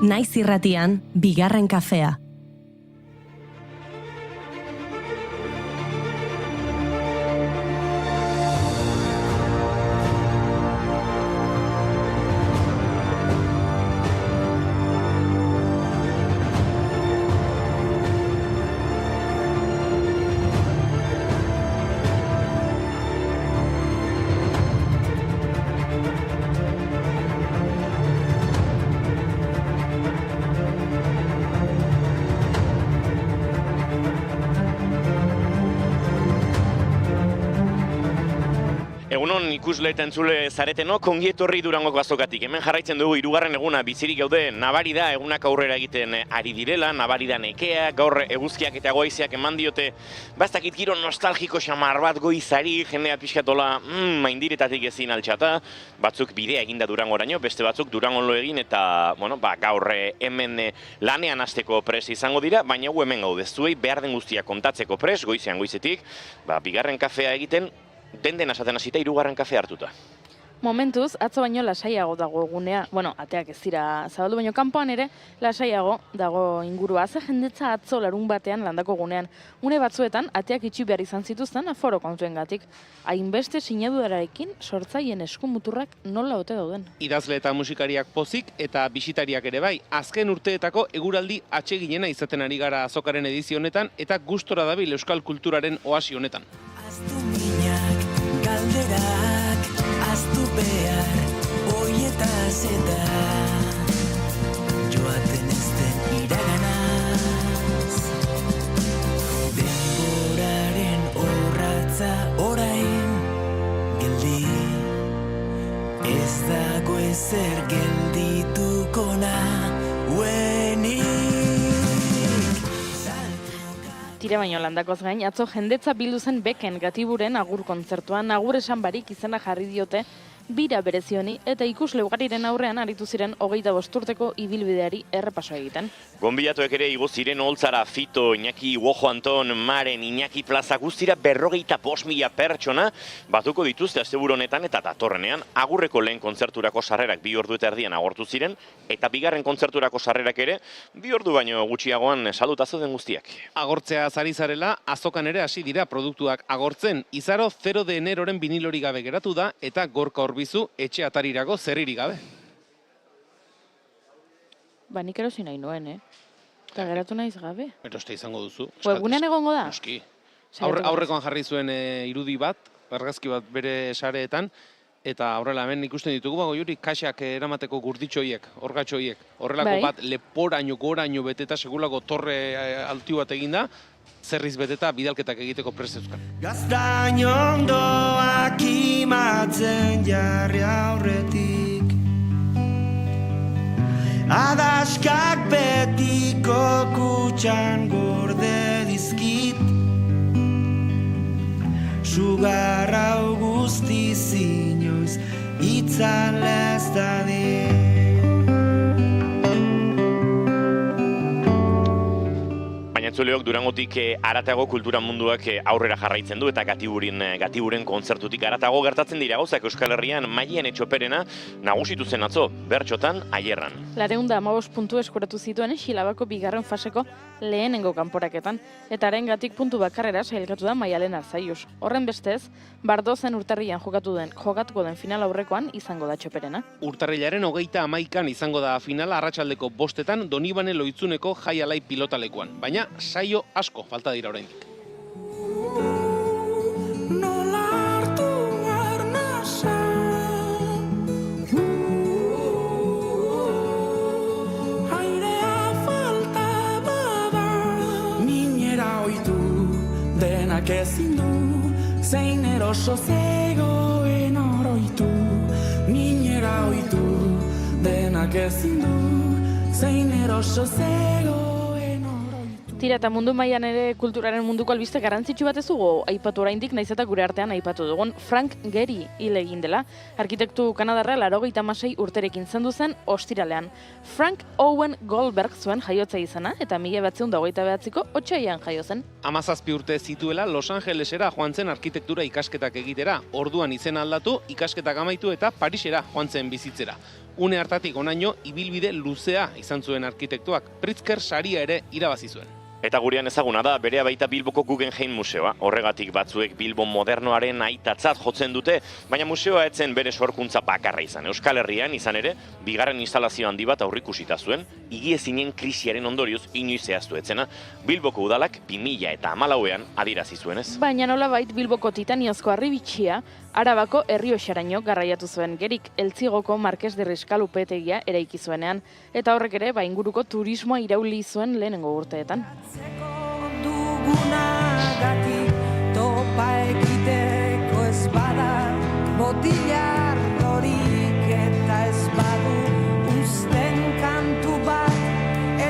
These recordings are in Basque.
Naiz irratian, bigarren kafea. Egunon ikusle eta entzule zaretenok, ongi etorri Durangoko azokatik. Hemen jarraitzen dugu hirugarren eguna bizirik gaude, nabari da egunak aurrera egiten ari direla, nabari da nekea, gaur eguzkiak eta goiziak eman diote, bastakit giro nostalgiko xamar bat goizari, jendea pixkatola maindiretatik ezin altxata, batzuk bidea eginda Durangoraino, beste batzuk Durangon lo egin eta, gaur hemen lanean hasteko pres izango dira, baina gu hemen gaude, zuei behar den guztia kontatzeko pres, goizean goizetik, bigarren kafea egiten, den asaten hasita hirugarren kafe hartuta. Momentuz, atzo baino lasaiago dago egunea, ateak ez dira zabaldu baino kanpoan ere, lasaiago dago ingurua. Ze jendetza atzo larun batean landako gunean. Une batzuetan, ateak itxi behar izan zituzten aforo kontuengatik. Hainbeste sinadurarekin sortzaien eskumuturrak nola ote dauden. Idazle eta musikariak pozik eta bisitariak ere bai. Azken urteetako eguraldi atseginena izaten ari gara azokaren edizio honetan eta gustora dabil euskal kulturaren oasi honetan. Galderak aztu behar oietaz eta joaten ez den iraganaz denboraren orratza orain geldi ez dago ezer geldituko nauenik. Tira baino landakoz gain, atzo jendetza bildu zen Beken Gatiburen agur kontzertuan, agur esan barik izena jarri diote bira berezioni eta ikusle ugariren aurrean aritu ziren 25 urteko ibilbideari errepaso egiten. Gonbidatuek ere igo ziren Oltzara, Fito, Iñaki, Uojo Anton, Maren, Iñaki Plaza guztira 45.000 pertsona batuko dituzte asteburu honetan eta datorrenean agurreko lehen kontzerturako sarrerak 2 ordu eta erdian agortu ziren eta bigarren kontzerturako sarrerak ere 2 ordu baino gutxiagoan salutazo den guztiak. Agortzea zari zarela, azokan ere hasi dira produktuak agortzen. Izaro 0 de eneroren vinilori gabe geratu da eta Gorka Orbizu etxe atarirago zerririk gabe. Nik erosi nahi noen, Eta geratu naiz gabe. Eroste izango duzu. Egunean egongo da? Noski. Aurrekoan jarri zuen irudi bat, argazki bat bere sareetan, eta horrela hemen ikusten ditugu, Juri, kaxak eramateko gurditxoiek, orgatxoiek, horrelako bat leporaino, goraino beteta, segulako torre altiu bat eginda, zerriz beteta bidalketak egiteko prest euskan. Gaztain ondoak imatzen jarri aurretik Adaskak betiko kutxan gorde dizkit Sugar hau guztiz inoiz itzalez dadin Entzuleok Durangotik aratago kultura munduak aurrera jarraitzen du eta Gatiburen kontzertutik aratago gertatzen dira gauzak Euskal Herrian Maien Etxoperena nagusitu zen atzo, bertxotan, Aierran. 215 puntu eskuratu zituen Xilabako bigarren faseko lehenengo kanporaketan eta harengatik puntu bakarrera sailkatu da Maialen Arzaius. Horren bestez, Bardozen urtarrian jokatuko den final aurrekoan izango da Etxoperena. Urtarrilaren 31an izango da finala arratsaldeko 5etan Donibane Loitzuneko Jaialai pilotalekuan, baina saio asko falta dira oraindik. Nola hartu arnasa airea falta bada minera oitu denak ezin du zein eroso zegoen oroitu minera oitu denak ezin du zein eroso zegoen. Tira eta mundu mailan ere kulturaren munduko albiste garrantzitsu bat ez dugu aipatu oraindik, naiz eta gure artean aipatu dugun Frank Gehry hil egin dela. Arkitektu kanadarra 86 urterekin zendu zen ostiralean. Frank Owen Goldberg zuen jaiotza izana eta 1929ko otsailean jaio zen. 17 urte zituela Los Angelesera joan zen arkitektura ikasketak egitera. Orduan izena aldatu, ikasketak amaitu eta Parisera joan zen bizitzera. Une hartatik onaino ibilbide luzea izan zuen arkitektuak. Pritzker saria ere irabazi zuen. Eta gurean ezaguna da, berea baita Bilboko Guggenheim museoa. Horregatik batzuek Bilbo modernoaren aitatzat jotzen dute, baina museoa etzen bere sorkuntza bakarra izan. Euskal Herrian izan ere, bigarren instalazio handi bat aurrikusita zuen, higiezinen krisiaren ondorioz inoiz zehaztu etzena, Bilboko udalak 2014ean adierazi zuenez. Baina nolabait Bilboko titaniozko harribitxia Arabako Errioxaraino garraiatu zuen gerik Eltzigoko Marques de Riscal upetegia eraiki zuenean, eta horrek ere inguruko turismoa irauli zuen lehenengo urteetan. Dugunagatik topa egiteko ez bada, botilar lorik eta ez badu, uzten kantu bat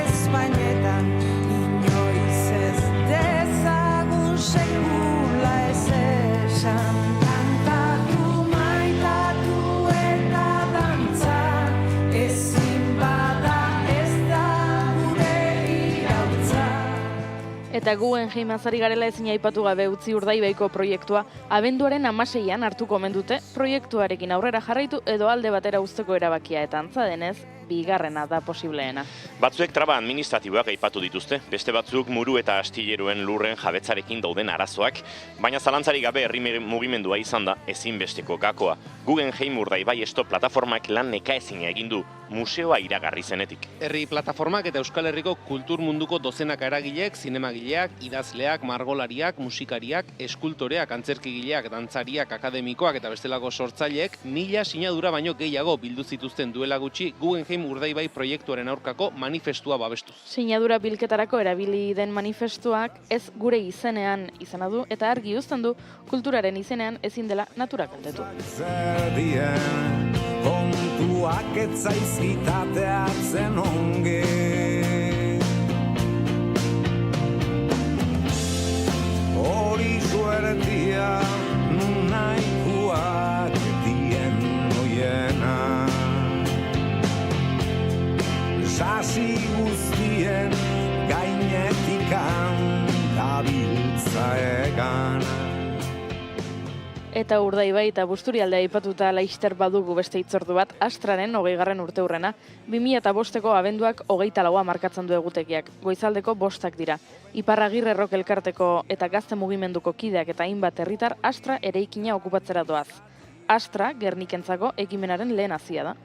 Espainetan, inoiz ez dezagun sekula ez esan. Kantatu, maitatu eta dantza, ezin bada ez da gure irautza. Eta Guggenheim azari garela ezin aipatu gabe utzi Urdaibaiko proiektua abenduaren 16an hartuko omen dute proiektuarekin aurrera jarraitu edo alde batera uzteko erabakia, eta antza denez, bigarrena da posibleena. Batzuek traba administratiboak aipatu dituzte, beste batzuk muru eta astilleruen lurren jabetzarekin dauden arazoak, baina zalantzarik gabe herri mugimendua izan da ezinbesteko gakoa. Guggenheim Urdaibai Stop plataformak lan nekaezina egin du, museoa iragarri zenetik. Herri plataformak eta Euskal Herriko kultur munduko dozenaka eragileek, zinemagileak, idazleak, margolariak, musikariak, eskultoreak, antzerkigileak, dantzariak, akademikoak eta bestelako sortzaileek 1000 sinadura baino gehiago bildu zituzten duela gutxi Guggenheim Urdaibai proiektuaren aurkako manifestua babestuz. Sinadura bilketarako erabili den manifestuak ez gure izenean izena du eta argi uzten du kulturaren izenean ezin dela natura kaltetu. Zerdien kontuak etzaizkitateatzen onge. Hori suertia nahikoak dien oiena. Sasi guztien gainetikan dabiltza egan. Eta Urdaibai eta Busturialdea aipatuta laister badugu beste hitzordu bat, Astraren 20. urteurrena, 2005ko abenduak 24 markatzen du egutegiak, goizaldeko 5 dira. Iparragirre Rock elkarteko eta gazte mugimenduko kideak eta hainbat herritar Astra eraikina okupatzera doaz. Astra, Gernikentzako ekimenaren lehen hazia da.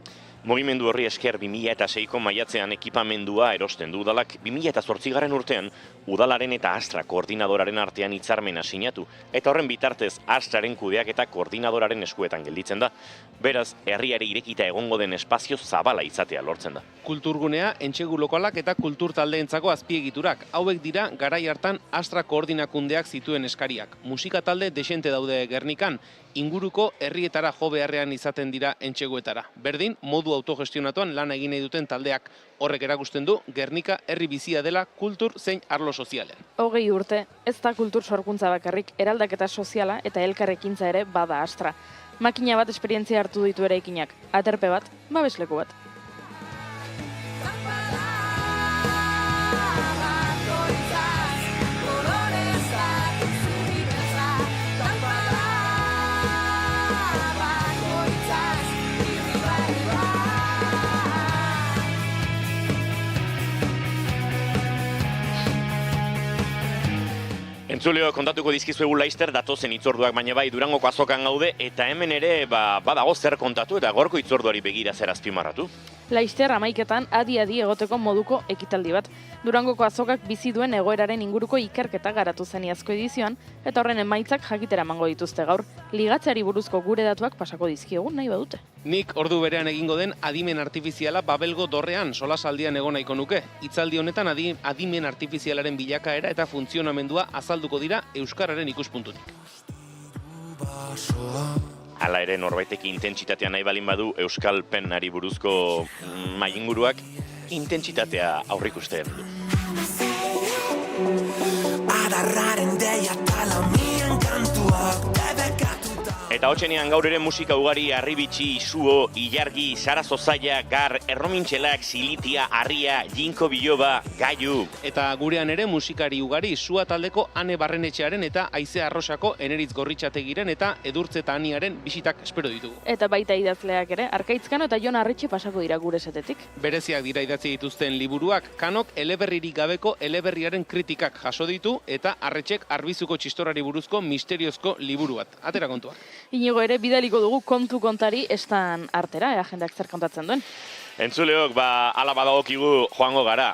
Mugimendu horri esker 2006ko maiatzean ekipamendua erosten du udalak, 2008 urtean udalaren eta Astra koordinadoraren artean hitzarmena sinatu, eta horren bitartez Astraren kudeak eta koordinadoraren eskuetan gelditzen da. Beraz, herriari irekita egongo den espazio zabala izatea lortzen da. Kulturgunea, entsegu lokalak eta kultur taldeentzako azpiegiturak. Hauek dira garai hartan Astra koordinakundeak zituen eskariak. Musika talde desente daude Gernikan, inguruko herrietara jo beharrean izaten dira entseguetara. Berdin, modu autogestionatuan lan egin nahi duten taldeak. Horrek erakusten du Gernika herri bizia dela kultur zein arlo sozialean. 20 urte, ez da kultur sorkuntza bakarrik, eraldaketa soziala eta elkarrekintza ere bada Astra. Makina bat esperientzia hartu ditu eraikinak, aterpe bat, babesleku bat. Entzuleo, kontatuko dizkizuegu laister datozen hitzorduak, baina bai Durangoko azokan gaude, eta hemen ere badago zer kontatu eta gorko hitzorduari begira zer azpimarratu. Laister 11etan adi-adi egoteko moduko ekitaldi bat. Durangoko azokak bizi duen egoeraren inguruko ikerketa garatu zen iazko edizioan, eta horren emaitzak jakitera emango dituzte gaur. Ligatzeari buruzko gure datuak pasako dizkiogu nahi badute. Nik ordu berean egingo den adimen artifiziala Babelgo dorrean solasaldian egon nahiko nuke. Hitzaldi honetan adimen artifizialaren bilakaera eta funtzionamendua azalduko dira euskararen ikuspuntutik. Hala ere norbaitek intentsitatea nahi balin badu euskal penari buruzko mainguruak intentsitatea aurrikusten du. Eta Eta hotxenean gaur ere musika ugari, Arribitxi, Suo, Ilargi, Sara Zozaia, Gar, Erromintxelak, Silitia, Arria, Jinko Biloba, Gaiu. Eta gurean ere musikari ugari, Sua taldeko Ane Barrenetxearen eta Aize Arrosako Eneritz Gorritxategiren eta Edurtze eta Aniaren bisitak espero ditugu. Eta baita idazleak ere, Arkaitz Kano eta Jon Arretxe pasako dira gure setetik. Bereziak dira idatzi dituzten liburuak, Kanok eleberririk gabeko eleberriaren kritikak jaso ditu eta Arretxek Arbizuko txistorari buruzko misteriozko liburu bat. Atera kontua. Inigo ere bidaliko dugu kontu kontari estan artera, jendeak zer kontatzen duen. Entzuleok, ala badagokigu joango gara,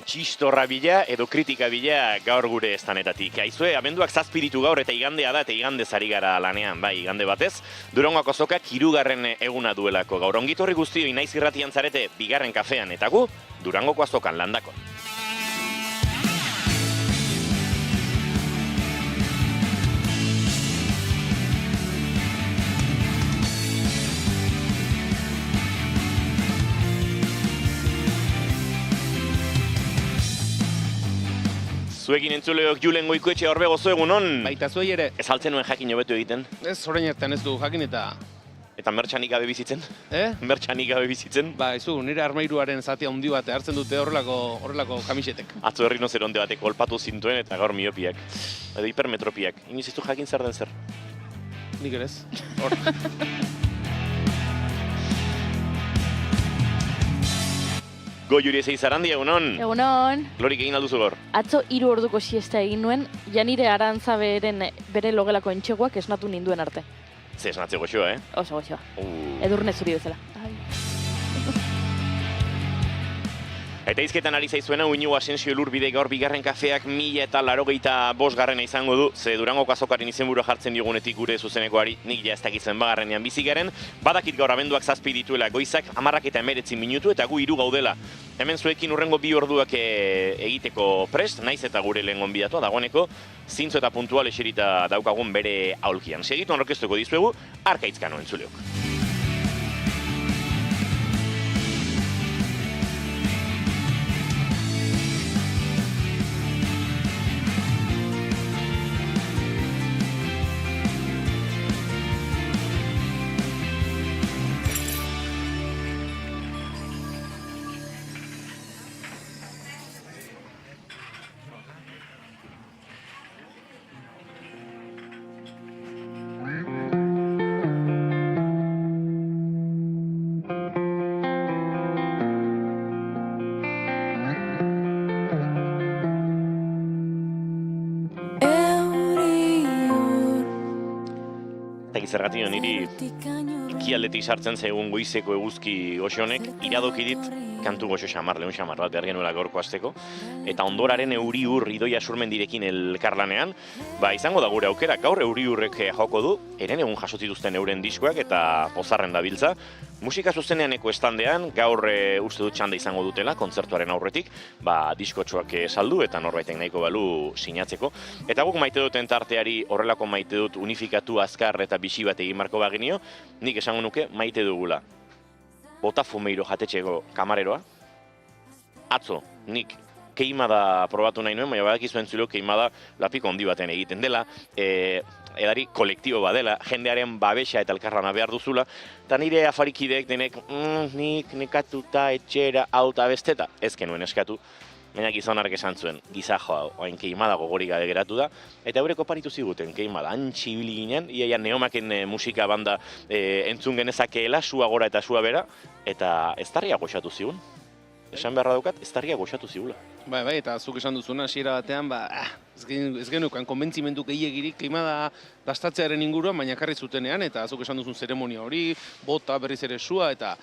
txistorra bila edo kritika bila gaur gure estanetatik. Aizue, abenduak 7 ditu gaur eta igandea da, eta igandez ari gara lanean, bai, igande batez. Durangoko azokak 3. eguna duelako gaur. Ongitorri guztioi naiz irratian zarete bigarren kafean, eta gu Durangoko azokan landako. Zuekin entzuleok Julen Goikoetxe horbe gozo egunon. Baita zuei ere. Ez altzen nuen jakin hobetu egiten. Ez, orain hartan ez du jakin eta... Eta mertxanik gabe bizitzen? Mertxanik gabe bizitzen? Ba, izu, nire armairuaren zatia handi bat hartzen dute horrelako kamisetek. Atzo errinozeronte batek kolpatu zintuen eta gaur miopiak. Edo hipermetropiak. Inoiz ez du jakin zer den zer? Nik ere ez. Hor. Goiuri ezei zarandi, egunon? Egunon. Lorik egin alduzu gor? Atzo 3 orduko siesta egin nuen, Janire Arantza bere logelako entxegoak esnatu ninduen arte. Ze esnatze goxoa, Oso goxoa. Edurne zuri bezala. Eta izketan ari zaizuena, Uñigo Asensio Elurbide gaur bigarren kafeak 1085 izango du, ze Durangoko azokaren izenburua jartzen diogunetik gure zuzenekoari nik ja ez dakitzen bagarrenean bizi garen, badakit gaur abenduak 7 dituela goizak, 10:19 minutu eta gu 3 gaudela. Hemen zuekin urrengo 2 orduak egiteko prest, naiz eta gure lehen gonbidatua dagoeneko, zintzo eta puntual eserita daukagun bere aulkian. Segitu aurkeztuko dizuegu, Arkaitz Kano entzuleok. Zergatik niri ikialdetik sartzen zaigun goizeko eguzki goxo honek iradoki dit kantu goxo xamar, lehun xamar bat behar genuela gaurko hasteko. Eta ondoraren Euri Ur Idoia Surmendirekin elkarlanean, izango da gure aukera, gaur Euri Urrek joko du, eren egun jasotzituzten euren diskoak eta pozarren dabiltza. Musika zuzeneaneko estandean, gaur uste dut txanda izango dutela, kontzertuaren aurretik, diskotxoak saldu eta norbaitek nahiko balu sinatzeko. Eta guk maite duten tarteari horrelako maite dut unifikatu, azkar eta bixi bat egin marko bagenio, nik esango nuke maite dugula. Botafumeiro jatetxeko kamareroa. Atzo, nik keimada probatu nahi nuen, baina badakizu entzuleo keimada lapiko handi baten egiten dela, edari kolektibo badela, jendearen babesa eta elkarrana behar duzula, eta nire afarikideek denek, nik nekatuta etxera auta besteta, ez genuen eskatu, baina gizonarak esan zuen, gizajo hau, oain keimada gogorik gabe geratu da, eta eureko paritu ziguten, keimada, antxi ibili ginen, iaia neomaken musika banda entzun genezakeela, sua gora eta sua bera, eta ez tarria goxatu zigun. Esan beharra daukat, ez tarria goxatu zigula. Bai, eta zuk esan duzuna, hasiera batean, ez genukan konbentzimendu gehiegirik keimada dastatzearen inguruan, baina karri zutenean, eta zuk esan duzun zeremonia hori, bota berriz ere sua, eta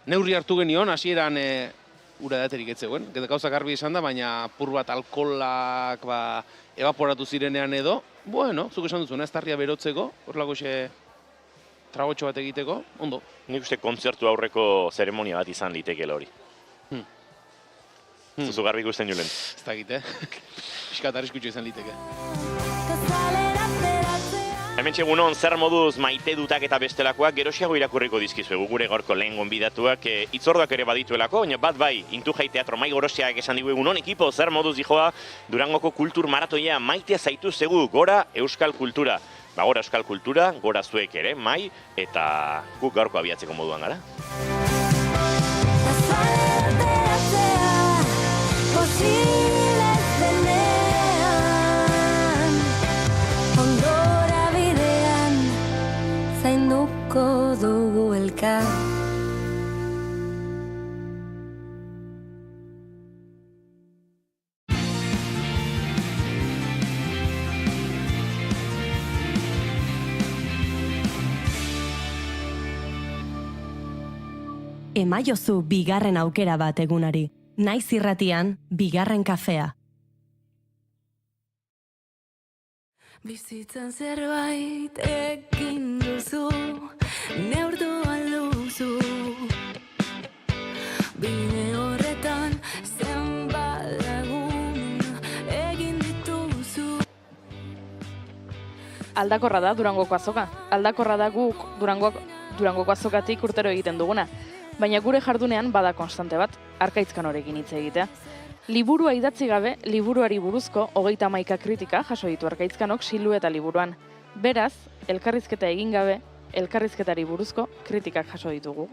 neurri hartu genion, hasieran ura edaterik ez zegoen. Gauza garbi esan da, baina pur bat alkoholak evaporatu zirenean edo, bueno, zuk esan duzuna, ez tarria berotzeko, horrelako tragotxo bat egiteko, ondo. Nik uste kontzertu aurreko zeremonia bat izan litekela hori. Zuzu garbi ikusten Julen. Ez dakit, Piskat arriskutxo izan liteke. Hemen txegunon, zer moduz maite dutak eta bestelakoak gerosiago irakurriko dizkizuegu gure gaurko lehen gonbidatuak hitzorduak ere badituelako, baina bat bai, Intujai Teatro Mai Gorosiak esan digu egunon ekipo, zer moduz dijoa Durangoko kultur maratoia maitea zaitu zegu, gora euskal kultura. Gora euskal kultura, gora zuek ere, mai, eta guk gaurko abiatzeko moduan gara. Ondora bidean zainduko dugu elkar. Emaiozu bigarren aukera bat egunari. Naiz irratian, bigarren kafea. Bizitzan zerbait ekin duzu, neurtu alduzu. Bide horretan zenbat lagun egin dituzu. Aldakorra da Durangoko azoka. Aldakorra da guk Durangoko azokatik urtero egiten duguna. Baina gure jardunean bada konstante bat, Arkaitzkan horekin hitz egitea. Liburua idatzi gabe, liburuari buruzko 31 kritika jaso ditu Arkaitzkanok Silueta liburuan. Beraz, elkarrizketa egin gabe, elkarrizketari buruzko kritikak jaso ditugu.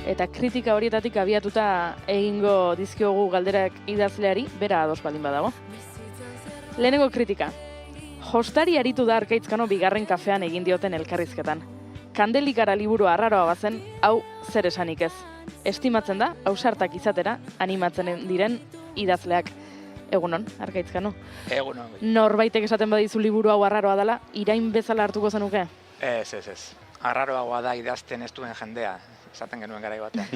Eta kritika horietatik abiatuta egingo dizkiogu galderak idazleari, bera ados baldin badago. Lehenengo kritika. Jostari aritu da Arkaitzkano bigarren kafean egin dioten elkarrizketan. Kandelikara liburu arraroa bazen, hau zer esanik ez. Estimatzen da, ausartak izatera, animatzen diren idazleak. Egunon, Arkaitzkano. Egunon. Norbaitek esaten badizu liburu hau arraroa dela, irain bezala hartuko zenuke? Ez. Arraroagoa da idazten ez duen jendea, esaten genuen garai batean.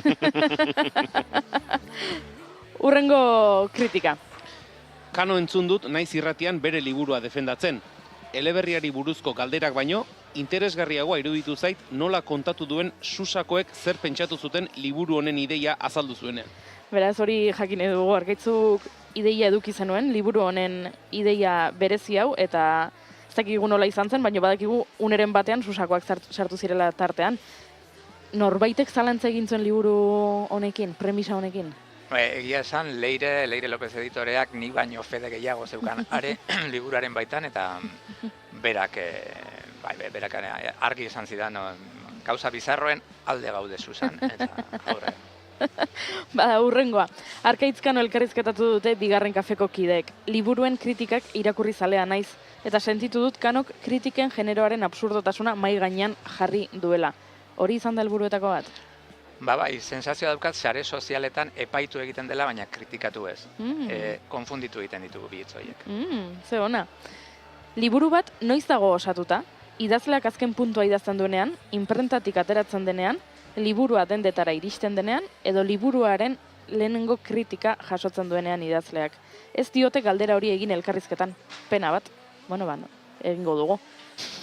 Hurrengo kritika. Kano entzun dut naiz irratian bere liburua defendatzen. Eleberriari buruzko galderak baino, interesgarriagoa iruditu zait nola kontatu duen Susakoek zer pentsatu zuten liburu honen ideia azaldu zuenean. Beraz hori jakin dugu, Arkaitzuk ideia eduki zenuen, liburu honen ideia berezi hau, eta ez dakigu nola izan zen, baina badakigu uneren batean Susakoak sartu zirela tartean. Norbaitek zalantza egin zuen liburu honekin, premisa honekin? Egia esan, Leire López editoreak ni baino fede gehiago zeukan are liburuaren baitan, eta berak argi esan zidan, gauza bizarroen alde gaude Susan, eta horre. Bada, hurrengoa. Arkaitzkano elkarrizketatu dute bigarren kafeko kideek. Liburuen kritikak irakurri zalea naiz, eta sentitu dut Kanok kritiken generoaren absurdotasuna mai gainean jarri duela. Hori izan da helburuetako bat? Bai, sensazioa daukat sare sozialetan epaitu egiten dela, baina kritikatu ez. Konfunditu egiten ditugu bi hitz horiek. Ze ona. Liburu bat noiz dago osatuta, idazleak azken puntua idazten duenean, inprentatik ateratzen denean, liburua dendetara iristen denean, edo liburuaren lehenengo kritika jasotzen duenean idazleak. Ez diote galdera hori egin elkarrizketan. Pena bat, egingo dugu.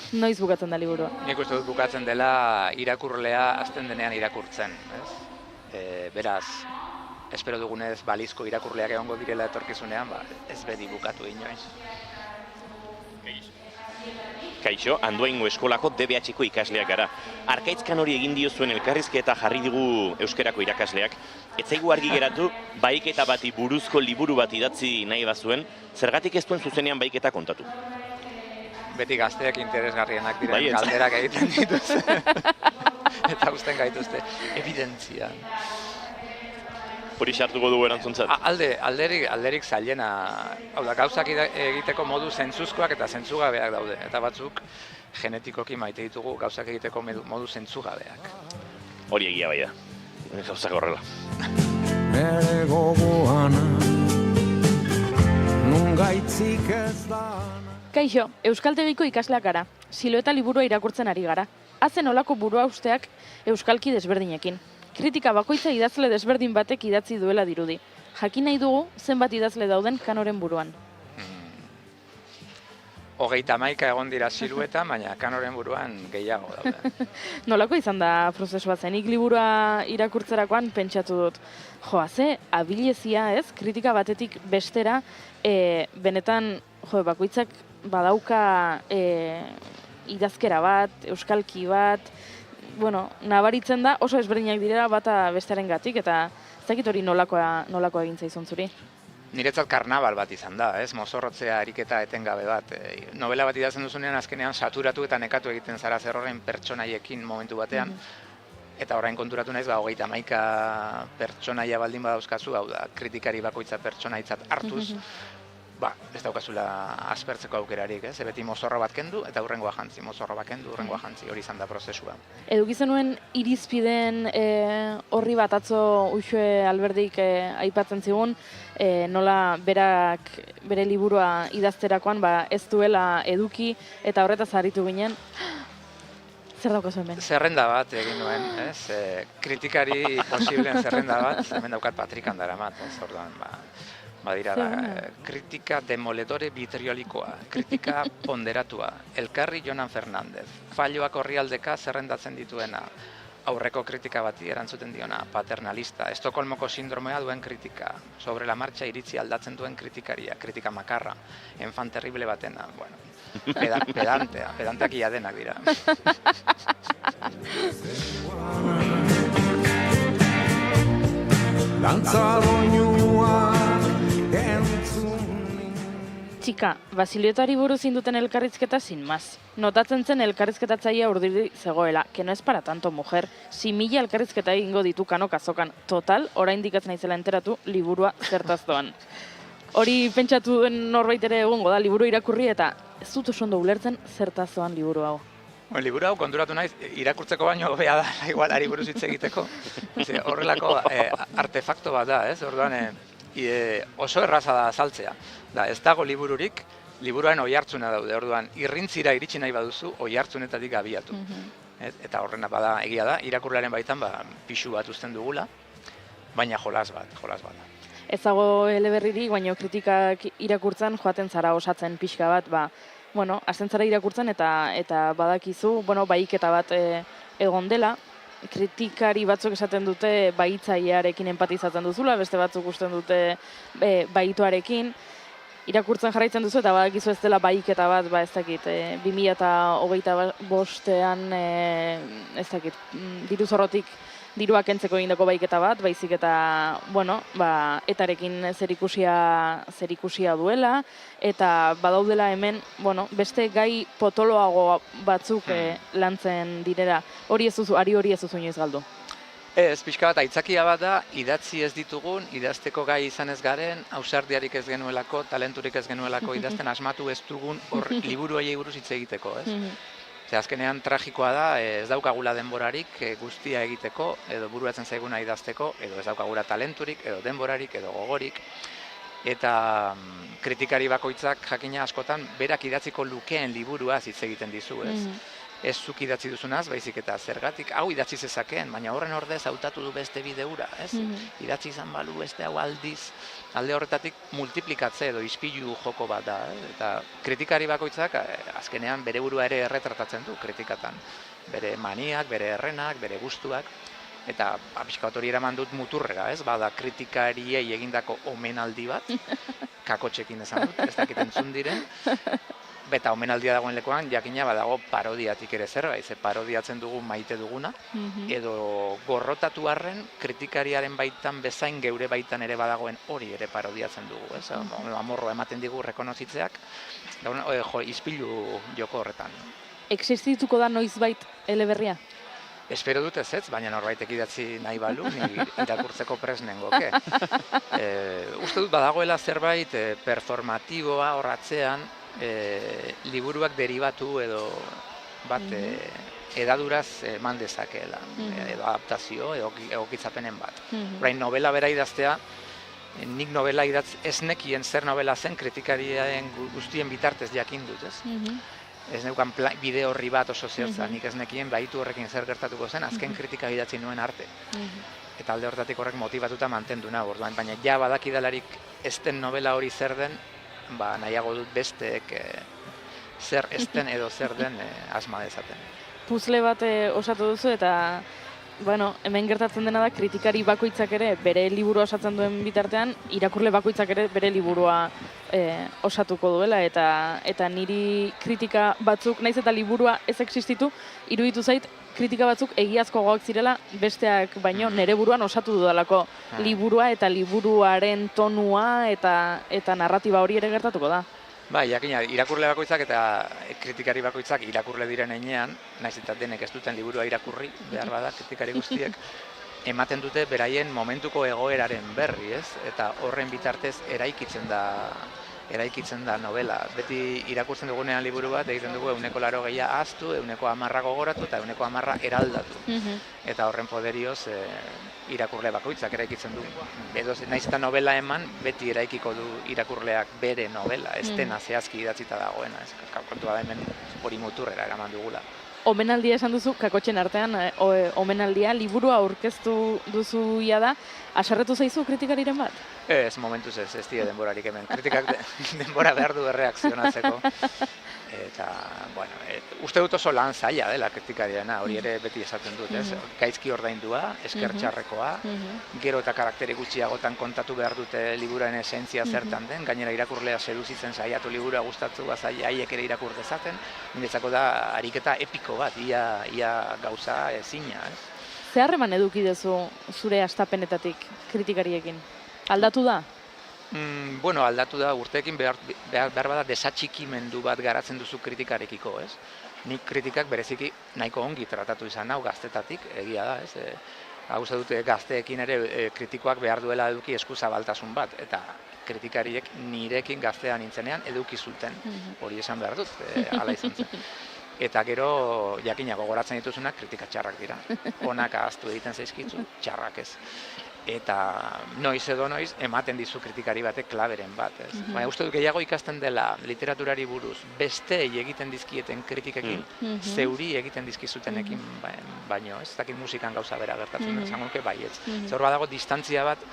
Noiz bukatzen da liburua? Nik uste dut bukatzen dela irakurlea azten denean irakurtzen. Beraz, espero dugunez balizko irakurleak egongo direla etorkizunean, ez bedi bukatu inoiz. Kaixo, Andoaingo eskolako DBH-ko ikasleak gara. Arkaitzkan hori egin diozuen elkarrizketa jarri digu euskerako irakasleak. Ez zaigu argi geratu, bahiketa bati buruzko liburu bat idatzi nahi bazuen, zergatik ez duen zuzenean bahiketa kontatu. Beti gazteak interesgarrienak diren galderak egiten dituzte. Eta usten gaituzte, evidentzia. Hori sartuko dugu erantzuntzat? Alderik zailena. Hau da, gauzak egiteko modu zentzuzkoak eta zentzugabeak daude. Eta batzuk genetikoki maite ditugu gauzak egiteko modu zentzugabeak. Hori egia bai da. Gauzak horrela. Nere gogoana, nungaitzik ez da. Kaixo, Euskaltegiko ikasleak gara. Silueta liburua irakurtzen ari gara. Hazen olako burua usteak euskalki desberdinekin. Kritika bakoitza idazle desberdin batek idatzi duela dirudi. Jakin nahi dugu zenbat idazle dauden Kanoren buruan. 31 egon dira Silueta, baina Kanoren buruan gehiago daude. Nolako izan da prozesua zenik liburua irakurtzerakoan pentsatu dut. Ze abilezia ez, kritika batetik bestera, benetan bakoitzak badauka idazkera bat, euskalki bat, nabaritzen da oso ezberdinak direla bata bestearen gatik, eta ez dakit hori nolakoa egin zaizun zuri? niretzat karnabal bat izan da, ez? Mozorrotzea ariketa etengabe bat. Novela bat idazten duzunean azkenean saturatu eta nekatu egiten zara zer horren pertsonaiekin momentu batean. Eta orain konturatu naiz, 31 pertsonaia baldin badauzkazu, hau da, kritikari bakoitza pertsonaitzat hartuz, ez daukazula aspertzeko aukerarik, ez? Beti mozorro bat kendu eta hurrengoa jantzi, mozorro bat kendu, hurrengoa jantzi, hori izan da prozesua. Eduki zenuen irizpideen horri bat atzo Uxue Alberdik aipatzen zigun, nola berak bere liburua idazterakoan ez duela eduki eta horretaz aritu ginen. Zer daukazu hemen? Zerrenda bat egin nuen, ez? Kritikari posibleen zerrenda bat, hemen daukat Patrikan daramat, ez? Orduan, badira da, kritika demoledore vitriolikoa, kritika ponderatua, elkarri Jonan Fernandez, falloak orrialdeka zerrendatzen dituena, aurreko kritika bati erantzuten diona, paternalista, Estokolmoko sindromea duen kritika, sobre la marcha iritzi aldatzen duen kritikaria, kritika makarra, enfant terrible batena, bueno, pedanteak ia denak dira. Dantza doinua Txika, Basilioetari buruz induten elkarrizketa sin más. Notatzen zen elkarrizketatzaia urdiri zegoela, que no es para tanto mujer, 6.000 elkarrizketa egingo ditu Kanok azokan. Total, oraindik ez naizela enteratu liburua zertaz doan. Hori pentsatu duen norbait ere egongo da, liburu irakurri eta ez dut oso ondo ulertzen zertaz doan liburu hau. Liburu hau konturatu naiz, irakurtzeko baino hobea da, igual ari buruz hitz egiteko. Horrelako artefakto bat da, ez? Orduan, oso erraza da azaltzea. Ez dago libururik, liburuaren oihartzuna daude. Orduan, irrintzira iritsi nahi baduzu, oihartzunetatik abiatu. Eta horrena bada egia da, irakurlearen baitan pixu bat uzten dugula, baina jolas bat. Ez dago eleberririk, baina kritikak irakurtzen joaten zara osatzen pixka bat, hasten zara irakurtzen eta badakizu, bahiketa bat egon dela, kritikari batzuk esaten dute bahitzailearekin empatizatzen duzula, beste batzuk usten dute bahituarekin, irakurtzen jarraitzen duzu eta badakizu ez dela bahiketa bat, ez dakit, 2025ean, ez dakit, diru zorrotik dirua kentzeko egindako bahiketa bat, baizik eta, etarekin zerikusia duela, eta badaudela hemen, beste gai potoloago batzuk lantzen direla. Hori ez duzu inoiz galdu. Ez, pixka bat aitzakia bat da, idatzi ez ditugun, idazteko gai izan ez garen, ausardiarik ez genuelako, talenturik ez genuelako idazten asmatu ez dugun hor liburu horiei buruz hitz egiteko, ez? Azkenean tragikoa da, ez daukagula denborarik guztia egiteko, edo buruatzen zaiguna idazteko, edo ez daukagula talenturik, edo denborarik, edo gogorik. Eta kritikari bakoitzak jakina askotan berak idatziko lukeen liburuaz hitz egiten dizu, ez? Ez zuk idatzi duzunaz, baizik eta zergatik hau idatzi zezakeen, baina horren ordez hautatu du beste bideura, ez? Idatzi izan balu beste hau aldiz, alde horretatik multiplikatze edo ispilu joko bat da, eta kritikari bakoitzak azkenean bere burua ere erretratatzen du kritikatan. Bere maniak, bere errenak, bere gustuak, eta pixka bat hori eraman dut muturrera, ez? Bada kritikariei egindako omenaldi bat, kakotxekin esan dut, ez dakit entzun diren, Beta omenaldia dagoen lekuan, jakina badago parodiatik ere zerbait, parodiatzen dugu maite duguna, edo gorrotatu arren, kritikariaren baitan bezain geure baitan ere badagoen hori ere parodiatzen dugu, ez? Amorroa ematen digu rekonozitzeak, ispilu joko horretan. Existituko da noizbait eleberria? Espero dut ez, baina norbaitek idatzi nahi balu, irakurtzeko pres nengoke. Uste dut badagoela zerbait performatiboa horratzean, liburuak deribatu edo bat edaduraz eman dezakeela, edo adaptazio, edo egokitzapenen bat. Orain novela bera idaztea, nik novela ez nekien zer novela zen kritikariaren guztien bitartez jakin dut, ez? Ez neukan bide horri bat oso zehatza, nik ez nekien baitu horrekin zer gertatuko zen, azken kritika idatzi nuen arte. Eta alde horretatik horrek motibatuta mantendu nahi, orduan, baina ja badakidalarik ez den novela hori zer den, nahiago dut besteek zer ez den edo zer den asma dezaten. Puzle bat osatu duzu eta hemen gertatzen dena da kritikari bakoitzak ere bere liburua osatzen duen bitartean, irakurle bakoitzak ere bere liburua osatuko duela eta niri kritika batzuk, naiz eta liburua ez existitu, iruditu zait kritika batzuk egiazkoagoak zirela, besteak baino nere buruan osatu dudalako liburua eta liburuaren tonua eta narratiba hori ere gertatuko da. Bai, jakina, irakurle bakoitzak eta kritikari bakoitzak irakurle diren heinean, naiz eta denek ez duten liburua irakurri, behar bada kritikari guztiek, ematen dute beraien momentuko egoeraren berri, ez? Eta horren bitartez eraikitzen da novela. Beti irakurtzen dugunean liburu bat, egiten dugu 80% ahaztu, 10% gogoratu eta 10% eraldatu. Eta horren poderioz irakurle bakoitzak eraikitzen du. Naiz eta novela eman, beti eraikiko du irakurleak bere novela, ez dena zehazki idatzita dagoena. Kontua da hemen hori muturrera eraman dugula. Omenaldia esan duzu, kakotxen artean, omenaldia, liburua aurkeztu duzu da, haserretu zaizu kritikariren bat? Ez, momentuz ez die denborarik hemen. Kritikak denbora behar du erreakzionatzeko. Eta, bueno, uste dut oso lan zaila dela kritikariena, hori ere beti esaten dut, ez? Gaizki ordaindua, esker txarrekoa, gero eta karaktere gutxiagotan kontatu behar dute liburuen esentzia zertan den, gainera irakurlea seduzitzen saiatu liburua gustatu haiek ere irakur dezaten, niretzako da ariketa epiko bat, ia gauza ezina, ez? Ze harreman eduki duzu zure hastapenetatik kritikariekin? Aldatu da? Bueno, aldatu da, urteekin behar bada desatxikimendu bat garatzen duzu kritikarekiko, ez? Nik kritikak bereziki nahiko ongi tratatu izan hau gaztetatik, egia da, ez? Hau dute gazteekin ere kritikoak behar duela eduki eskuzabaltasun bat, eta kritikariek nirekin gaztea nintzenean eduki zuten, hori esan behar dut, hala izan zen. Eta gero, jakina gogoratzen dituzunak kritika txarrak dira. Onak ahaztu egiten zaizkitzu, txarrak ez. Eta noiz edo noiz ematen dizu kritikari batek klaberen bat, ez? Baina uste dut gehiago ikasten dela literaturari buruz besteei egiten dizkieten kritikekin, zeuri egiten dizkizutenekin baino, ez? Ez dakit musikan gauza bera gertatzen, esango nuke baietz. Zer badago distantzia bat,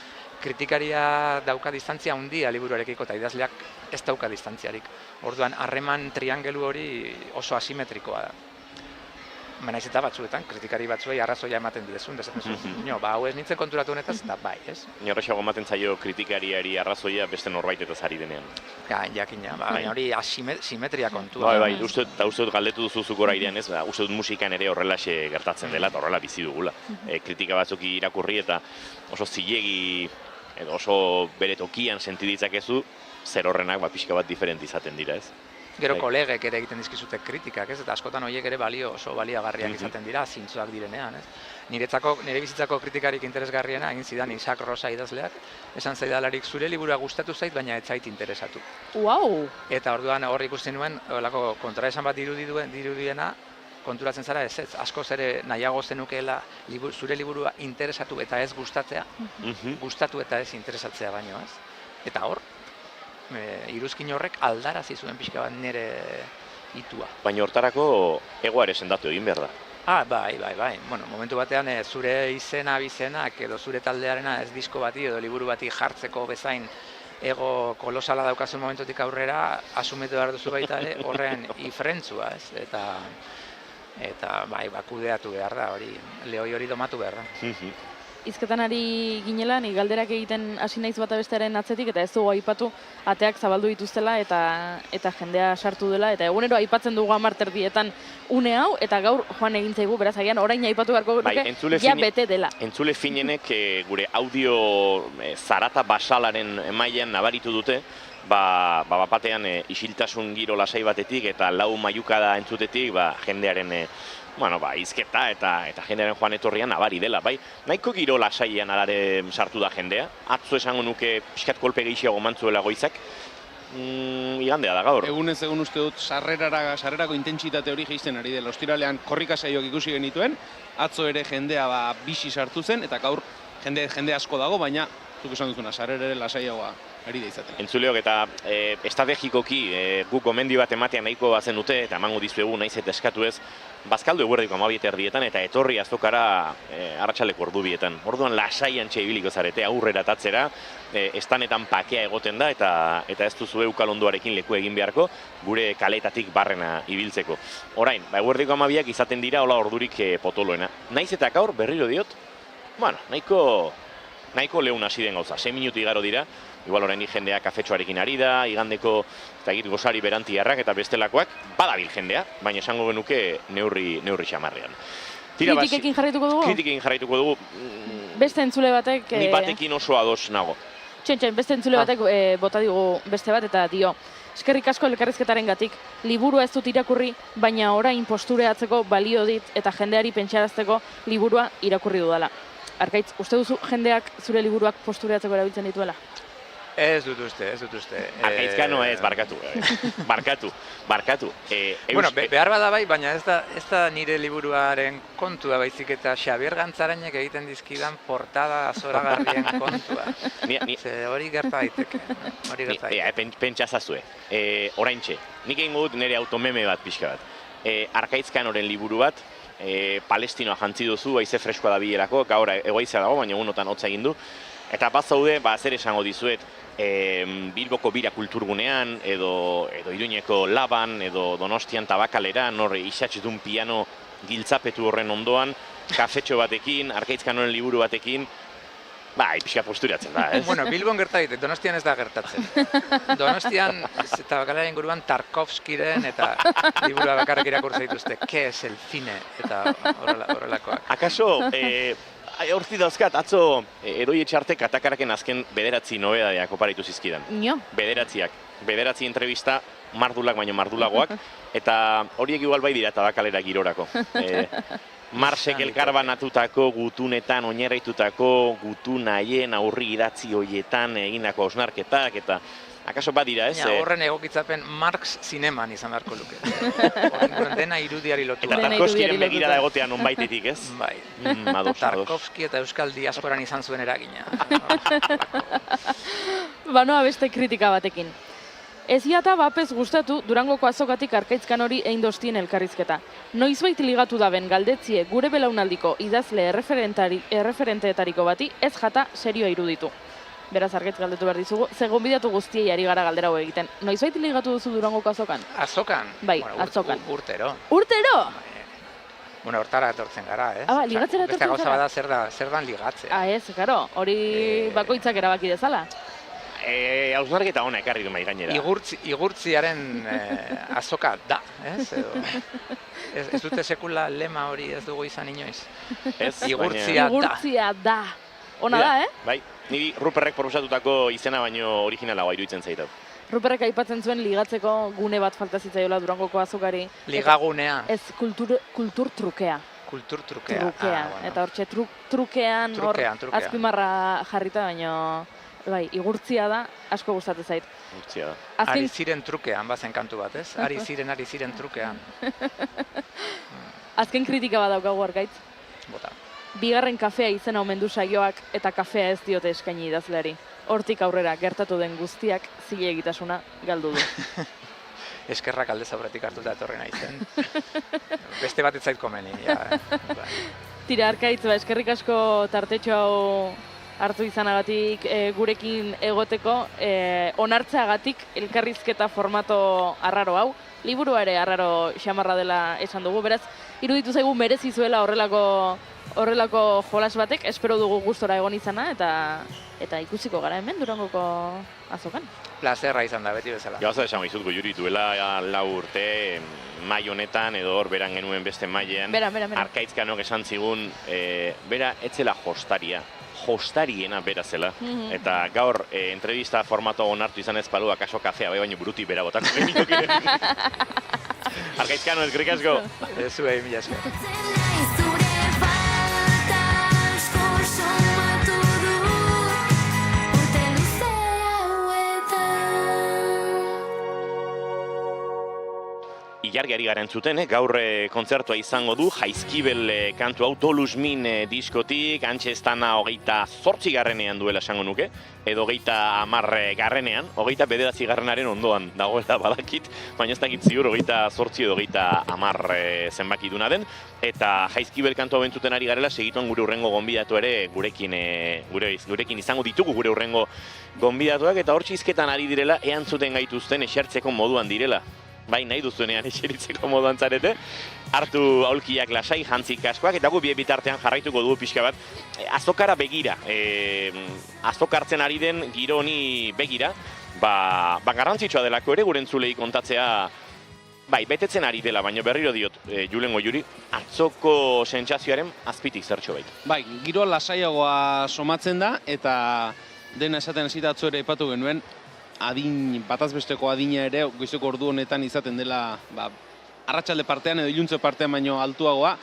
kritikaria dauka distantzia handia liburuarekiko eta idazleak ez dauka distantziarik. Orduan, harreman triangelu hori oso asimetrikoa da. Naiz eta batzuetan, kritikari batzuei arrazoia ematen dizun, desaten zuen, hau ez nintzen konturatu honetaz, eta bai, ez? Horrexago ematen zaio kritikariari arrazoia beste norbaitetaz ari denean. Jakina, baina hori asimetria kontua. Bai, uste dut galdetu duzu zuk oraidean, ez? Uste dut musikan ere horrelaxe gertatzen dela, eta horrela bizi dugula. Kritika batzuk irakurri eta oso zilegi, edo oso bere tokian sentiditzakezu, zer horrenak pixka bat diferenti izaten dira, ez? Gero kolegek ere egiten dizkizute kritikak, ez? Eta askotan horiek ere oso baliagarriak izaten dira, zintzoak direnean, ez? Nire bizitzako kritikarik interesgarriena egin zidan Isaac Rosa idazleak, esan zaidalarik zure liburua gustatu zait, baina ez zait interesatu. Wow! Eta orduan hor ikusten nuen, holako kontraesan bat dirudiena, konturatzen zara ez, askoz ere nahiago zenukeela zure liburua interesatu eta ez gustatzea, gustatu eta ez interesatzea baino, ez? Eta hor, iruzkin horrek aldarazi zuen pixka bat nire itua. Baina hortarako egoa ere sendatu egin behar da. Bai. Bueno, momentu batean zure izena, bizenak edo zure taldearena ez disko bati edo liburu bati jartzeko bezain ego kolosala daukazun momentutik aurrera, asumitu behar duzu baita ere horren ifrentzua, ez? Eta bai, kudeatu behar da, lehoi hori domatu behar da. Hizketan ari ginela, ni galderak egiten hasi naiz bata bestearen atzetik, eta ez dugu aipatu ateak zabaldu dituztela eta jendea sartu dela, eta egunero aipatzen dugu 10 erdietan une hau, eta gaur joan egin zaigu, beraz agian orain aipatu beharko nuke, ja bete dela. Entzule finenek gure audio zarata basalaren mailan nabaritu dute, batean isiltasun giro lasai batetik eta lau maiukada entzutetik jendearen izketa eta jendearen joan etorrian nabari dela, bai. Nahiko giro lasaian alare sartu da jendea. Atzo esango nuke pixkat kolpe gehiago mantzuela goizak. Igandea da gaur. Egunez egun uste dut sarrerako intentsitate hori geisten ari dela. Ostiralean korrika saioak ikusi genituen, atzo ere jendea bisi sartu zen, eta gaur jende asko dago, baina zuk esan duzuna, sarrera ere lasaiagoa ari da izaten. Entzuleok eta estrategikoki guk gomendio bat ematean nahiko bazen dute, eta emango dizuegu naiz eta eskatu ez, bazkaldu eguerdiko 12 erdietan eta etorri azokara arratsaleko ordu bietan. Orduan lasaian ibiliko zarete, aurrera tatzera, estanetan pakea egoten da eta ez duzu eukalondoarekin leku egin beharko, gure kaletatik barrena ibiltzeko. Orain, eguerdiko 12ak izaten dira hola ordurik potoloena. Naiz eta gaur berriro diot, nahiko lehun hasi den gauza, 6 minutu igaro dira, igual orain jendea kafetxoarekin ari da, igandeko gozari berantiarrak eta bestelakoak, badabil jendea, baina esango genuke neurri xamarrean. Kritikekin jarraituko dugu? Kritikekin jarraituko dugu. Beste entzule batek... Ni batekin oso ados nago. Txentxen, beste entzule batek bota digu beste bat eta dio. Eskerrik asko elkarrizketaren gatik, liburua ez dut irakurri, baina orain postureatzeko balio dit eta jendeari pentsarazteko liburua irakurri dudala. Arkaitz, uste duzu jendeak zure liburuak postureatzeko erabiltzen dituela? Ez dut uste. Arkaitzkano ez, barkatu. Barkatu. Bueno, behar bada bai, baina ez da nire liburuaren kontua, baizik eta Xabier Gantzarainek egiten dizkidan portada zoragarrien kontua. Hori gerta daiteke. Pentsa zazue. Oraintxe, nik egin dut nire automeme bat pixka bat. Arkaitzkanoren liburu bat, Palestinoa jantzi duzu, haize freskoa da bilerako, gaur egoizea dago, baina unotan hotza egin du. Eta bat zaude, zer esango dizuet, Bilboko Bira kulturgunean, edo Iruñeko Laban, edo Donostian Tabakaleran, hor isatxetun piano giltzapetu horren ondoan, kafetxo batekin, Arkaitzkanoren liburu batekin, pixka posturatzen da, ez? Bueno, Bilbon gerta ditek, Donostian ez da gertatzen. Donostian, Tabakalera inguruan Tarkovskiren eta liburua bakarrik irakurtzen dituzte, ¿qué es el cine? Eta horrelakoak. Akaso, hortzi dauzkat, atzo Eroi Etxartek Atakaraken azken 9 nobedadeak oparitu zizkidan. Nio? 9 entrevista, mardulak baino mardulagoak, eta horiek igual bai dira Tabakalera girorako. Marsek elkarbanatutako, gutunetan oinarritutako, gutun haien aurri idatzi hoietan egindako osnarketak, eta akaso badira, ez? Horren egokitzapen Marx zineman izan beharko luke. Dena irudiari lotu. Eta Tarkovskiren begirada egotean onbaitetik, ez? Bai. Tarkovski eta Euskal Diasporan izan zuen eragina. Banoa beste kritika batekin. Ez jata bapez gustatu Durangoko azokatik Arkaitzkan hori eindostien elkarrizketa. Noizbait ligatu daben galdetzie gure belaunaldiko idazle erreferenteetariko bati ez jata serioa iruditu. Beraz, Arkaitz galdetu behar dizugu, ze gonbidatu guztiei ari gara galdera hau egiten. Noizbait ligatu duzu Durangoko azokan? Azokan? Bai, azokan. Urtero. Urtero? Bueno, hortara etortzen gara, ez? Ligatzera etortzen gara? Beste gauza bada zer dan ligatzea. Ez, karo, hori bakoitzak erabaki dezala. Hausnarketa hona ekarri du mai gainera. Igurtziaren azoka da, ez? Ez dute sekula lema hori ez dugu izan inoiz. Igurtzia da. Ona da, Bai, niri Ruperrek proposatutako izena baino originalagoa iruditzen zaitu. Ruperrek aipatzen zuen ligatzeko gune bat falta zitzaiola Durangoko azokari. Ligagunea. Ez, kultur trukea. Kultur trukea. Eta hortxe trukean azpimarra jarrita, baino... Bai, igurtzia da, asko gustatzen zait. Igurtzia da. Ari ziren trukean, bazen kantu bat, ez? Ari ziren trukean. Azken kritika bat daukagu Arkaitz. Bota. Bigarren kafea izena omen du saioak eta kafea ez diote eskaini idazleari. Hortik aurrera gertatu den guztiak zilegitasuna galdu du. Eskerrak aldez aurretik hartuta etorri naizen. Beste bat ez zait komeni. Tira, Arkaitz, eskerrik asko tartetxo hau hartu izanagatik gurekin egoteko, onartzeagatik elkarrizketa formato arraro hau. Liburua ere arraro xamarra dela esan dugu, beraz, iruditu zaigu merezi zuela horrelako jolas batek, espero dugu gustora egon izana, eta ikusiko gara hemen Durangoko azokan. Plazerra izan da, beti bezala. Gauza esan izut goiuri duela 4 urte, mai honetan, edo hor beran genuen beste mailean, Arkaitzkanok esan zigun, bera etzela jostariena bera zela. Eta gaur entrevista formato onartu izan ez palu, akaso kafea, baina buruti bera botako genioke. Arkaitzkano, eskerrik asko. Zuei, mila esker. Ilargiari gara entzuten, gaur kontzertua izango du, Jaizkibel kantu hau Tolusmin diskotik, antxe ez dana 28 garrenean duela esango nuke, edo 30 garrenean, 29 garrenaren ondoan dagoela badakit, baina ez dakit ziur 28 edo 30 zenbaki duna den, eta Jaizkibel kantu hau entzuten ari garela, segituan gure urrengo gonbidatu ere gurekin izango ditugu gure urrengo gonbidatuak, eta hor txizketan ari direla, ean zuten gaituzten esertzeko moduan direla. Bai, nahi duzunean eseritzeko moduan zarete, hartu aulkiak lasai, jantzik askoak, eta gu bitartean jarraituko dugu pixka bat, azokara begira, azokartzen ari den giro honi begira, garrantzitsua delako ere gure entzulei kontatzea Bai, betetzen ari dela, baina berriro diot, Julen Goiuri, atzoko sentsazioaren azpitik zertxo baita. Bai, giro lasaiagoa somatzen da, eta dena esaten hasita atzo ere aipatu genuen, batazbesteko adina ere, goizeko ordu honetan izaten dela, arratsalde partean edo iluntze partean baino altuagoa,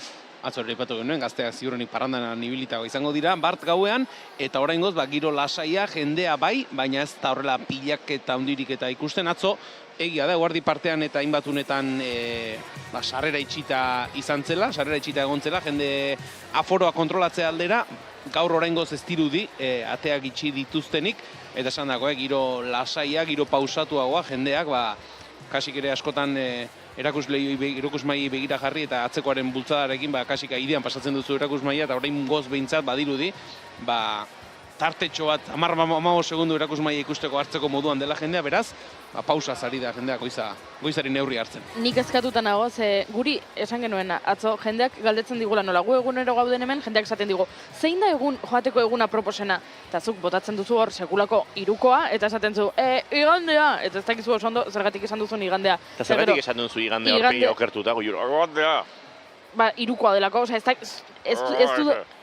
atzo ere aipatu genuen, gazteak ziurrenik parrandan ibilitago izango dira, bart gauean, eta oraingoz, giro lasaia, jendea bai, baina ez da horrela pilak eta hundirik eta ikusten atzo, egia da, guardi partean eta hainbatunetan sarrera itxita izan zela, sarrera itxita egon zela, jende aforoa kontrolatzea aldera, gaur oraingoz ez dirudi, ateak itxi dituztenik, eta esan dago, giro lasaia, giro pausatuagoa, jendeak, kasik ere askotan erakusmai begira jarri eta atzekoaren bultzadarekin, kasik aidean pasatzen duzu erakusmaia, eta orain goz behintzat badirudi, tartetxo bat, 10-15 segundu erakusmaia ikusteko hartzeko moduan dela jendea, beraz, pausa zari da jendeak goizari neurri hartzen. Nik ezkatuta nago, ze guri esan genuen atzo, jendeak galdetzen digula nola, gu egunero gauden hemen, jendeak esaten digu, zein da joateko eguna proposena? Eta zuk botatzen duzu hor sekulako hirukoa, eta esaten zu, igandea! Eta ez dakizu oso ondo, zergatik esan duzun igandea. Eta zergatik esan duzu igandea horpegi okertuta, igandea! Hirukoa delako,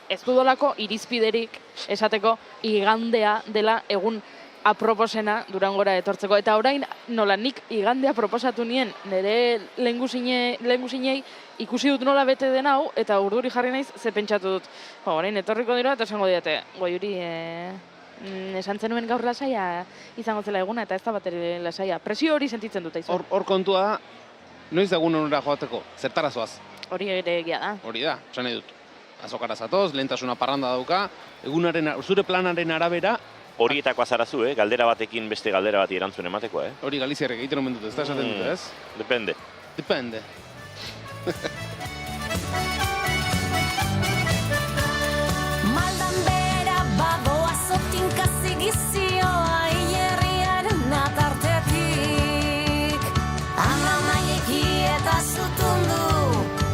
ez du dolako irizpiderik esateko igandea dela egun aproposena Durangora etortzeko. Eta orain nola nik igandea proposatu nien nire lehengusinei ikusi dut nola bete den hau, eta urduri jarri naiz ze pentsatu dut. Orain etorriko dira eta esango diate, Goiuri, esan zenuen gaur lasaia izango zela eguna eta ez da bateri lasaia. Presio hori sentitzen dut aizu. Hor kontua da, noiz egun honora joateko, zertara zoaz? Hori ere egia da. Hori da, esan nahi dut. Azokara zatoz, lehentasuna parranda dauka, zure planaren arabera. Horietako azarazu, galdera batekin beste galdera bati erantzun emateko, Hori Galiziarrek egiten omen dut, ez da esaten dut, ez? Depende. Depende. Maldan bera badoa zotinka zigizioa hilerriaren atartetik. Amamaileki eta zutundu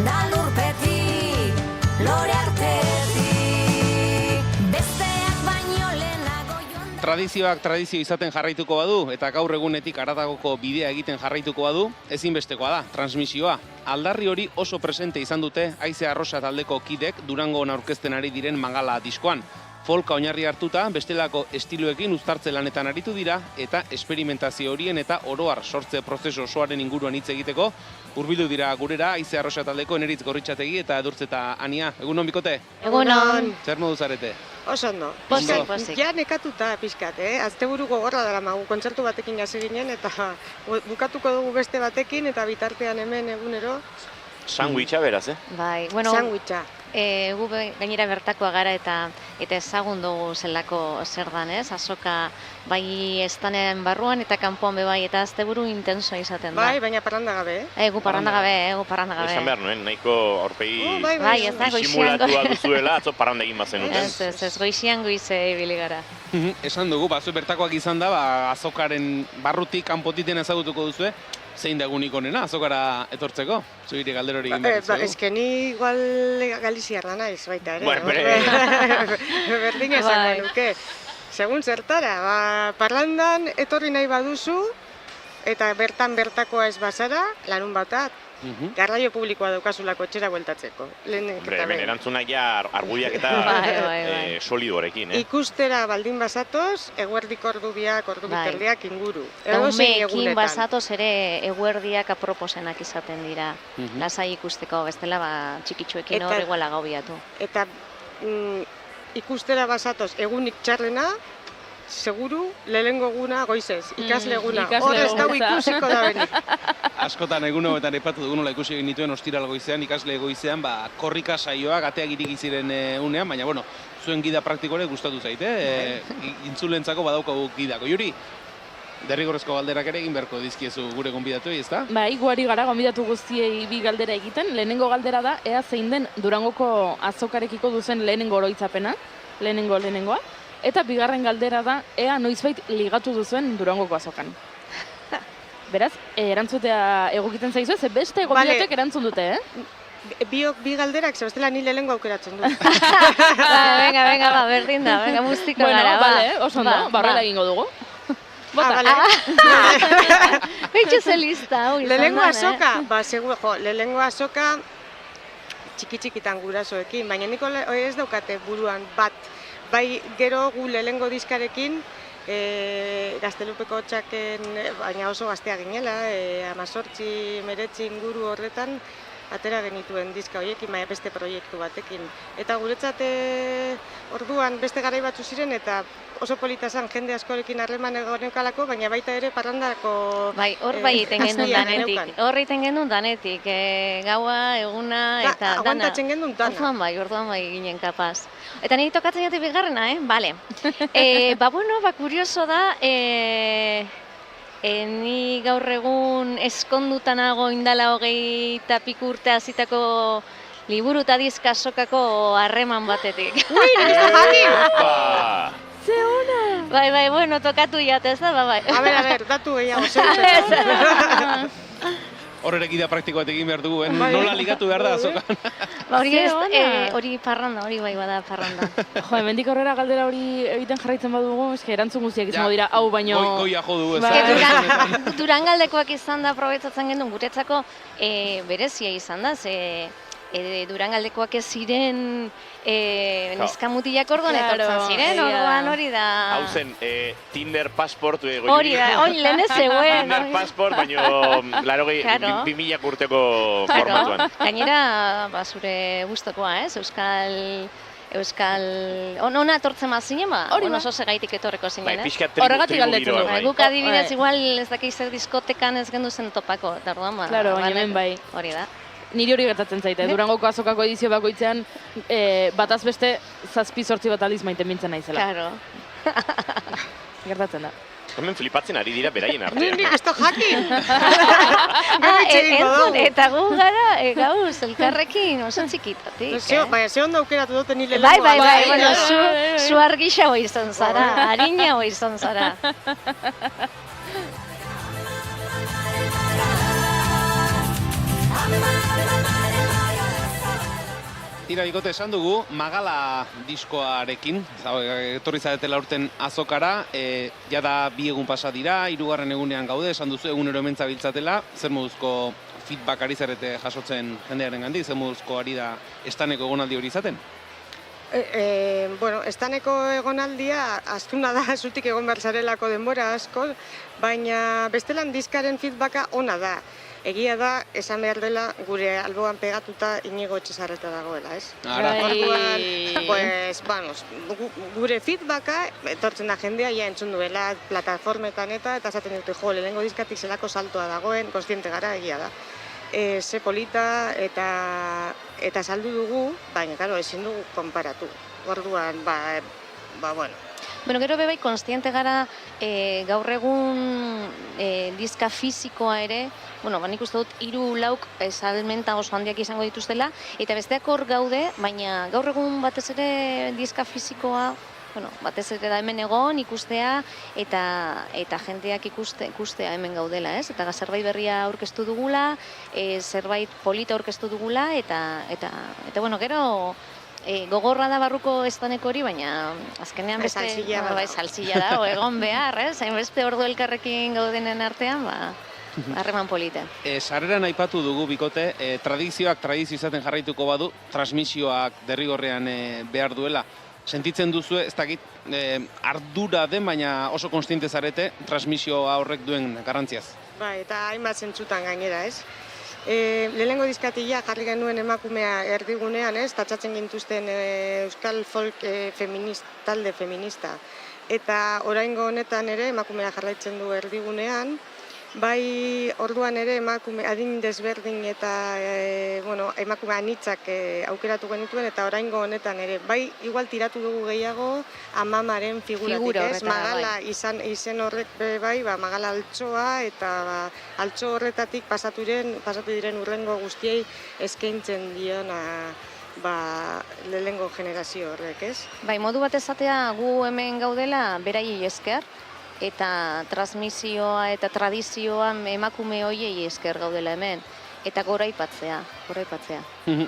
da lurpetik, lore artetik. Besteak baino lehenago joan... Tradizioak tradizio izaten jarraituko badu, eta gaur egunetik haratagoko bidea egiten jarraituko badu, ezinbestekoa da, transmisioa. Aldarri hori oso presente izan dute Haize Arrosa taldeko kidek Durangon aurkezten ari diren Mangala diskoan. Folka oinarri hartuta, bestelako estiloekin uztartze lanetan aritu dira, eta esperimentazio horien eta oroar sortze prozesu osoaren inguruan hitz egiteko, hurbildu dira gurera Haize Arrosa taldeko Eneritz Gorritxategi eta Edurtzeta Ania. Egunon, bikote? Egunon. Zer modu zarete? Oso ondo. Pozik. Ja nekatuta pixkat, Asteburu gogorra dara magu, kontzertu batekin hasi ginen, eta bukatuko dugu beste batekin, eta bitartean hemen egunero. Sandwicha beraz, Bai, sandwicha. Gu gainera bertakoa gara eta ezagun dugu zelako zer dan, Azoka bai estanean barruan eta kanpoan bai, eta asteburu intensoa izaten da. Bai, baina parranda gabe, Gu parranda gabe, Esan behar nuen, nahiko aurpegi disimulatua duzuela, atzo parranda egin bazen duten. Ez, goizian goize ibili gara. Esan dugu, bertakoak izan da, azokaren barrutik kanpotik ezagutuko duzue, zein da egunik onena azokara etortzeko? Zuhiri galdero hori egin behar duzu? Ez que ni igual Galiziarra naiz baita ere. Berdin esan nuke. Segun zertara, parrandan etorri nahi baduzu, eta bertakoa ez bazara, larun batat, garraio publikoa daukazulako etxera bueltatzeko. Hemen erantzuna ja argudiak eta solidorekin. Ikustera baldin bazatoz, eguerdiko ordu biterdiak inguru. Umeekin bazatoz ere eguerdiak aproposenak izaten dira. Lasai ikusteko, bestela txikitsuekin hor iguala gaubiatu. Eta ikustera bazatoz egunik txarrena, seguru, lehengo eguna goizez, ikasle eguna. Hor ez gau ikusiko da benik. Askotan egun hauetan epatu dugu nola ikusi egin dituen ostiral goizean, ikasle goizean, korrika saioak ateak iriki ziren unean, baina bueno, zuen gida praktikore gustatu zaite, intzulentzako badaukagu gidako. Juri, derrigorrezko galderak ere egin beharko dizkiezu gure gonbidatuei, ezta? Bai, guari gara gonbidatu guztiei bi galdera egiten. Lehenengo galdera da, ea zein den Durangoko azokarekiko duzen lehenengo oroitzapena, lehenengoa. Eta bigarren galdera da, ea noizbait ligatu duzuen Durangoko azokan. Beraz, erantzutea egokiten zaizu, ze beste gobiatek erantzun dute, Bi galderak, zebestela ni lehengo aukeratzen du. Venga, berdin da, mustiko gara. Bueno, oso ondo, barrela egingo dugu. Bota. Beitxu ze lista, hau izan Lehenengo dan, azoka, lehenengo azoka txiki-txikitan gurasoekin, baina niko ez daukate buruan bat. Bai, gero gu lehenengo diskarekin, Gaztelupeko txaken, baina oso gaztea ginela, 18-19 inguru horretan, atera genituen diska horiekin, baina beste proiektu batekin. Eta guretzat orduan beste garai batzu ziren, eta oso polita zen jende askorekin harreman neukalako, baina baita ere parrandako... Bai, hor bai iten genuen danetik, gaua, eguna, eta dana. Aguantatzen genuen dana. Orduan bai ginen kapaz. Eta niri tokatzen jate bigarrena, Bale. Kurioso da, ni gaur egun eskondutan nago indala 20 piku urte hasitako liburu eta diska azokako harreman batetik. Ui, ez da jakin! Ze ona! Bai, bueno, tokatu jate, ez da, bai. A ber, datu gehiago, zer. Horrekida praktiko bat egin behar dugu, nola ligatu behar da azokan. Hori parranda, hori bai bada parranda. Jo, hemendik aurrera galdera hori egiten jarraitzen badugu, eske erantzun guztiak izango dira, hau baino... Goia jo dugu, ez da. Durangaldekoak izan da, aprobetzatzen genuen guretzako berezia izan da, ze Durangaldekoak ez ziren neskamutilak orduan etortzen ziren, orduan hori da... Hau zen, Tinder Passport... Hori da, hori lehen ez zegoen. Tinder Passport, baino 2000 urteko formatuan. Gainera, zure guztokoa, Euskal... Ona etortzen mazinen, oso segaitik etorreko zinen, Horregatik galdetzen du. Guk adibidez, igual ez dakiz zer diskotekan ez gendu zen topako, eta orduan, Claro, baina hemen bai. Hori da. Niri hori gertatzen zaite, Durangoko azokako edizio bakoitzean bataz beste 7-8 bat aldiz maite mintzen naizela. Claro. Gertatzen da. Hemen flipatzen ari dira beraien artean. Nik ez da jakin! Entzun, eta gu gara, gauz, elkarrekin oso txikitatik. Baina, ze ondo aukeratu duten nile lehenko. Bai, bueno, zu argixago izan zara, harinago izan zara. Tira, bikote, esan dugu, Magala diskoarekin, etorri zaretela urten azokara, jada 2 egun pasa dira, 3. egunean gaude, esan duzu egunero hemen zabiltzatela, zer moduzko feedback ari zarete jasotzen jendearen gandik, zer moduzko ari da estaneko egonaldi hori izaten? Bueno, estaneko egonaldia astuna da, zutik egon behar zarelako denbora asko, baina bestelan diskaren feedbacka ona da. Egia da, esan behar dela, gure alboan pegatuta Inigo Etxezarreta dagoela, ez? Orduan, pues, vamos, gure feedbacka, etortzen da jendea, ja entzun duela, plataformetan eta esaten dute, jo, lehenengo diskatik zelako saltoa dagoen, konstiente gara, egia da. Ze polita eta saldu dugu, baina, karo, ezin dugu konparatu. Orduan, bueno. Bueno, gero bebai, konstiente gara gaur egun diska fisikoa ere, bueno, nik uste dut 3-4 salmenta oso handiak izango dituztela, eta besteak hor gaude, baina gaur egun batez ere diska fisikoa, bueno, batez ere da hemen egon ikustea, eta jendeak ikustea hemen gaudela, ez? Eta zerbait berria aurkeztu dugula, zerbait polita aurkeztu dugula, eta bueno, gero... Gogorra da barruko estaneko hori, baina azkenean beste salsilla da, egon behar, beste ordu elkarrekin gaudenen artean, harreman polita. Sarreran aipatu dugu, bikote, tradizioak tradizio izaten jarraituko badu, transmisioak derrigorrean behar duela. Sentitzen duzu, ez dakit, ardura den, baina oso konstiente zarete, transmisioa horrek duen garrantziaz. Bai, eta hainbat zentzutan gainera, ez? Lehenengo diskatila jarri genuen emakumea erdigunean, ez? Tatsatzen gintuzten euskal folk talde feminista. Eta oraingo honetan ere emakumea jarraitzen du erdigunean, bai orduan ere emakume adin desberdin eta emakume anitzak aukeratu genituen, eta oraingo honetan ere bai igual tiratu dugu gehiago amamaren figuratik, ez? Magala izen horrek bai, Magala altxoa, eta altxo horretatik pasatu diren urrengo guztiei eskaintzen diona lehenengo generazio horrek, ez? Bai, modu bat esatea gu hemen gaudela beraiei esker, eta transmisioa eta tradizioa emakume hoiei esker gaudela hemen. eta goraipatzea.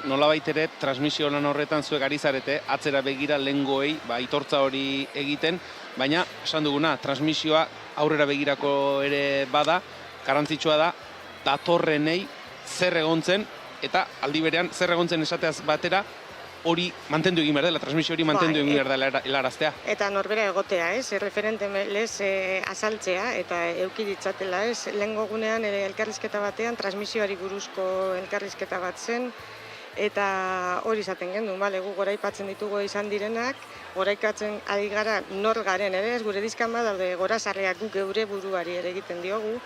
Nolabait ere, transmisio lan horretan zuek ari zarete, atzera begira lehengoei, aitortza hori egiten, baina, esan duguna, transmisioa aurrera begirako ere bada, garrantzitsua da, datorrenei zer egontzen, eta aldi berean zer egontzen esateaz batera, hori mantendu egin behar dela, transmisio hori mantendu egin behar dela helaraztea. Eta norbera egotea, referente lez azaltzea, eta euki ditzatela, lehengo gunean ere elkarrizketa batean, transmisioari buruzko elkarrizketa bat zen, eta hori izaten gendun, gu goraipatzen ditugu izan direnak, goraikatzen ari gara nor garen ere, gure dizkan badaude gorazarreak guk geure buruari ere egiten diogu,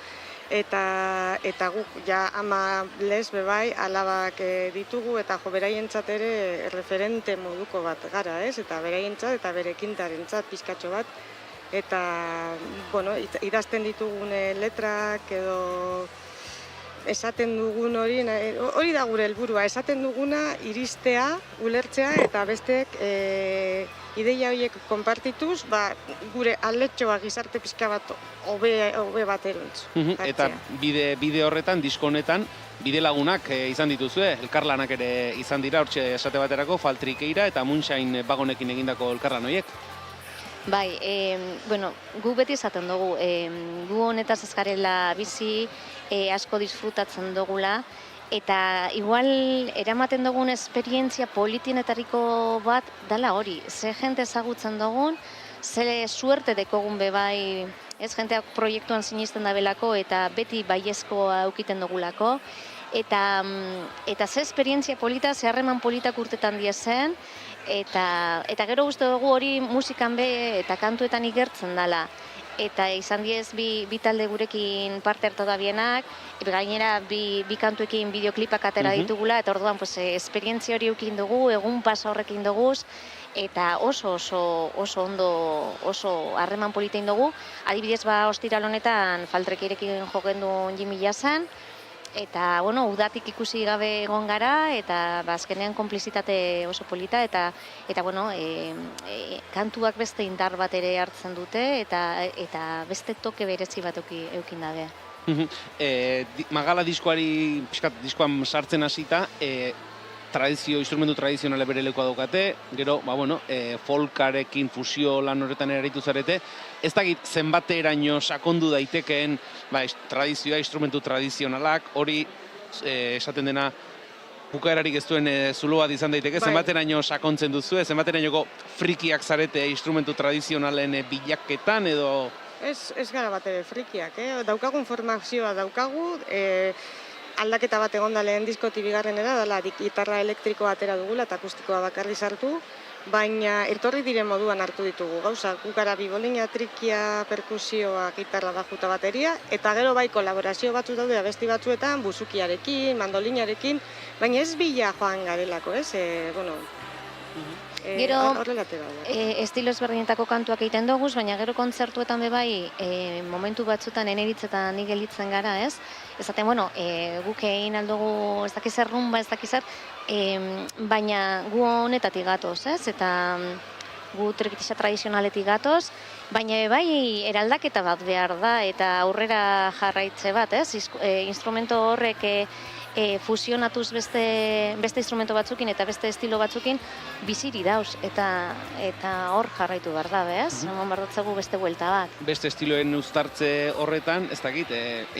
eta guk ja ama lez bebai alabak ditugu eta jo beraientzat ere referente moduko bat gara, eta beraientzat eta bere kintarentzat pizkatxo bat, eta idazten ditugun letrak edo esaten dugun hori da gure helburua, esaten duguna iristea, ulertzea eta besteek ideia horiek konpartituz, gure aletxoa gizarte pixka bat hobe bat eruntz. Eta bide horretan, disko honetan, bide lagunak izan dituzue, elkarlanak ere izan dira, hortxe esate baterako, Faltrikeira eta Moonshine Bagonekin egindako elkarlan horiek. Bai, gu beti esaten dugu, gu honetaz ez garela bizi, asko disfrutatzen dugula, eta igual eramaten dugun esperientzia politienetariko bat dala hori. Ze jente ezagutzen dugun, ze suerte dekogun bebai, jenteak proiektuan sinisten dabelako eta beti baiezkoa aukiten dugulako, eta ze esperientzia polita, ze harreman politak urtetan diezen, eta gero uste dugu hori musikan be eta kantuetan igertzen dela. Eta izan diez bi talde gurekin parte hartu da bienak, gainera bi kantuekin bideoklipak atera ditugula, eta orduan esperientzia hori eukin dugu, egun pasa horrekin dugu, eta oso ondo, oso harreman politein dugu. Adibidez ostiral honetan Faltrekeirekin jogen duen Jimmy Jazzen, eta udatik ikusi gabe egon gara, eta azkenean konplizitate oso polita, eta kantuak beste indar bat ere hartzen dute, eta beste toke berezi bat eukin dabe. Magala diskoan sartzen hasita, instrumentu tradizionale bere lekoa daukate, gero, folkarekin fusio lan horretan eraritu zarete, ez dakit zenbateraino sakondu daitekeen tradizioa, instrumentu tradizionalak, hori esaten dena bukaerarik ez duen zulo bat izan daiteke, zenbateraino sakontzen duzu, zenbaterainoko frikiak zarete instrumentu tradizionalen bilaketan edo... Ez gara bat ere frikiak, daukagun formazioa daukagu, aldaketa bat egonda lehen diskotik bigarrenera, dela gitarra elektrikoa atera dugula eta akustikoa bakarri sartu, baina etorri diren moduan hartu ditugu gauza, gukara bibolina, trikia, perkusioa, gitarra, bajuta, bateria, eta gero bai kolaborazio batzu daude abesti batzuetan, buzukiarekin, mandolinarekin, baina ez bila joan garelako, Gero, estilo ezberdinetako kantuak egiten doguz, baina gero kontzertuetan bebai momentu batzutan eneritzetan nik gelitzen gara, ez? Ezaten, guk egin aldugu ez dakizer rumba, ez dakizer, baina gu honetatik gatoz, ez? Eta gu trikitisa tradizionaletik gatoz, baina bebai eraldaketa bat behar da, eta aurrera jarraitze bat, ez? Instrumento horrek fusionatuz beste instrumento batzukin eta beste estilo batzukin biziri dauz, eta hor jarraitu behar da, bez? Eman behar dutzagu beste buelta bat. Beste estiloen uztartze horretan, ez dakit,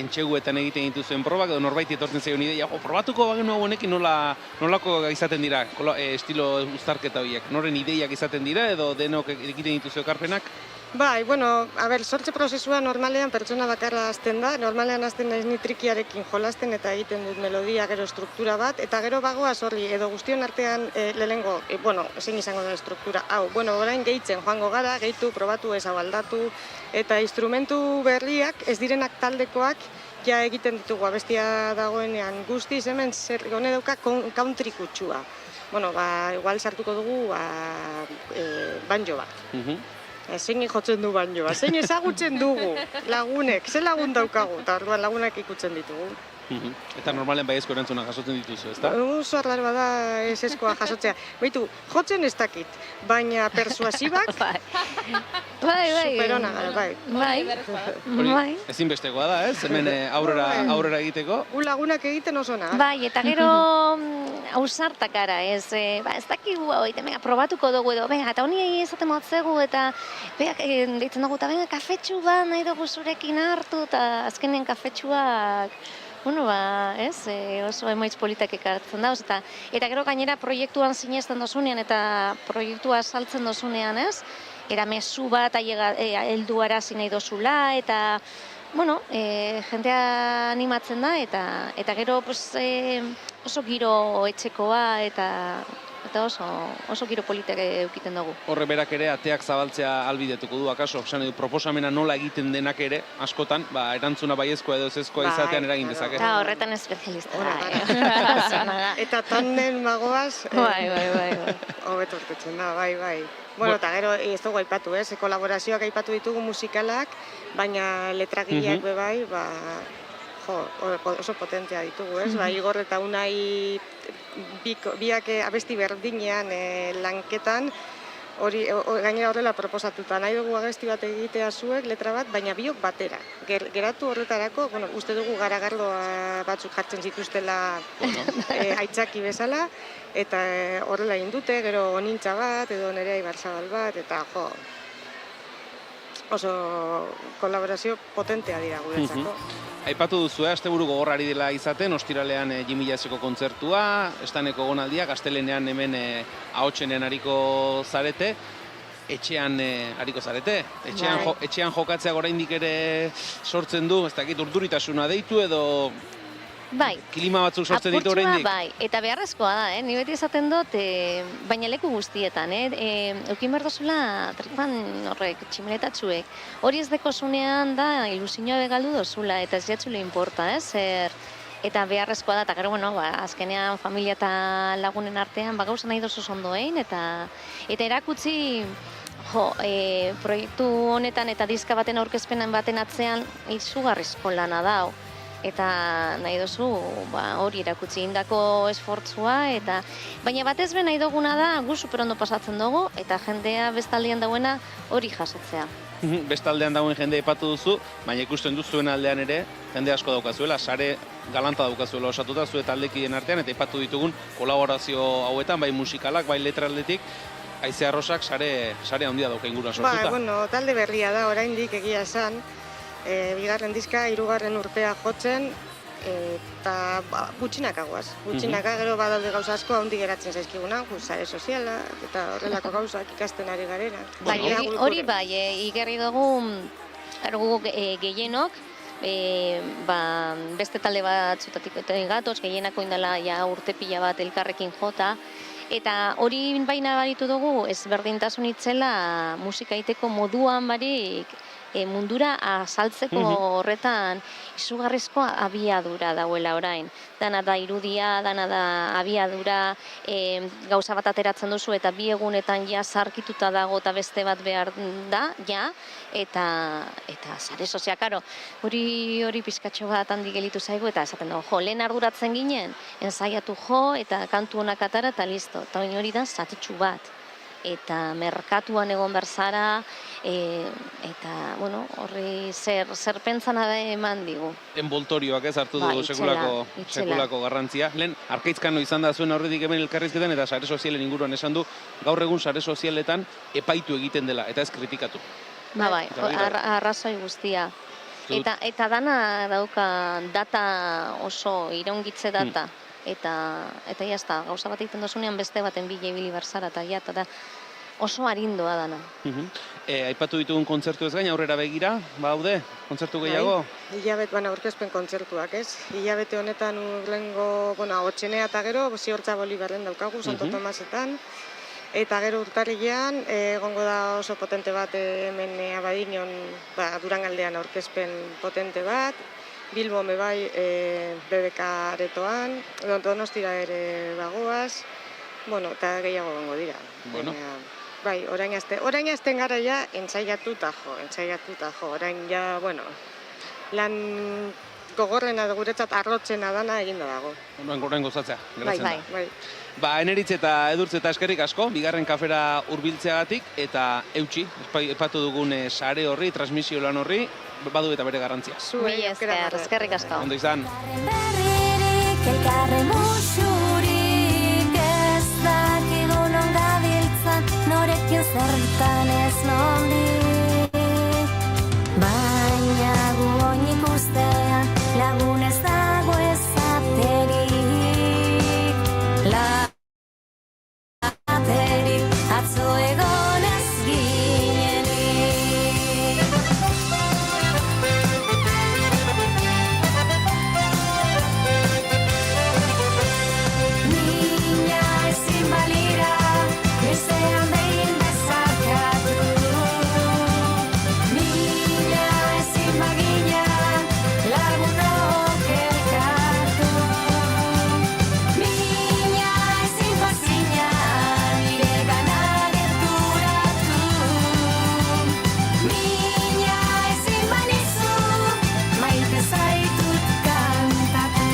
entxeguetan egiten dituzuen probak, edo norbait etortzen zaion ideia, probatuko bagenu hau honekin nolako izaten dira, estilo uztarketa horiek, noren ideiak izaten dira, edo denok egiten dituzu ekarpenak? Bai, sortze prozesua normalean pertsona bakarra hasten da, normalean hasten naiz ni trikiarekin jolasten eta egiten dut melodia, gero struktura bat, eta gero bagoaz horri, edo guztion artean lehenengo, zein izango da struktura, orain gehitzen joango gara, gehitu, probatu, ez hau aldatu, eta instrumentu berriak, ez direnak taldekoak, ja egiten ditugu abestia dagoenean guztiz, hemen zer gone dauka country kutsua. Igual sartuko dugu banjo bat. Zein jotzen du banjoa, zein ezagutzen dugu lagunek, ze lagun daukagu, eta orduan lagunak ikutzen ditugu. Eta normalen baiezko erantzuna jasotzen dituzu, ezta? Oso arrar bada eseskoa jasotzea. Baitu, jotzen ez dakit, baina persuasibak superona gara, Bai. Ezinbestekoa da, ez? Hemen aurrera egiteko. Gu lagunak egiten oso nahi. Bai, eta gero ausartak gara, ez dakigu hau, probatuko dugu edo, eta honi ezaten motzegu, eta deitzen dugu, eta kafetxu bat nahi dugu zurekin hartu, eta azkenen kafetxuak, oso emaitz politak ekartzen dauz, eta gero gainera proiektuan sinesten dozunean, eta proiektua saltzen dozunean, ez? Era mezu bat heldu arazi nahi dozula, eta jendea animatzen da, eta gero oso giro etxekoa, eta oso giro politak eukiten dugu. Horre berak ere ateak zabaltzea albidetuko du, akaso? Proposamena nola egiten denak ere, askotan, erantzuna baiezkoa edo ezezkoa izatean eragin dezake. Eta horretan espezialista da. Eta tanden magoaz, hobeto urtetzen da, bai. Bueno, eta gero ez dugu aipatu, kolaborazioak aipatu ditugu musikalak, baina letragileak bai, oso potentea ditugu, ez? Igor eta Unai biak abesti berdinean lanketan, gainera horrela proposatuta, nahi dugu abesti bat egitea zuek, letra bat, baina biok batera. Geratu horretarako, uste dugu garagardoa batzuk jartzen zituztela aitzaki bezala, eta horrela egin dute, gero Onintza bat, edo Nerea Ibarzabal bat, eta oso kolaborazio potentea dira guretzako. Aipatu duzu, asteburu gogorrari dela izaten, ostiralean Jimi Jazzeko kontzertua, estaneko gonaldia, gaztelenean hemen ahotsenean ariko zarete, etxean ariko zarete, etxean jokatzeak oraindik ere sortzen du, ez dakit urduritasuna deitu edo klima batzuk sortzen ditu oraindik? Bai, eta beharrezkoa da, ni beti esaten dut, baina leku guztietan, eukin behar dozula tripan horrek, tximeletatxuek. Hori ez dekozunean da ilusioa begaldu dozula, eta ez jatzule importa, eta beharrezkoa da, eta gero, azkenean familia eta lagunen artean, gauza nahi dozuz ondoen, eta erakutsi, proiektu honetan eta diska baten aurkezpenen baten atzean izugarrizko lana dau. Eta nahi duzu hori erakutsi indako esfortzua, baina batez be nahi duguna da gu superondo pasatzen dugu, eta jendea bestaldean dauena hori jasotzea. Bestaldean dauen jende aipatu duzu, baina ikusten duzuen aldean ere jende asko daukazuela, sare galanta daukazuela osatuta zuen taldekideen artean, eta aipatu ditugun kolaborazio hauetan, bai musikalak, bai letraldetik, Haize Arrosak sare handia dauka ingurua sortuta. Talde berria da oraindik egia esan, bigarren diska, 3. urtea jotzen, eta gutxinakagoaz. Gutxinaka gero badaude gauza asko handi geratzen zaizkiguna, sare soziala, eta horrelako gauzak ikasten ari garena. Hori bai, igerri dugu gehienok, beste talde batzutatik gatoz, gehienako indala urte pila bat elkarrekin jota, eta hori baina baritu dugu, ezberdintasun itzela musika egiteko moduan barik, mundura azaltzeko horretan izugarrizko abiadura dauela orain. Dana da irudia, dana da abiadura, gauza bat ateratzen duzu eta 2 egunetan ja zarkituta dago eta beste bat behar da, eta sare sozial, karo, hori pizkatxo bat handi gelitu zaigu, eta esaten dugu, lehen arduratzen ginen, ensaiatu eta kantu honak atara eta listo, eta hori da zatitxu bat. Eta merkatuan egon berzara, eta, horri zer pentsana da eman digu. Enboltorioak ez hartu du sekulako garrantzia. Lehen, Arkaitzkano izan da zuen aurretik hemen elkarrizketan, eta sare sozialen inguruan esan du, gaur egun sare sozialetan epaitu egiten dela, eta ez kritikatu. Bai, arrazoi guztia. Eta dana dauka data oso iraungitze data. Eta jazta, gauza bat egiten dozunean beste baten bila ibili berzara, eta oso arindoa dana. Aipatu ditugun kontzertu ez gain, aurrera begira, baude, kontzertu gehiago? Hilabete, aurkezpen kontzertuak, ez? Hilabete honetan urrengo, hotxenea eta gero, Ziortza Bolibarren daukagu, Santo Tomasetan, eta gero urtarrilean, egongo da oso potente bat hemen Abadiñon, Durangaldean aurkezpen potente bat, Bilbo bai BBK aretoan, Donostira ere bagoaz, eta gehiago gongo dira. Bai, orain azten gara ja entzaiatuta jo, orain ja, lan gogorrena guretzat arrotzena dana eginda dago. Orain gozatzea, geratzen Bai, da. Bai. Ba, Eneritz eta Edurtz eta eskerrik asko, bigarren kafera hurbiltzeagatik eta eutxi, epatu dugun sare horri, transmisio lan horri, badu eta bere garrantzia. Mila esker, eskerrik asko. Ondo izan. Berririk elkarren musurik ez dakigu non gabiltzan norekin zertan ez nondik. Baina gu oin ikustean lagun ez dago ezaterik. Laterik atzo egon ez ginenik. Niña ezin balira, bestean behin bezarkatu. Niña ezin bagina, lagunok elkartu. Niña ezin bazina, nire gana gerturatu. Niña ezin banizu, maite zaitut kantatu.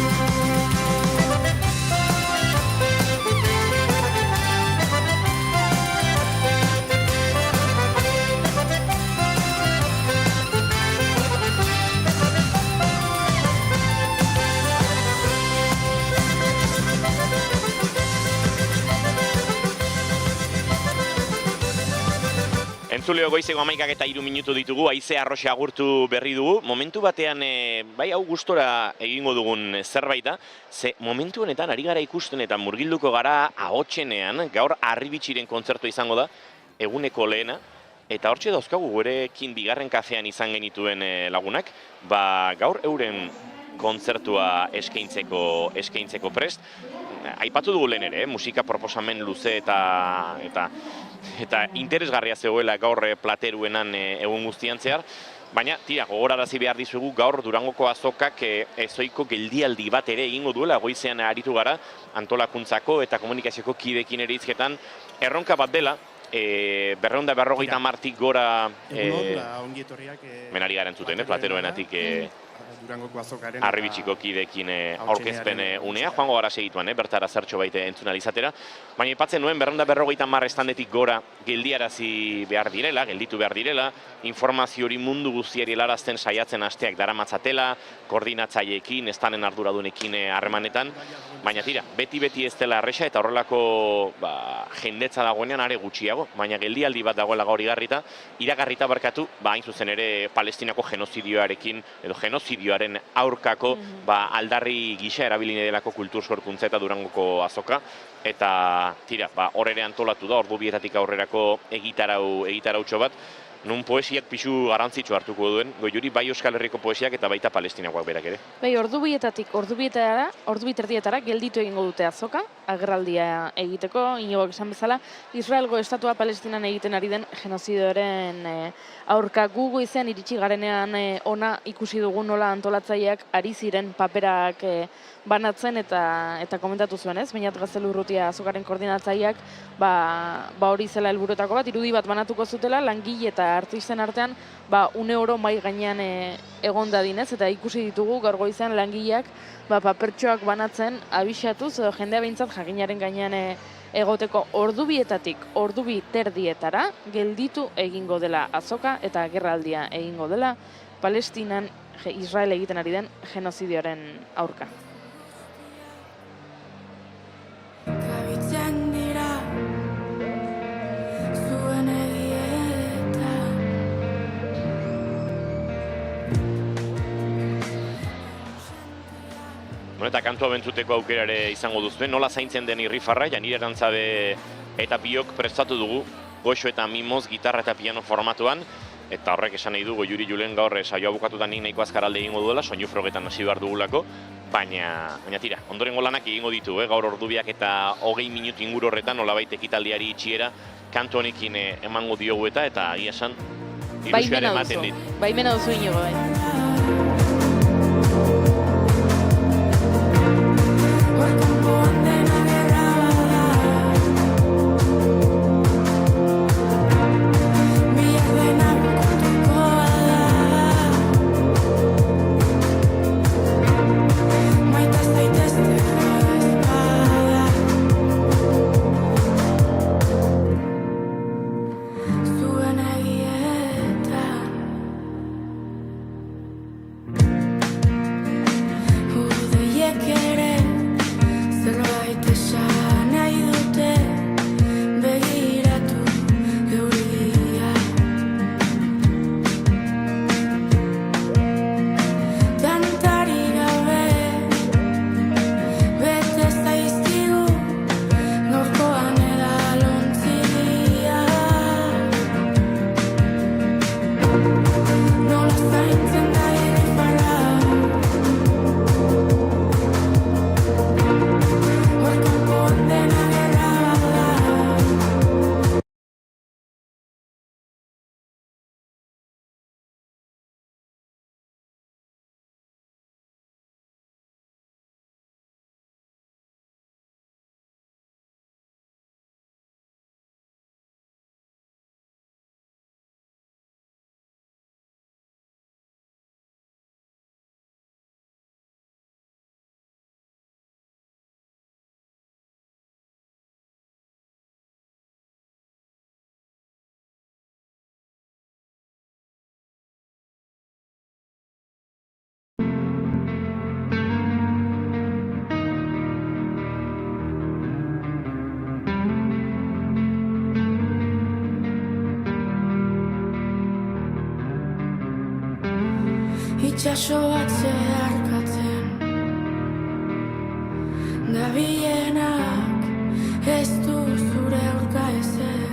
Entzuleo goizeko 11:03 ditugu, haize arroxe agurtu berri dugu. Momentu batean, bai hau gustora egingo dugun zerbaita, ze momentu honetan ari gara ikusten eta murgilduko gara ahotsenean, gaur Arribitxiren kontzertua izango da, eguneko lehena, eta hortxe dauzkagu gurekin bigarren kafean izan genituen lagunak, ba gaur euren kontzertua eskaintzeko prest. Aipatu dugu lehen ere, musika proposamen luze eta interesgarria zegoela gaur plateruenan egun guztian zehar, baina tira, gogorarazi behar dizugu gaur Durangoko azokak ezoiko geldialdi bat ere egingo duela, goizean aritu gara antolakuntzako eta komunikazioko kidekin ere hizketan, erronka bat dela, 250 gora menari garen zuten, plateruenatik Durangoko azokaren Arribitxiko kidekin aurkezpen unea, joango gara segituan, bertara zertxo baite entzuna izatera. Baina ipatzen nuen, 250 estandetik gora gelditu behar direla, informazio hori mundu guztiari helarazten saiatzen hasteak daramatzatela, koordinatzaileekin, estanen arduradunekin harremanetan, baina tira, beti ez dela erresa eta horrelako jendetza dagoenean are gutxiago, baina geldialdi bat dagoela gaur iragarrita barkatu, hain zuzen ere Palestinako genozidioarekin, edo genozidioaren aurkako aldarri gisa erabiline delako kultur sorkuntza eta Durangoko azoka, eta tira, hor ere antolatu da, ordu bietatik aurrerako egitarautxo bat, nun poesiak pixu garrantzitsu hartuko duen, Goiuri bai Euskal Herriko poesiak eta baita Palestinakoak berak ere. Bai, ordu biterdietara gelditu egingo dute azoka, agerraldia egiteko, Iñigok esan bezala, Israelgo estatua Palestinan egiten ari den genozidioaren aurka gu goizean iritsi garenean ona ikusi dugu nola antolatzaileak ari ziren paperak banatzen eta komentatu zuen, ez? Beñat Gaztelurrutia azokaren koordinatzaileak hori zela helburuetako bat, irudi bat banatuko zutela, langile eta artisten artean une oro mai gainean egon dadinez, eta ikusi ditugu gaur goizean langileak papertxoak banatzen abixatuz, edo jendea behintzat jakinaren gainean egoteko ordu bietatik ordu biterdietara gelditu egingo dela azoka eta agerraldia egingo dela Palestinan Israel egiten ari den genozidioaren aurka. Kabitzen dira zuen egieta. Eta kantua bentzuteko aukera ere izango duzuen, nola zaintzen den irrifarra, Janire Arantzabe eta biok prestatu dugu, goxo eta mimoz, gitarra eta piano formatuan, eta horrek esan nahi du Goiuri Julen gaur saioa bukatutan nik nahiko azkaralde egingo duela, soinu frogetan hasi behar dugulako, baina tira, ondorengo lanak egingo ditu, gaur ordubiak eta 20 minutu inguru horretan, nolabait ekitaldiari itxiera, kantu honekin emango diogu eta agia esan, ilusioaren ematen dit. Baimena duzu Iñigo, nola zaintzen da irrifarra. Hor kanpoan dena gerra bada. Itxaso bat zeharkatzen Nabienak ez du zure aurka ezer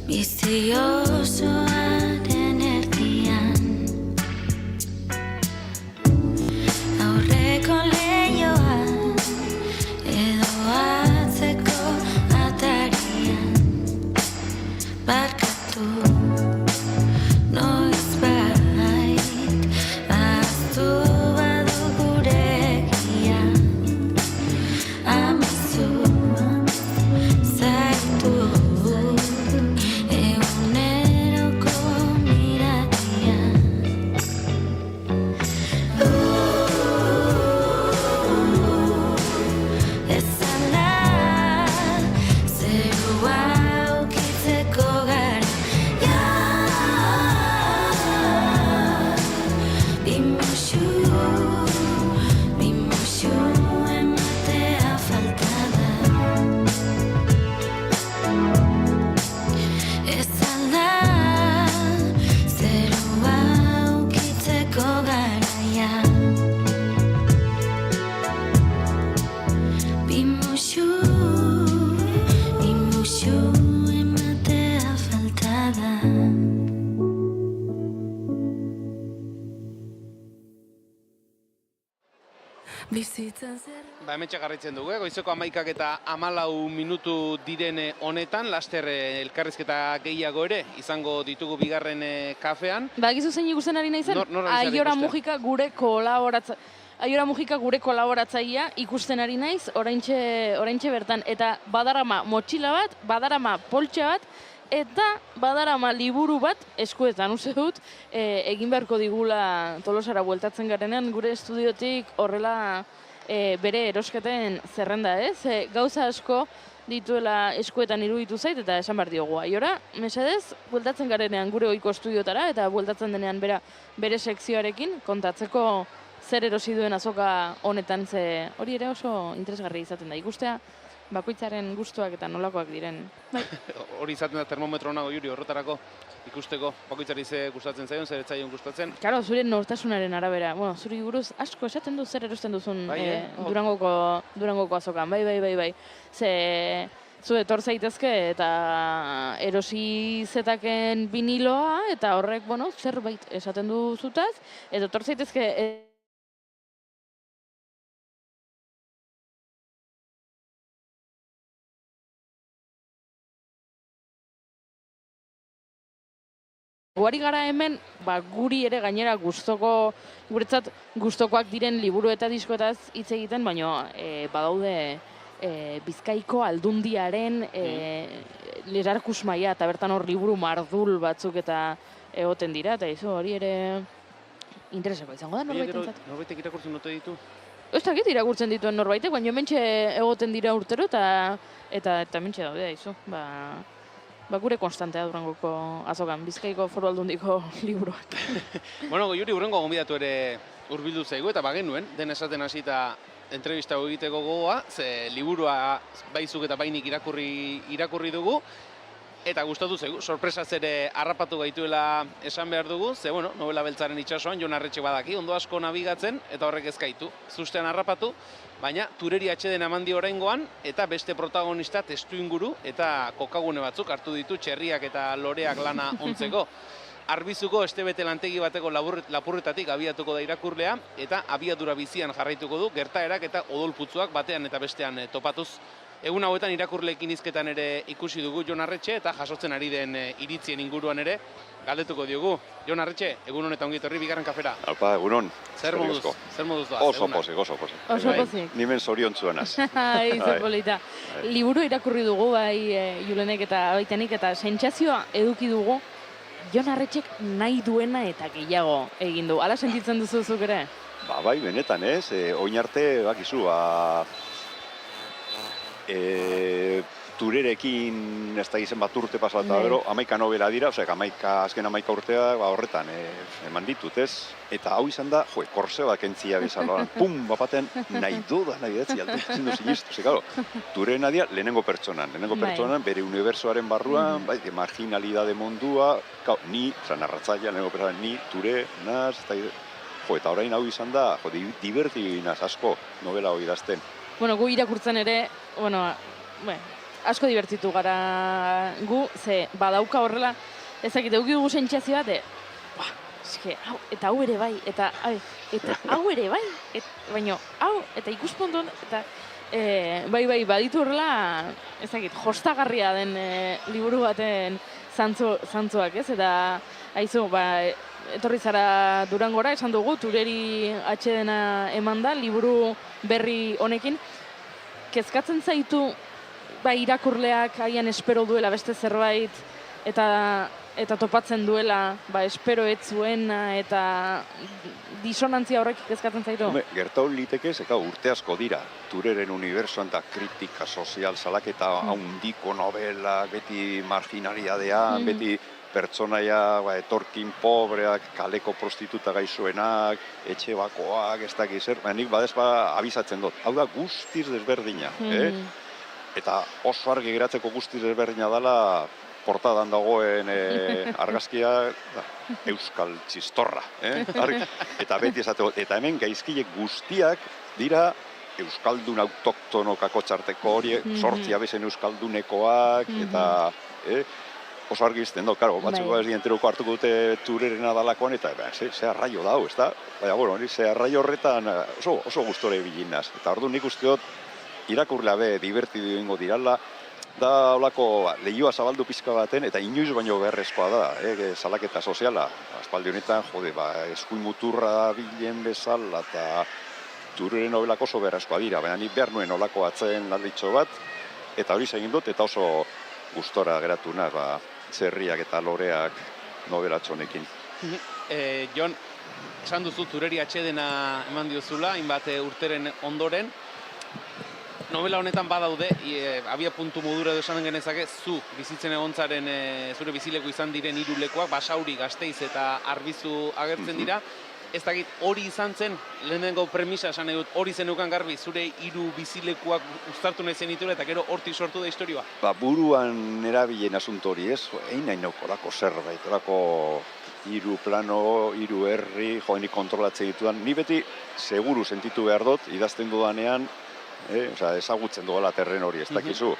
bizi osoaren erdian. Aurreko leioan edo atzeko atarian. Barkatu noizbait ahaztu badu gure egia. Amazu zaitu eguneroko miratian. Ezan da zerua ukitzeko garaia. Bimuxu ematea falta da. Ezan da zerua ukitzeko garaia. Bimuxu ematea falta da. Bizitzan zer Ba, hementxe jarraitzen dugu, goizeko 11 eta 14 minutu diren honetan, laster elkarrizketa gehiago ere, izango ditugu bigarren kafean. Ba, gizu zein ikusten ari naizen? Nor ari zara Aiora ikusten? Mujika gure kolaboratzailea ikusten ari naiz, oraintxe bertan. Eta badarama motxila bat, badarama poltsa bat, eta badarama liburu bat eskuetan, uste dut, egin beharko digula Tolosara bueltatzen garenean, gure estudiotik horrela bere erosketen zerrenda, ez? Gauza asko dituela eskuetan iruditu zait, eta esan behar diogu. Aiora, mesedez, bueltatzen garenean gure ohiko estudiotara, eta bueltatzen denean bere sekzioarekin, kontatzeko zer erosi duen azoka honetan, ze hori ere oso interesgarri izaten da. Ikustea, bakoitzaren gustuak eta nolakoak diren. Bai. Hori izaten da termometro nago, Juri, horretarako ikusteko bakoitzari ze gustatzen zaion, zer ez zaion gustatzen. Claro, zure nortasunaren arabera. Bueno, zuri buruz asko esaten du zer erosten duzun Bai, Durangoko azokan. Bai. Ze zu etor zaitezke eta erosi zetaken viniloa eta horrek, bueno, zerbait esaten du zutaz, eta etor zaitezke Guari gara hemen, guri ere gainera guretzat gustokoak diren liburu eta diskoetaz hitz egiten, baina badaude Bizkaiko Aldundiaren lerarkus maila, eta bertan hor liburu mardul batzuk eta egoten dira, eta izo hori ere intereseko izango da norbaitentzat. Norbaitek irakurtzen dute ditu? Ez dakit irakurtzen dituen norbaitek, baina hementxe egoten dira urtero, eta hementxe daude, izo. Gure konstantea Durangoko azokan, Bizkaiko Foru Aldundiko liburuak. Bueno, Juri, hurrengo gonbidatu ere hurbildu zaigu, eta bagenuen, den esaten hasita entrevista egiteko gogoa, ze liburua baizuk eta bainik irakurri dugu, eta gustatu zaigu, sorpresaz ere harrapatu gaituela esan behar dugu, ze, bueno, novela beltzaren itsasoan, Jon Arretxe badaki, ondo asko nabigatzen, eta horrek ez gaitu, zustean harrapatu, baina tureri atxeden amandi oraingoan, eta beste protagonista testuinguru eta kokagune batzuk hartu ditu txerriak eta loreak lana ontzeko. Arbizuko Estebete lantegi bateko lapurretatik abiatuko da irakurlea, eta abiadura bizian jarraituko du, gertaerak eta odolputzuak batean eta bestean topatuz. Egun hauetan irakurleekin hizketan ere ikusi dugu Jon Arretxe, eta jasotzen ari den iritzien inguruan ere galdetuko diogu. Jon Arretxe, egun honetan ongi etorri bigarren kafera. Alpa, egunon. Zer moduz doaz? Oso pozik. Oso pozik. Nimen zoriontzuanaz. Zer polita. Liburu irakurri dugu, bai Julenek eta baitanik, eta sentsazioa eduki dugu Jon Arretxek nahi duena eta gehiago egin du. Hala sentitzen duzu zuk ere? Bai, benetan ez. Oin arte, bakizu, turerekin ez da izen bat urte pasatu eta gero 11 novela dira, azken 11 urtea horretan eman ditut, ez? Eta hau izan da, korse bat kentzia bezala, pum, bapaten nahi edatzi, altutzen du sinistu. Claro, ture nadia lehenengo pertsonan bere unibertsoaren barruan, marginalidade mundua, ni, narratzaia, lehenengo pertsonan, ni, ture, naz, eta orain hau izan da, diverti naz asko novela hori idazten. Gu irakurtzen ere, asko divertitu gara gu, ze badauka horrela, ezakit, eduki dugu sentsazioa, eta hau ere bai, eta hau ere bai, baina hau, eta ikuspuntun, eta bai, baditu horrela, ezakit, jostagarria den liburu baten zantzuak, ez? Eta, haizu, etorri zara Durangora, esan dugu, Tureri atsedena eman da, liburu berri honekin. Kezkatzen zaitu, irakurleak haian espero duela beste zerbait, eta topatzen duela, espero ez zuena, eta disonantzia horrek kezkatzen zaitu? Gertau liteke, urte asko dira, Tureren unibertsuan da kritika sozial salaketa handiko novela, beti marginaliadean, beti pertsonaia etorkin pobreak, kaleko prostituta gaixoenak, etxe bakoak, ez dakiz zer, nik abizatzen dut. Hau da guztiz desberdina, eta oso argi geratzeko guztiz desberdina dela, portadan dagoen argazkia euskal txistorra, eta beti esateko, eta hemen gaizkilek guztiak dira euskaldun autoktonokako txarteko horiek, 8 abezen euskaldunekoak, eta oso argi izten dut, batzuk ez dienteroko hartuko dute Turerena dalakoan, eta ze arraio da, ez da? Baina, ze arraio horretan oso gustore bilinaz. Eta ordu nik uste dut, irakurlea divertidu ingo dirala, da holako lehioa zabaldu pizka baten, eta inoiz baino beharrezkoa da, salaketa soziala. Aspaldi honetan, eskuin muturra bilen bezala, eta Tureren nobelak oso beharrezkoa dira, baina nik behar nuen holako atzen landitxo bat, eta hori egin dut, eta oso gustora geratu naz, zerriak eta loreak nobelatxonekin. Jon, esan duzu Tureri atsedena eman diozula, hainbat urteren ondoren. Novela honetan badaude, abia puntu modura edo esan genezake, zu bizitzen egontzaren zure bizileku izan diren 3 lekuak, Basauri, Gasteiz eta Arbizu agertzen dira. Ez dakit hori izan zen, lehenengo premisa esan edut, hori zenukan garbi, zure 3 bizilekuak uztartu nahi zenitula eta gero hortik sortu da historioa? Buruan erabilen asunto hori ez, egin nahi nauko lako zerbait, lako 3 plano, 3 herri, joanik kontrolatzen ditudan. Ni beti seguru sentitu behar dut, idazten dudanean, ezagutzen duela terren hori, ez dakizu.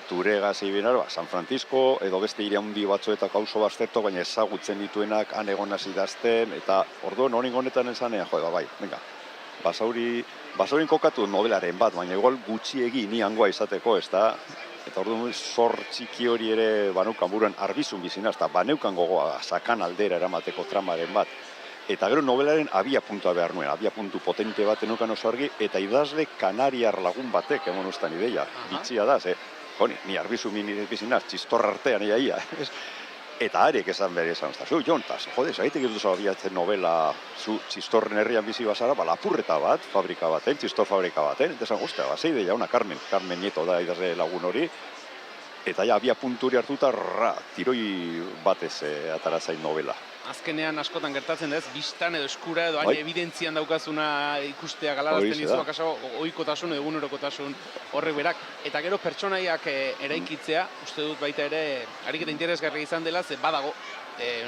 Turegaz ibinar, San Francisco, edo beste hiri handi batzuetako auzo bazterto, baina ezagutzen dituenak han egonaz idazten, eta orduan hori honetan esanean, venga, Basaurin kokatu novelaren bat, baina igual gutxiegi ni hangoa izateko, ez da, eta orduan zor txiki hori ere baneukan buruan Arbizun bizina, eta baneukan gogoa sakan aldera eramateko tramaren bat. Eta gero novelaren abia puntua behar nuen, abia puntu potente bat enukan oso argi, eta idazle kanariar lagun batek, emon ustan ideia, bitxia da, ni Arbizu bizinaz, txistorra artean iaia. Eta arek esan behar esan, Jon, zaitek ez duzu abiatzen novela zu txistorren herrian bizi bazara, lapurreta bat, fabrika baten, txistor fabrika baten, eta esan, zei deia, una Carmen Nieto da idazle lagun hori, eta abia punturi hartuta, tiroi batez atarazain novela. Azkenean askotan gertatzen da ez, biztan edo eskura edo hain evidentzian daukazuna ikustea galarazten dizu, ohikotasun edo egunerokotasun horrek berak. Eta gero pertsonaiak eraikitzea, uste dut baita ere, ariketa interesgarria izan dela, ze badago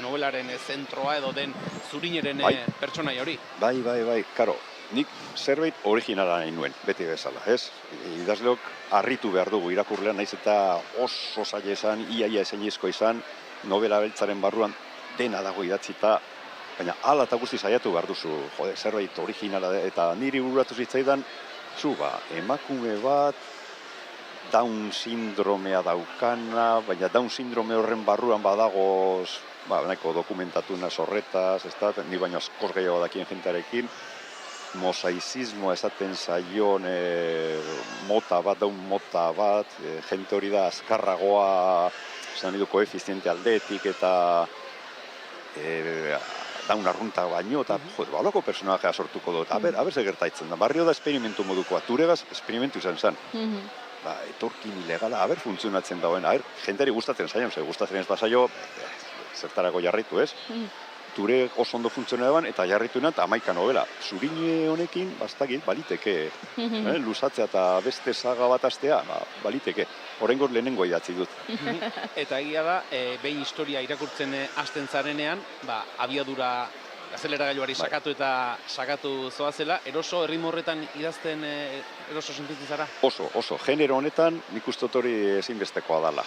novelaren zentroa edo den zurineren pertsonaia hori. Bai, karo, nik zerbait originala nahi nuen, beti bezala, ez? Idazleok harritu behar dugu irakurlean, naiz eta oso zaila izan, iaia esenizko izan, novela beltzaren barruan, dena dago idatzita, baina hala eta guzti saiatu behar duzu, zerbait originala, eta niri bururatu zitzaidan, emakume bat, Down sindromea daukana, baina Down sindrome horren barruan badagoz, nahiko dokumentatuna horretaz, ni baino askoz gehiago dakien jentearekin, mosaizismoa esaten zaion mota bat, Down mota bat, jente hori da azkarragoa, esan nidu koefiziente aldetik eta Down arrunta baino, eta baloko personajea sortuko dut. Aber ze gertaitzen da, barrio da esperimentu modukoa, Turegaz esperimentu izan zen. Etorkin ilegala, funtzionatzen dauen, jenteari gustatzen zaion, gustatzen ez bazaio, zertarako jarritu ez. Tureg oso ondo funtzionatzen eta jarritu eta 11 novela. Zurine honekin, bastakit, baliteke, luzatzea eta beste saga bat astea, baliteke. Horrengoz lehenengo idatzi dut. Eta egia da, behin historia irakurtzen hasten zarenean, abiadura azeleragailuari sakatu eta sakatu zoazela, eroso erritmo horretan idazten eroso sentitzen zara? Oso, genero honetan nik uste dut hori ezinbestekoa dala.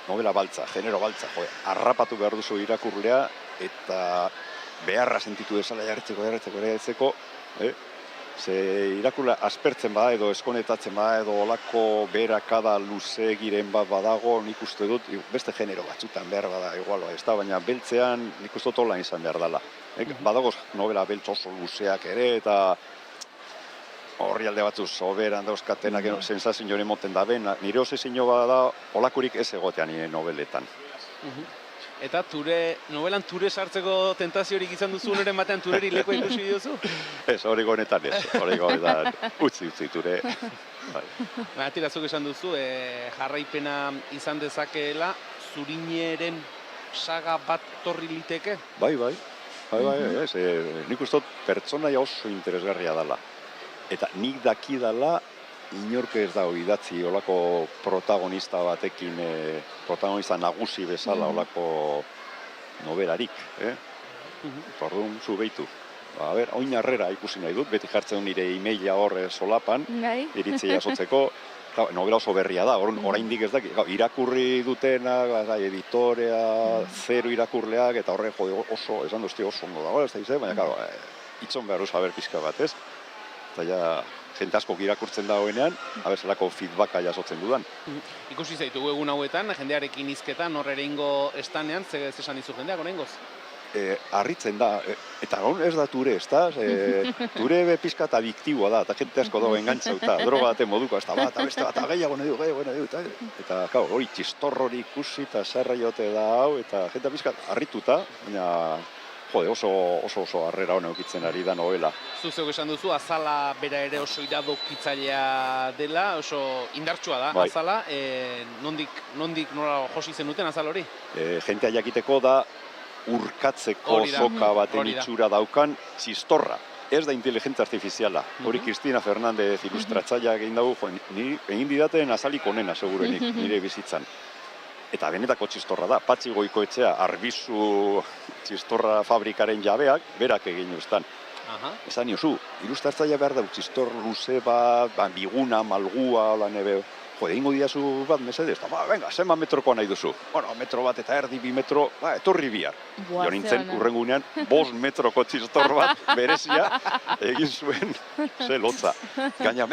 Novela baltza, genero baltza, harrapatu behar duzu irakurlea eta beharra sentitu desala jarretzeko, ze irakurlea aspertzen bada edo eskonetatzen bada edo olako berakada luze giren bat badago, nik uste dut beste genero batzutan behar bada igual, ez da, baina beltzean nik uste dut hola izan behar dela. Badago novela beltz oso luzeak ere eta horri alde batzu soberan dauzkatenak sensazio hori moten da ben, nire obsesio bada olakurik ez egotea nire noveletan. Eta novelan ture sartzeko tentaziorik izan duzu unoren batean tureri lekoa ikusi diozu? Ez, hori honetan ez, utzi ture. Tirazuk esan duzu, jarraipena izan dezakeela, Zurineren saga bat torri liteke? Bai, nik uste dut pertsonaia oso interesgarria dela. Eta nik dakidala, inork ez dago idatzi olako protagonista batekin, protagonista nagusi bezala olako nobelarik. Orduan, zu behitu. Oin harrera ikusi nahi dut, beti jartzen nire e-maila hor solapan, iritzia jasotzeko. Novela oso berria da, oraindik ez daki, irakurri dutenak, editorea, zero irakurleak, eta horre oso, esan duzti oso ondo dago, ez da izan, baina, itzon behar saber pizka bat, ez? Eta ja, jente askok irakurtzen dagoenean, abezelako feedbacka jasotzen dudan. Ikusi zaitugu egun hauetan, jendearekin hizketan, hor ere ingo estanean, ze esan dizu jendeak, oraingoz? Harritzen da, eta ez da ture, ez da? Ture pizkat adiktiboa da, eta jente asko dago engantzauta, droga baten moduko, ez da bat, beste bat, gehiago nahi du, eta hori txistorrori ikusi eta zerra jote da hau, eta jente pizkat harrituta, baina oso harrera hona eukitzen ari da novela. Zuzeu esan duzu, azala bera ere oso iradokitzailea dela, oso indartsua da, azala, nondik nola josi zenuten azal hori? Jentea jakiteko da, urkatzeko soka baten itxura daukan txistorra. Ez da inteligentzia artifiziala. Hori Cristina Fernández ilustratzailea egin dugu, egin didaten azalik onena segurenik, nire bizitzan. Eta benetako txistorra da, Patxi Goikoetxea Arbizu txistorra fabrikaren jabeak, berak egin ustan. Esan niozu, ilustratzailea behar da, txistor luze bat, biguna, malgua, hola nebe, egingo diazu bat mesedez, venga, zenba metrokoa nahi duzu. Metro bat eta erdi, 2 metro, etorri bihar. Jo nintzen, urrengunean, 5 metroko txistor bat berezia egin zuen, ze lotza. Gaina,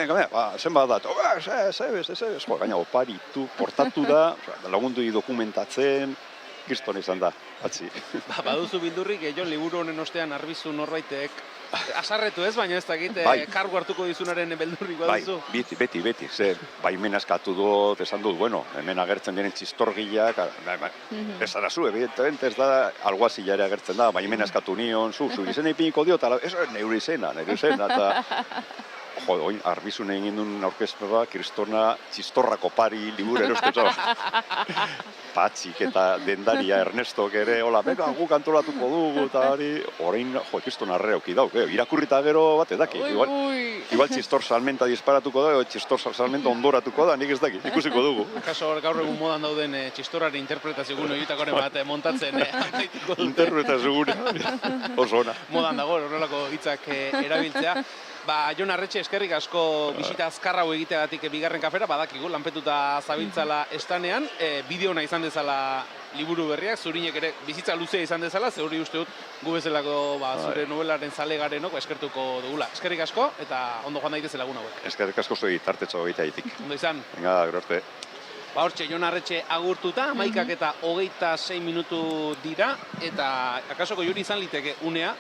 zenba da, zebez, gaina oparitu, portatu da, lagundu dokumentatzen, kriston izan da, atzi. Baduzu bildurrik, Jon, liburu honen ostean Arbizu norbaitek asarretu ez, baina ez dakit, kargu hartuko dizunaren beldurrik baduzu? Beti, ze, baimena eskatu dut, esan dut, hemen agertzen diren txistorgiak, ez da zu, evidentemente ez da, alguazila ere agertzen da, baimena eskatu nion, zu izena ipiniko diot, ez neure izena, eta oin, Arbizun egin duen aurkezpera, Kristona txistorrako pari liburu erostetza. Patxik eta dendaria Ernestok ere, hola, venga, guk antolatuko dugu, eta orain, Kristona arreauki dauk, irakurrita gero bat edaki. Igual txistor salmenta disparatuko da, txistor salmenta ondoratuko da, nik ez daki, ikusiko dugu. Kaso gaur egun modan dauden txistorraren interpretazio gune egitakoren bat montatzen. Interpretazio gune, oso ona. Modan dago, horrelako hitzak erabiltzea. Jon Arretxe, eskerrik asko bisita azkarra hau egiteagatik bigarren kafera, badakigu, lanpetuta zabiltzala estanean, bideona izan dezala liburu berriak, Zurinek ere bizitza luzea izan dezala, ze hori uste dut gu bezalako zure novelaren zale garenok eskertuko dugula. Eskerrik asko eta ondo joan daitezela egun hauek. Eskerrik asko zuei, tartetxo egiteaitik. Ondo izan. Venga, gero arte. Hortxe, Jon Arretxe agurtuta, 11:26 minutu dira, eta akasoko juri izan liteke unea,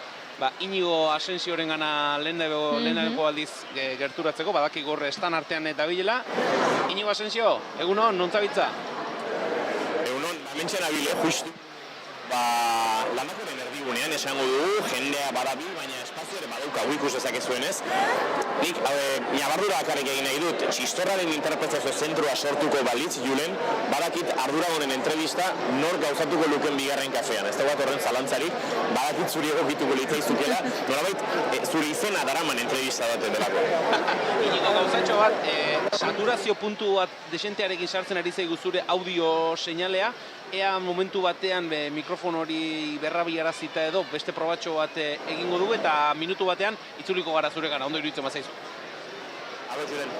Inigo Asensioren gana lehenengo aldiz gerturatzeko, badaki gorre estan artean dabilela. Inigo Asensio, egunon, non zabiltza? Egunon, hementxe nabile, justu. Lamakoren erdigunean esango dugu, jendea badabil, baina espazio Zentzu ere badaukagu ikus dezakezuenez. Nik ñabardura bakarrik egin nahi dut, txistorraren interpretazio zentrua sortuko balitz, Julen, badakit Arduragonen entrevista nor gauzatuko luken bigarren kafean. Ez dagoat horren zalantzarik, badakit zuri egokituko litzaizukela, nolabait zure izena daraman entrevista bat delako. Inigo gauzatxo bat, saturazio puntu bat desentearekin sartzen ari zaigu zure audio seinalea, ea momentu batean mikrofon hori berrabiarazita edo beste probatxo bat egingo dugu eta minutu batean itzuliko gara zure gara, ondo iruditzen bazaizu. Alo, Julen.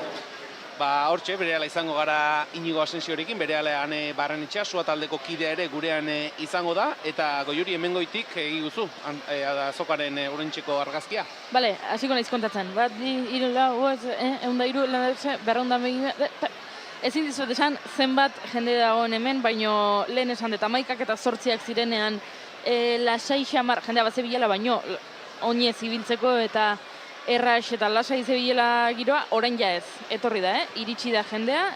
Hortxe, berehala izango gara Inigo Asensiorekin, berehala Ane Barrenetxea, sua taldeko kidea ere gurean izango da, eta Goiuri hemengoitik egiguzu, azokaren orentxeko argazkia. Bale, hasiko naiz kontatzen. Bat, hiru, lau, eunda hiru, berreunda ezin dizuet esan zenbat jende dagoen hemen, baino lehen esan dut 11 eta 8 zirenean lasai xamar, jendea bat zebilela baino oinez ibiltzeko eta erras eta lasai zebilela giroa, orain ja ez, etorri da, iritsi da jendea,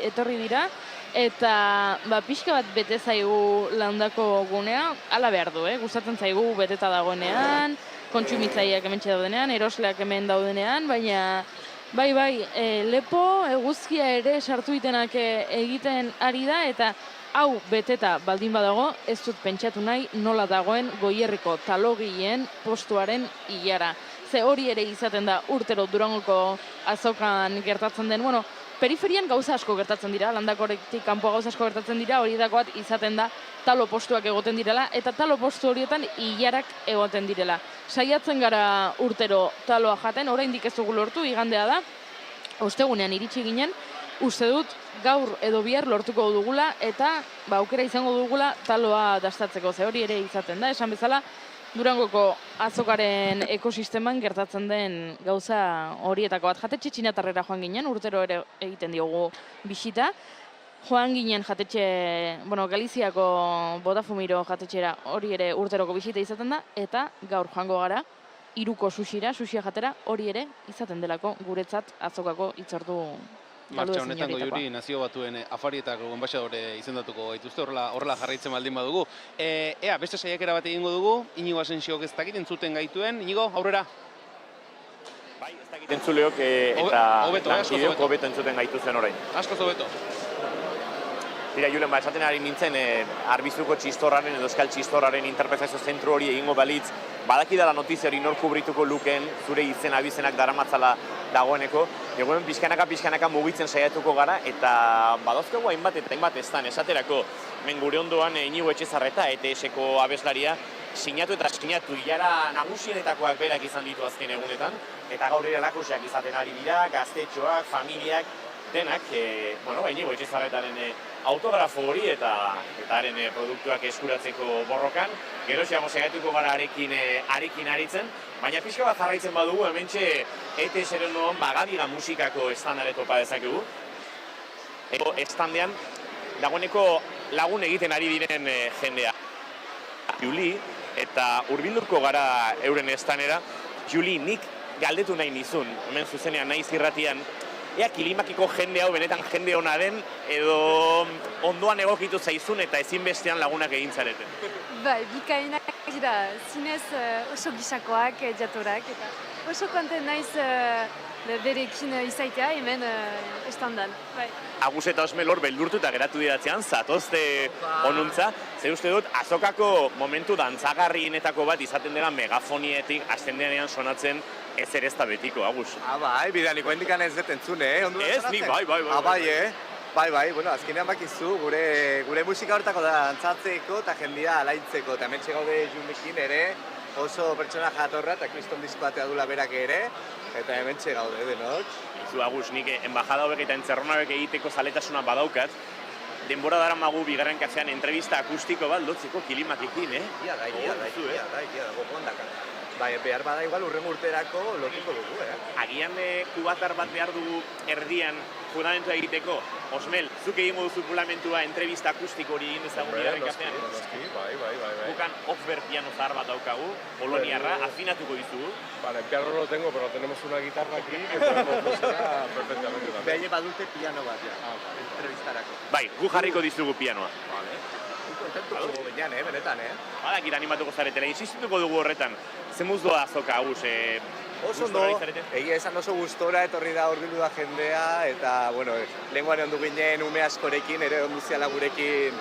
etorri dira, eta pixka bat bete zaigu Landako gunea, hala behar du, gustatzen zaigu beteta dagoenean, kontsumitzaileak hementxe daudenean, erosleak hemen daudenean, baina bai, lepo eguzkia ere sartu itenak egiten ari da, eta hau beteta baldin badago, ez dut pentsatu nahi nola dagoen Goierriko talogileen postuaren ilara. Ze hori ere izaten da urtero Durangoko azokan gertatzen den, periferian gauza asko gertatzen dira, Landakoretik kanpo gauza asko gertatzen dira, hori dako bat izaten da talo postuak egoten direla, eta talo postu horietan ilarak egoten direla. Saiatzen gara urtero taloa jaten, oraindik ez dugu lortu, igandea da, ostegunean iritsi ginen, uste dut gaur edo bihar lortuko dugula, eta aukera izango dugula taloa dastatzeko, ze hori ere izaten da, esan bezala, Durangoko azokaren ekosisteman gertatzen den gauza horietako bat. Jatetxe Txinatarrera joan ginen, urtero ere egiten diogu bisita. Joan ginen jatetxe, Galiziako Botafumiro jatetxera hori ere urteroko bisita izaten da, eta gaur joango gara, Iruko sushia jatera, hori ere izaten delako guretzat azokako hitzordu. Martxa honetan Goiuri nazio batuen afarietako enbaxadore izendatuko gaituzte, horrela jarraitzen baldin badugu. Ea, beste saiakera bat egingo dugu, Inigo Asensiok ez dakit entzuten gaituen. Inigo, aurrera? Bai, ez dakit entzuleok eta lankideok hobeto entzuten gaituzen orain. Askoz hobeto. Tira, Julen, esaten ari nintzen, Arbizuko txistorraren edo Euskal txistorraren interpretazio zentru hori egingo balitz, badakidala notizia hori nor kubrituko luken, zure izen abizenak daramatzala dagoeneko, egoen pixkanaka mugitzen saiatuko gara, eta badozkegu hainbat eta hainbat eztan, esaterako, hemen gure ondoan Inigo Etxezarreta, ETS-eko abeslaria, sinatu ilara nagusienetakoak berak izan ditu azken egunetan, eta gaur ere lakusiak izaten ari dira, gaztetxoak, familiak, denak, Inigo Etxezarretaren autografo hori eta haren produktuak eskuratzeko borrokan. Geroxeago segatuko gara arekin aritzen, baina pixka bat jarraitzen badugu, hementxe ETS-eren noan Bagadiga musikako estandare topa dezakegu. Estandean dagoeneko lagun egiten ari diren jendea. Juli, eta hurbilduko gara euren estanera, Juli, nik galdetu nahi nizun, hemen zuzenean naiz irratian, ea Kilimakiko jende hau benetan jende ona den, edo ondoan egokitu zaizun eta ezinbestean lagunak egin zareten. Bai, bikainak dira, zinez oso gisakoak, jatorak, eta oso konten naiz berekin izaitea hemen estandan. Bai. Agus eta Osmelor beldurtu eta geratu diratzean, zatozte onuntza. Zer uste dut, azokako momentu dantzagarrienetako bat izaten dela megafonietik hasten denean sonatzen ez ere ez da betiko, Agus. Bai, bidaniko hendikan ez dut entzune, Ez, nik bai. Bai, azkenean bakizu, gure musika hortako dantzatzeko eta jendia alaitzeko, eta hemen gaude Junekin ere, oso pertsona jatorra eta kriston diskoatea dula berak ere, eta hemen gaude denok. Zu, Agus, nik enbajada hobek eta entzerrona hobek egiteko zaletasuna badaukat, denbora daramagu bigarren kafean entrevista akustiko bat lotzeko Kilimakekin, Ia da, gogondaka. Bai, behar bada igual urrengo urterako lotuko dugu, Agian kubatar bat behar dugu erdian fundamentua egiteko. Osmel, zuk egingo duzu fundamentua entrevista akustiko hori egin ezagun bigarren kafean. Bai. Bukan off-bear piano zahar bat daukagu, poloniarra, afinatuko dizugu. Vale, el piano no lo tengo, pero tenemos una guitarra aquí que podemos funcionar perfectamente también. Behaile badute piano bat, entrevistarako. Bai, gu jarriko dizugu pianoa. Vale. kontentuko ginean, benetan, Badakit animatuko zaretela, insistituko dugu horretan. Zemuz doa azoka, Agus? Oso ondo, egia esan oso gustora etorri da hurbildu da jendea, eta, bueno, lehenguan ondu ginen ume askorekin, ere onduziala gurekin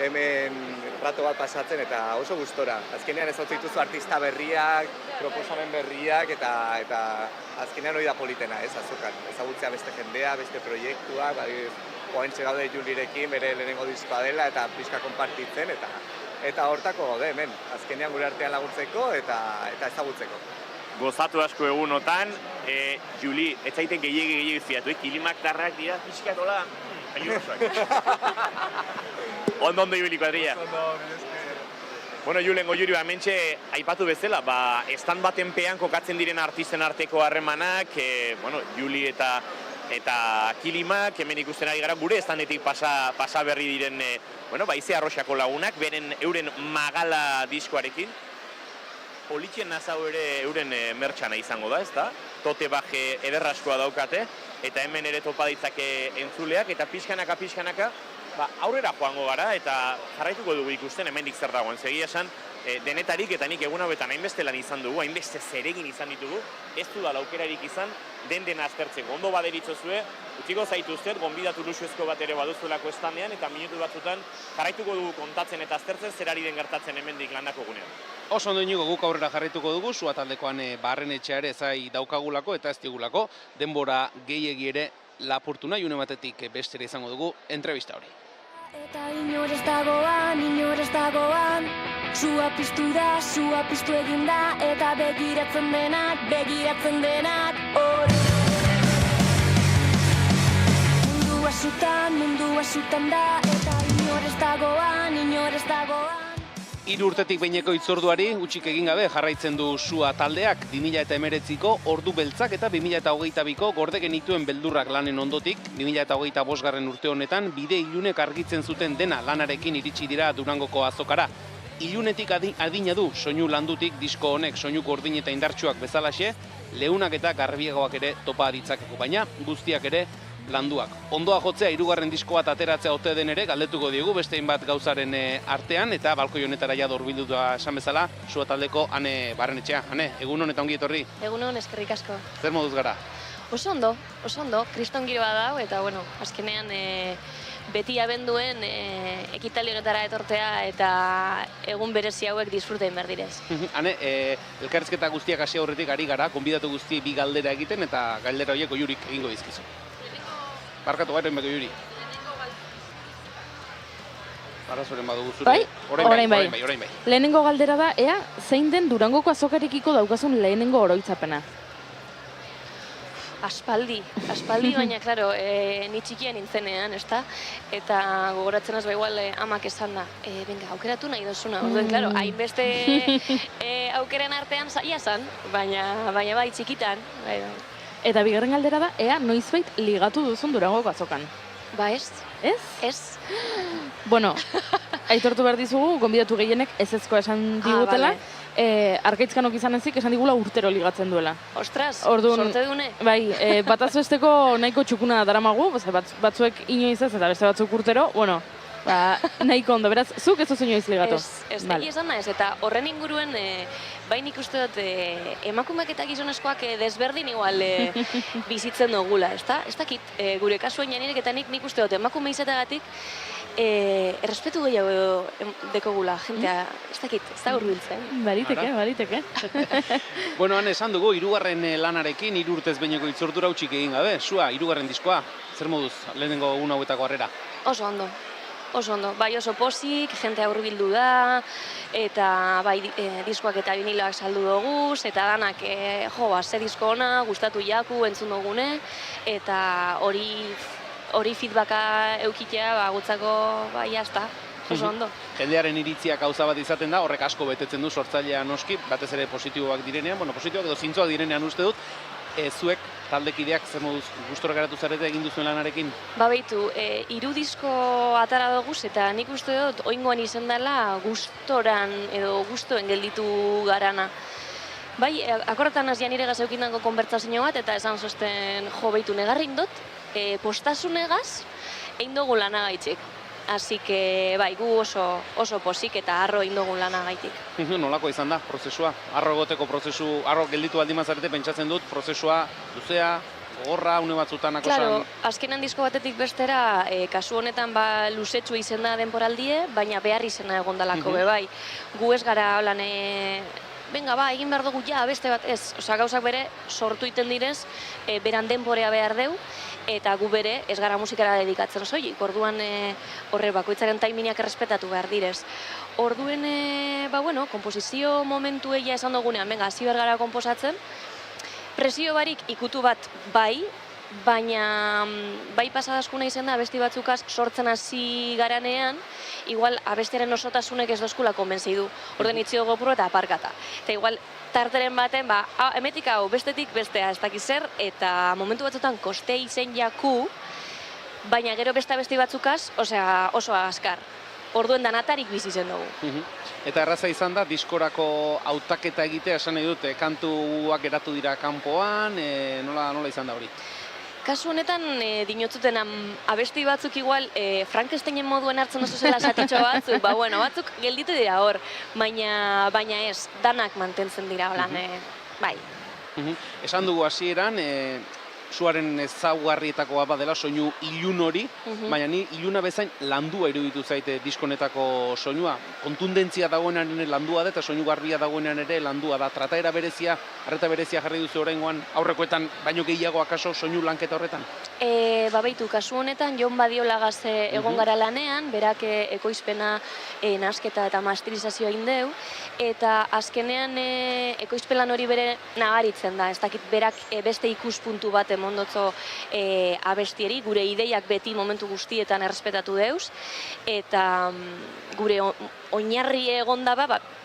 hemen rato bat pasatzen, eta oso gustora. Azkenean ez hau dituzu artista berriak, proposamen berriak, eta azkenean hori da politena, azokan. Ezagutzea beste jendea, beste proiektuak, oaintxe gaude Julirekin, bere lehenengo diskoa dela, eta pixka konpartitzen, eta hortako gaude, hemen, azkenean gure artean laguntzeko eta ezagutzeko. Gozatu asko egunotan, Juli, ez zaiten gehiagi ziatu, kilimak tarrak dira, pixkatola, Ondo ibiliko, Adria. Bueno, Julen Goiuri, hementxe aipatu bezala, estan baten pean kokatzen diren artisten arteko harremanak, Juli eta Kilimak, hemen ikusten ari gara gure estanetik pasa berri diren, Ize Arroxako lagunak, euren Magala diskoarekin. Politxen nazau ere euren mertxana izango da, ezta? Tote baje ederraskoa daukate, eta hemen ere topa ditzake entzuleak, eta pixkanaka, aurrera joango gara, eta jarraituko dugu ikusten hemendik zer dagoen. Segia esan, denetarik eta nik egun hauetan hainbeste lan izan dugu, hainbeste zeregin izan ditugu, ez du da laukerarik izan den aztertzeko. Ondo baderitzozue, utziko zaituztet, gonbidatu luxuezko bat ere baduzuelako estandean, eta minutu batzutan jarraituko dugu kontatzen eta aztertzen zerari den gertatzen hemendik landako gunean. Oso ondo inigo guk aurrera jarraituko dugu, Sua taldekoan Barrenetxea ere zai daukagulako eta ez digulako, denbora gehiegi ere lapurtu nahi, une batetik bestera izango dugu entrevista hori. Eta inor ez dagoan, sua piztu da, sua piztu egin da, eta begiratzen denak hori. Mundua sutan da, eta inor ez dagoan. 3 urtetik behineko hitzorduari utzik egin gabe jarraitzen du Sua taldeak 2019ko ordu beltzak eta 2022ko gorde genituen beldurrak lanen ondotik 2025. Urte honetan bide ilunek argitzen zuten dena lanarekin iritsi dira Durangoko azokara. Ilunetik adina du soinu landutik disko honek soinu gordin eta indartsuak bezalaxe, leunak eta garbiagoak ere topa ditzakeko, baina guztiak ere landuak. Ondoa jotzea 3. disko bat ateratzea ote den ere galdetuko diegu beste hainbat gauzaren artean, eta balkoi honetara ja dorbilduta esan bezala Sua taldeko Ane Barrenetxea. Ane, egun hon eta ongi etorri. Egun hon, eskerrik asko. Zer moduz gara? Oso ondo, kriston giroa dago, eta azkenean beti abenduen ekitaligetara etortea eta egun berezi hauek disfruten behar direz. Ane, elkarrizketa guztiak hasi aurretik ari gara, konbidatu guzti bi galdera egiten eta galdera horiek Goiurik egingo dizkizu. Barkatu gaitu enbeko Goiuri. Arazoren badugu zure. Bai? Orain bai. Orain bai. Lehenengo galdera da, ea, zein den Durangoko azokarekiko daukazun lehenengo oroitzapena? Aspaldi, baina, klaro, ni txikian nintzenean, ezta? Eta gogoratzen az igual amak esan da, venga, aukeratu nahi dozuna. Orduen, klaro, hainbeste aukeren artean zaila zan, baina bai txikitan. Bai. Eta bigarren galdera da, ea, noizbait ligatu duzun Durangoko azokan? Ba ez. Ez? Ez. Bueno, aitortu behar dizugu, gonbidatu gehienek ezezkoa esan digutela. Arkaitzkanok izan ezik, esan digula urtero ligatzen duela. Ostras, sorte dune. Bai, batazuesteko nahiko txukuna daramagu, batzuek inoiz ez eta beste batzuk urtero, bueno, nahiko ondo, beraz, zuk ez duzu inoiz ligatu. Ez, esan da ez, eta horren inguruen, bai nik uste dut, emakumeak eta gizonezkoak desberdin igual bizitzen dugula, ezta? Ez dakit, gure kasuen janirek eta nik uste dut, emakume izateagatik, errespetu gehiago dekogula, jentea, ez dakit, ez da hurbiltzen. Baliteke. Bueno, han esan dugu, 3. lanarekin, 3 urtez behineko hitzordura utzik egin gabe. Sua, 3. diskoa, zer moduz, lehenengo egun hauetako harrera? Oso ondo, bai oso pozik, jentea hurbildu da, eta bai diskoak eta viniloak saldu doguz, eta danak, ze disko ona, gustatu jaku, entzun dugune, eta hori feedbacka eukitea, gutzako, jazta, oso ondo. Jendearen iritziak gauza bat izaten da, horrek asko betetzen du sortzailea noski, batez ere positiboak direnean, positiboak edo zintzoak direnean uste dut, zuek taldekideak zer moduz gustora garatu zarete egin duzuen lanarekin? Ba behitu, 3 disko atara doguz eta nik uste dut oingoan izan dela gustoran edo gustoen gelditu garana. Bai, akorretan az janire gazeukin dango konbertsazio bat eta esan zosten jo behitu negarrin dut, postasunegaz egin dugu lanagaitxik. Así que, bai, gu oso pozik eta harro indogun lana gaitik. Nolako izan da prozesua? Harro egoteko prozesu, harro gelditu baldin bazarete, pentsatzen dut, prozesua luzea, gogorra, une batzutan akosan... Claro, azkenan disko batetik bestera, kasu honetan luzetxu izen da denporaldie, baina behar izena egondalako bai. Gu ez gara holan, venga, egin behar dugu beste bat ez. Osa, gauzak bere sortu iten direz, beran denporea behar deu, eta gu bere ez gara musikara dedikatzen soilik. Orduan horre bakoitzaren taiminak errespetatu behar direz. Orduen, komposizio momentu egia esan dugunean, venga, hasi behar gara komposatzen, presio barik ikutu bat bai, baina bai pasadaskuna izan da abesti batzukaz sortzen hasi garanean, igual abestiaren osotasunek ez dozkula konbentzei du. Orden itzio gopuro eta aparkata. Eta igual tarteren baten, emetik hau, bestetik bestea, ez dakiz zer, eta momentu batzutan koste izen jaku, baina gero beste abesti batzukaz, oso azkar. Orduen danatarik bizi zen dugu. Eta erraza izan da, diskorako hautaketa egitea, esan nahi dute, kantuak geratu dira kanpoan, nola izan da hori? Kasu honetan, dinotzuten abesti batzuk igual, Frankensteinen moduen hartzen duzu zela satitxo batzuk, batzuk gelditu dira hor, baina ez, danak mantentzen dira holan, bai. Esan dugu hasieran, zuaren ezaugarrietakoa badela soinu ilun hori, baina ni iluna bezain landua iruditu zaite diskonetako soinua. Kontundentzia dagoenean ere landua da eta soinu garbia dagoenean ere landua da. Trataera berezia, arreta berezia jarri duzu oraingoan aurrekoetan baino gehiago akaso soinu lanketa horretan? Baitu, kasu honetan Jon Badiolagaz egon gara lanean, berak ekoizpena nasketa eta masterizazioa indeu, eta azkenean ekoizpelan hori bere nagaritzen da, ez dakit berak beste ikuspuntu bat emondotzo abestieri, gure ideiak beti momentu guztietan errespetatu deuz, eta gure oinarri egonda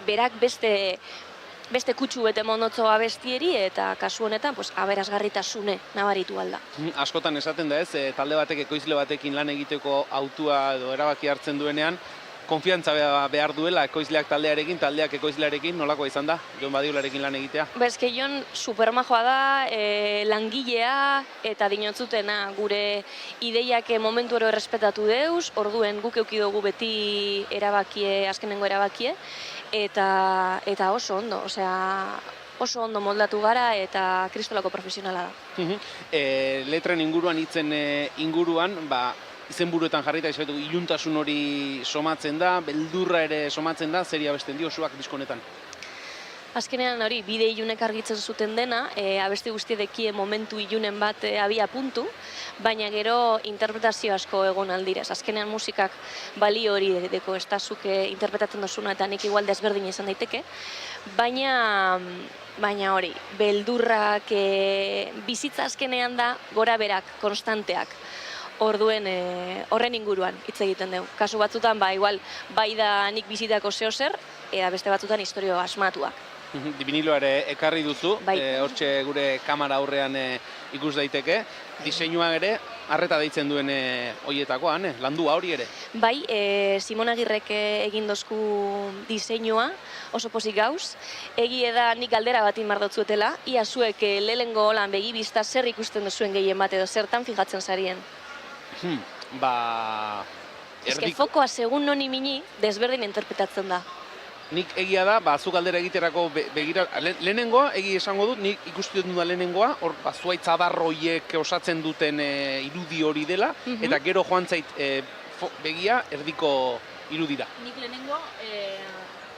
berak beste kutsu bete mondotzo abestieri eta kasu honetan aberasgarritasune nabaritu alda. Askotan esaten da ez, talde batek ekoizle batekin lan egiteko autua edo erabaki hartzen duenean, konfiantza behar duela ekoizleak taldearekin, taldeak ekoizlearekin, nolakoa izan da, Jon Badiolarekin lan egitea? Eske Jon supermajoa da, langilea eta dinotzutena gure ideiak momentu oro errespetatu deuz, orduen guk eukidugu beti erabakie, azkenengo erabakie, eta oso ondo, oso ondo moldatu gara eta kristolako profesionala da. Letren inguruan, hitzen inguruan, izenburuetan jarrita izaitu iluntasun hori somatzen da, beldurra ere somatzen da, zer abesten dio zuak diskonetan? Azkenean hori, bide ilunek argitzen zuten dena, abesti guztiedekie momentu ilunen bat abia puntu, baina gero interpretazio asko egon aldirez. Azkenean musikak balio hori deko, ez da zuk interpretatzen dozuna eta nik igual desberdin izan daiteke, baina hori, beldurrak bizitza azkenean da gora berak, konstanteak. Orduen horren inguruan hitz egiten dugu. Kasu batzutan, igual, bai da nik bizitako zehozer, eta beste batzutan historio asmatuak. Viniloa ere ekarri duzu, hortxe gure kamera aurrean ikus daiteke. Diseinua ere, arreta deitzen duen horietakoan, landua hori ere? Bai, Simon Agirrek egin dozku diseinua, oso pozik gauz. Egie da nik galdera bat inbardotzuetela, ia zuek lehengo holan begibizta zer ikusten duzuen gehien bat edo zertan fijatzen zarien? Eske fokoa segun noni mini desberdin interpretatzen da. Nik egia da, zu galdera egiterako begira, lehenengoa, egi esango dut, nik ikusten dut lehenengoa, hor zuaitz adarroiek osatzen duten irudi hori dela, eta gero joan zait begia erdiko irudira.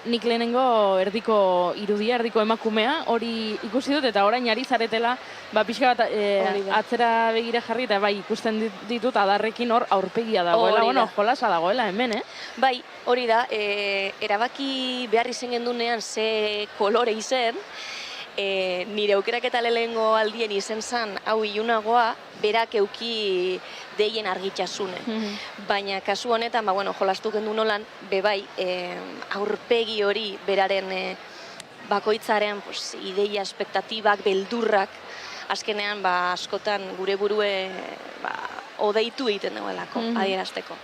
Nik lehenengo erdiko irudia, erdiko emakumea, hori ikusi dut eta orain ari zaretela pixka bat atzera begira jarri eta ikusten ditut adarrekin hor aurpegia dagoela, jolasa dagoela hemen, Bai, hori da, erabaki behar izen gendunean ze kolore izen, nire aukeraketa lehengo aldien izen zan hau ilunagoa, berak euki deien argitasune. Baina kasu honetan, jolastu gendu nolan, bebai, aurpegi hori beraren bakoitzaren ideia, espektatibak, beldurrak, azkenean askotan gure burue odeitu egiten duelako, adierazteko.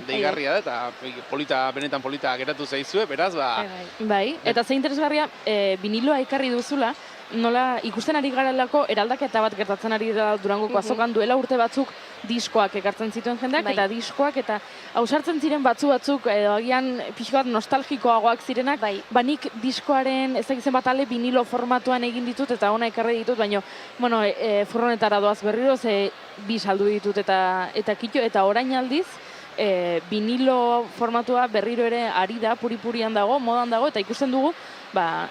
Deigarria da, eta benetan polita geratu zaizue, beraz, Bai, eta ze interesgarria, viniloa ekarri duzula, nola ikusten ari garelako eraldaketa bat gertatzen ari da Durangoko azokan duela urte batzuk diskoak ekartzen zituen jendeak, eta diskoak, eta ausartzen ziren batzuk, edo agian pixka bat nostalgikoagoak zirenak, nik diskoaren ez dakizen bat ale vinilo formatuan egin ditut, eta ona ekarri ditut, baina, bueno, furgonetara doaz berriro, ze bi saldu ditut eta kito, eta orain aldiz, vinilo formatua berriro ere ari da, puri-purian dago, modan dago, eta ikusten dugu,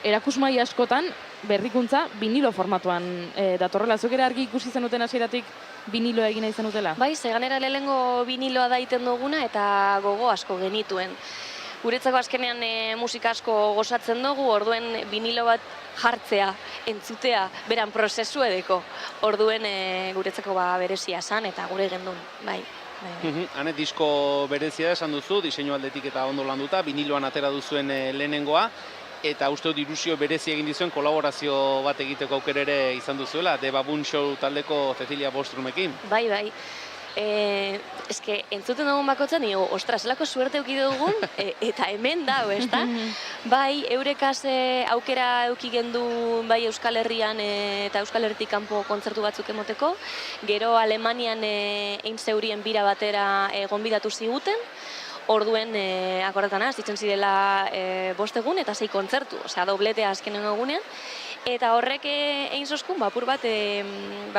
erakusmai askotan berrikuntza vinilo formatuan datorrela. Zuk ere argi ikusi zenuten hasieratik vinilo egin nahi zenutela? Bai, ze ganera lehengo viniloa da iten duguna eta gogo asko genituen. Guretzako azkenean musika asko gozatzen dugu, orduen vinilo bat jartzea, entzutea, beran prozesu edeko. Orduen guretzako berezia esan eta gure gendun, bai. Hane, disko berezia esan duzu, diseinu aldetik eta ondo landuta, viniloan atera duzuen lehenengoa, eta uste dut ilusio berezia egin dizuen kolaborazio bat egiteko aukera ere izan duzuela, The Baboon Show taldeko Cecilia Bostrumekin. Bai. Eske, entzuten dugun bakotzen, ostras, zelako suerte euki dugun, eta hemen dago, ezta? Bai, eurekaz aukera euki gendu bai Euskal Herrian eta Euskal Herritik kanpo kontzertu batzuk emoteko, gero Alemanian egin zeurien bira batera gonbidatu ziguten, orduen akordatana, ditzen zirela 5 egun eta 6 kontzertu, osea, dobletea azkenen egunean, eta horrek egin zozkun, apur bat,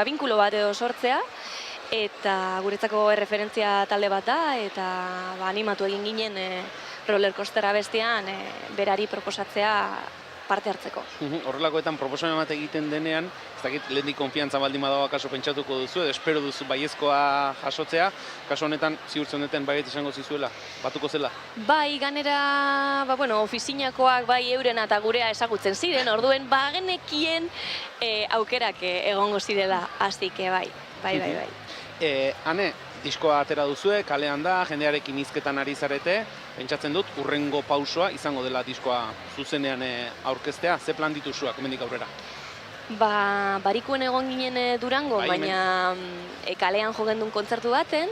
binkulo bat edo sortzea, eta guretzako erreferentzia talde bat da, eta animatu egin ginen rollercoastera bestean berari proposatzea parte hartzeko. Horrelakoetan proposamen bat egiten denean, ez dakit lehendik konfiantza baldin badago kaso pentsatuko duzu, edo espero duzu baiezkoa jasotzea, kaso honetan ziurtzen duten baiet izango zizuela, batuko zela? Bai, ganera, ofizinakoak bai eurena eta gurea ezagutzen ziren, orduen genekien aukerak egongo zirela, azike bai. Hane, diskoa atera duzue, kalean da, jendearekin hizketan ari zarete, pentsatzen dut, urrengo pausoa izango dela diskoa zuzenean aurkeztea, ze plan dituzuak, hemendik aurrera? Barikuen egon ginen Durango, baina kalean jogendun kontzertu baten,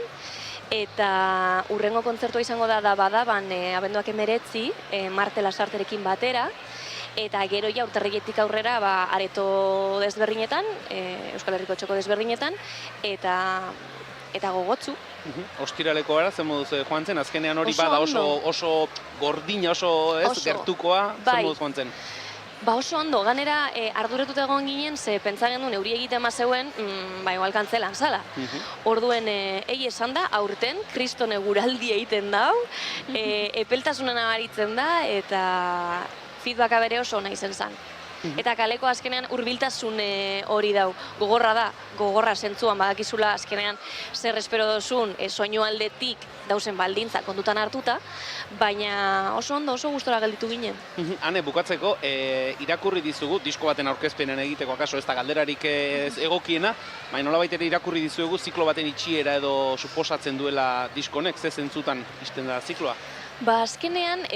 eta urrengo kontzertua izango da Badaban abenduak 19, Marte Lasarterekin batera, eta gero ja urtarriletik aurrera areto desberdinetan, Euskal Herriko txoko desberdinetan, eta gogotzu. Ostiraleko gara, zen moduz joan zen, azkenean hori bada oso gordina, oso gertukoa, zen moduz joan zen? Oso ondo, ganera arduretuta egon ginen, ze pentsa genuen euri egiten mazeuen, igual kantzelan zala. Orduen, esan da, aurten, kristone guraldi egiten dau, epeltasunan abaritzen da, eta feedbacka bere oso ona izen zan. Eta kaleko azkenean hurbiltasun hori dau. Gogorra zentzuan badakizula azkenean zer espero dozun soinu aldetik dauzen baldintza kontutan hartuta, baina oso ondo, oso gustora gelditu ginen. Hane, bukatzeko, irakurri dizugu, disko baten aurkezpenen egiteko akaso ez da galderarik egokiena, baina nolabait ere irakurri dizugu ziklo baten itxiera edo suposatzen duela diskonek, ze zentzutan izten da zikloa? Azkenean,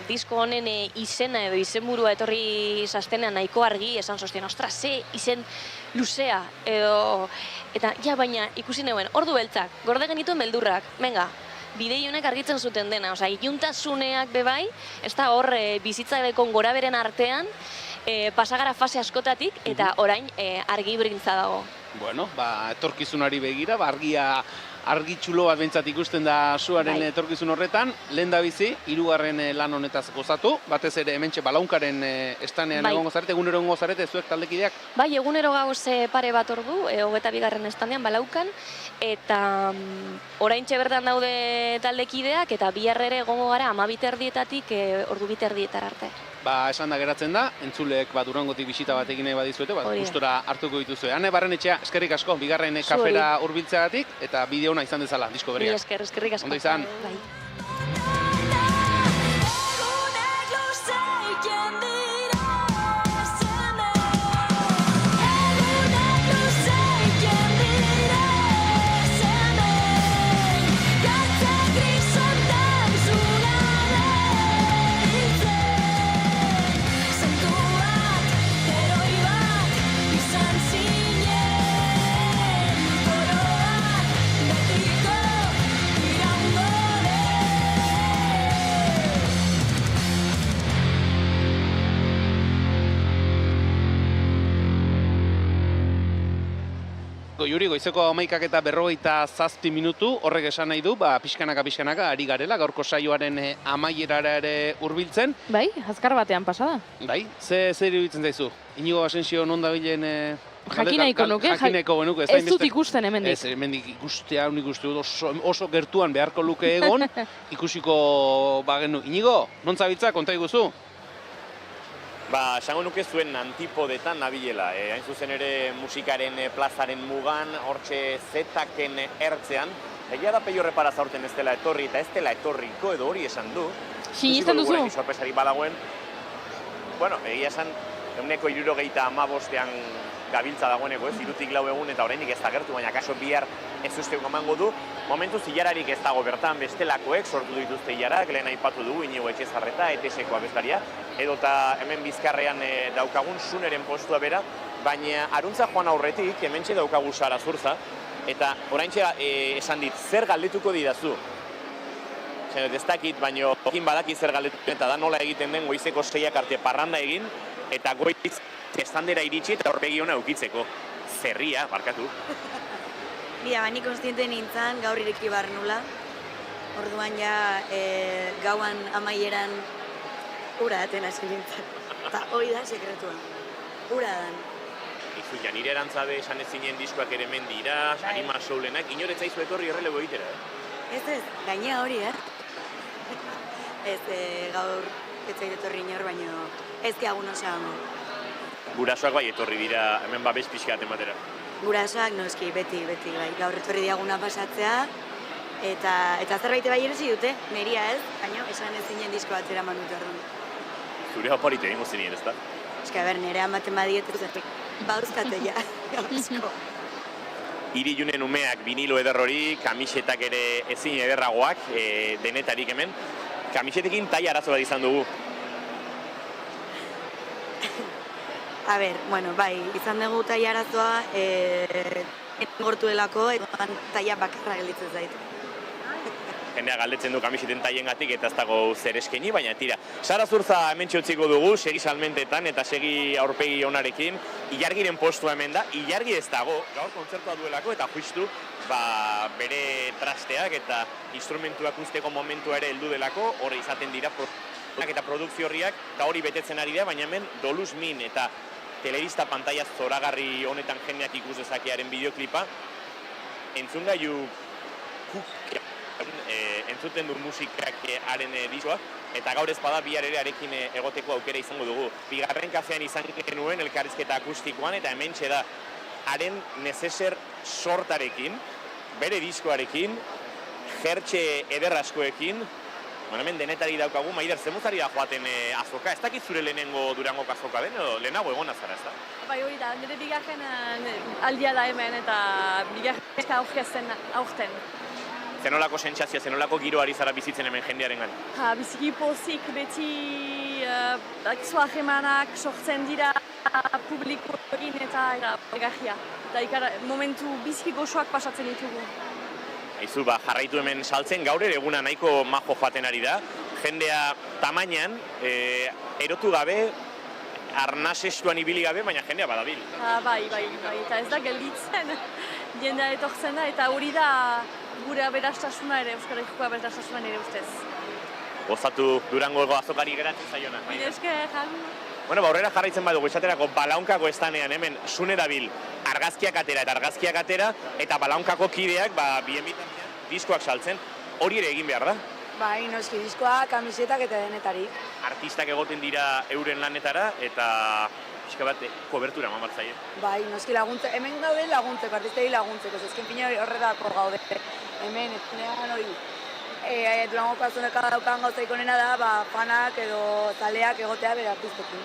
disko honen izena edo izenburua etorri zaztenean nahiko argi, esan zoztien, ostras, ze izen luzea, edo... Eta, baina ikusi neuen, ordu beltzak, gorde genituen beldurrak, venga, bidei honek argitzen zuten dena, osea, iuntasuneak bebai, ez da hor bizitzakon gora beren artean, pasagara fase askotatik, eta orain argi brintza dago. Bueno, etorkizunari begira, argi txulo bat bentsat ikusten da zuaren etorkizun horretan, lehen da bizi, 3. lan honetaz gozatu, batez ere hementxe balaunkaren estanean egongo zarete, egunero egongo zarete zuek taldekideak? Bai, egunero gauz pare bat ordu, 22. estanean balaukan, eta oraintxe bertan daude taldekideak, eta biharrere egongo gara 12:00-etatik ordu 2:00 arte. Esan da geratzen da, entzuleek Durangotik bisita bat egin nahi badizuete, gustora hartuko dituzue. Hane, Barrenetxea, eskerrik asko, bigarren kafera hurbiltzeagatik, eta bideo ona izan dezala, disko berria. Eskerrik asko. Ondo izan. Goiuri, goizeko 11:47 minutu, horrek esan nahi du, pixkanaka ari garela, gaurko saioaren amaierara ere hurbiltzen. Bai, azkar batean pasada. Bai, zer iruditzen zaizu? Inigo Asensio non dabilen... Jakin nahiko nuke, ez dut ikusten hemendik. Ez, hemendik ikustea, nik uste dut oso gertuan beharko luke egon, ikusiko bagenu. Inigo, non zabiltza, konta iguzu? Esango nuke zuen antipodetan nabilela. Hain zuzen ere musikaren plazaren mugan, hortxe zetaken ertzean. Egia da Peio Repara zaurten ez dela etorri eta ez dela etorriko edo hori esan du. Sinisten duzu? Sorpresari badagoen. Bueno, egia esan, 165 gabiltza dagoeneko ez, 3-4 egun eta oraindik ez da gertu, baina kaso bihar ez uste emango du. Momentu zilararik ez dago bertan bestelakoek sortu dituzte hilarak, lehen aipatu dugu Inigo Etxezarreta, ETS-ko abeslaria, edota hemen Bizkarrean daukagun Suneren postua bera, baina Aruntza joan aurretik hementxe daukagu Sara Zurza, eta oraintxe esan dit, zer galdetuko didazu? Ez dakit, baina ekin badaki zer galdetuko, eta da nola egiten den goizeko 6 arte parranda egin, eta goiz estandera iritsi eta aurpegi ona eukitzeko. Zerria, barkatu. Bani konstiente nintzen gaur ireki bar nula. Orduan ja gauan amaieran ura daten hasi nintzen. Eta hori da sekretua. Ura dan. Izu, nire erantzabe esan ez zinen diskoak ere mendira, anima soulenak, inoret zaizu etorri errelebo egitera. Ez, gainea hori, Ez, gaur ez zait etorri inor, baino ez gehagun oseango. Gurasoak bai etorri dira hemen babes pixka ematera. Gurasoak noski, beti, bai. Gaur etorri diaguna pasatzea, eta zerbait bai erosi dute, neria ez, baina esan ez zinen disko bat eraman dute orduan. Zure oparitu egingo zinien, ez da? Eska, nire amaten badietu zerbait, bauzkate ja, gauzko. Hiri Junen umeak vinilo ederrori, kamisetak ere ezin ederragoak, denetarik hemen. Kamisetekin taila arazo bat izan dugu. A ber, bai, izan dugu taila arazoa, gortuelako, eta taila bakarra gelditzen zaitu. Jendea galdetzen du kamiseten tailengatik eta ez dago zer eskaini, baina tira. Sara Zurza hementxe utziko dugu, segi salmentetan eta segi aurpegi onarekin. Ilargiren postua hemen da, ilargi ez dago, gaur kontzertua duelako eta justu bere trasteak eta instrumentuak usteko momentua ere heldu delako, hori izaten dira eta produkzio horriak, eta hori betetzen ari da, baina hemen Doluz Min eta telebista pantaila zoragarri honetan jendeak ikus dezakearen bideoklipa, entzungailu entzuten du musikak haren diskoa, eta gaur ezpada bihar ere arekin egoteko aukera izango dugu. Bigarren kafean izan genuen elkarrizketa akustikoan, eta hementxe da haren nezeser sortarekin, bere diskoarekin, jertxe ederraskoekin, hemen denetari daukagu, Maider, zemuzari da joaten azoka? Ez dakit zure lehenengo Durangoko azoka den, edo lehenago egon azara, ez da? Bai, hori da, nire bigarren aldia da hemen, eta bigarren aurten. Zenolako sentsazioa, zenolako giroari zara bizitzen hemen jendearen gana? Biziki pozik, beti zuahemanak sortzen dira publikoekin eta gajia. Eta momentu biziki gozoak pasatzen ditugu. Aizu, jarraitu hemen saltzen, gaur ere eguna nahiko majo joaten ari da. Jendea tamainan, erotu gabe, arnaz estuan ibili gabe, baina jendea badabil. Bai, eta ez da gelditzen. Jendea etortzen da, eta hori da gure aberastasuna ere, Euskal Herriko aberastasuna ere ustez. Gozatu Durangoko azokari geratzen zaiona. Mire esker, jagu. Bueno, aurrera jarraitzen badugu, esaterako balaunkako estanean hemen Sune dabil argazkiak atera, eta balaunkako kideak bien bitartean diskoak saltzen, hori ere egin behar da? Bai, noski diskoak, kamisetak eta denetarik. Artistak egoten dira euren lanetara, eta pixka bat kobertura mamartzaile. Bai, noski laguntzeko, hemen gaude laguntzeko, artistei laguntzeko, ezken pina horretako gaude. Hemen, etzunean hori. Durangoko azuneka daukan gauzaik onena da, fanak edo zaleak egotea bere artistekin.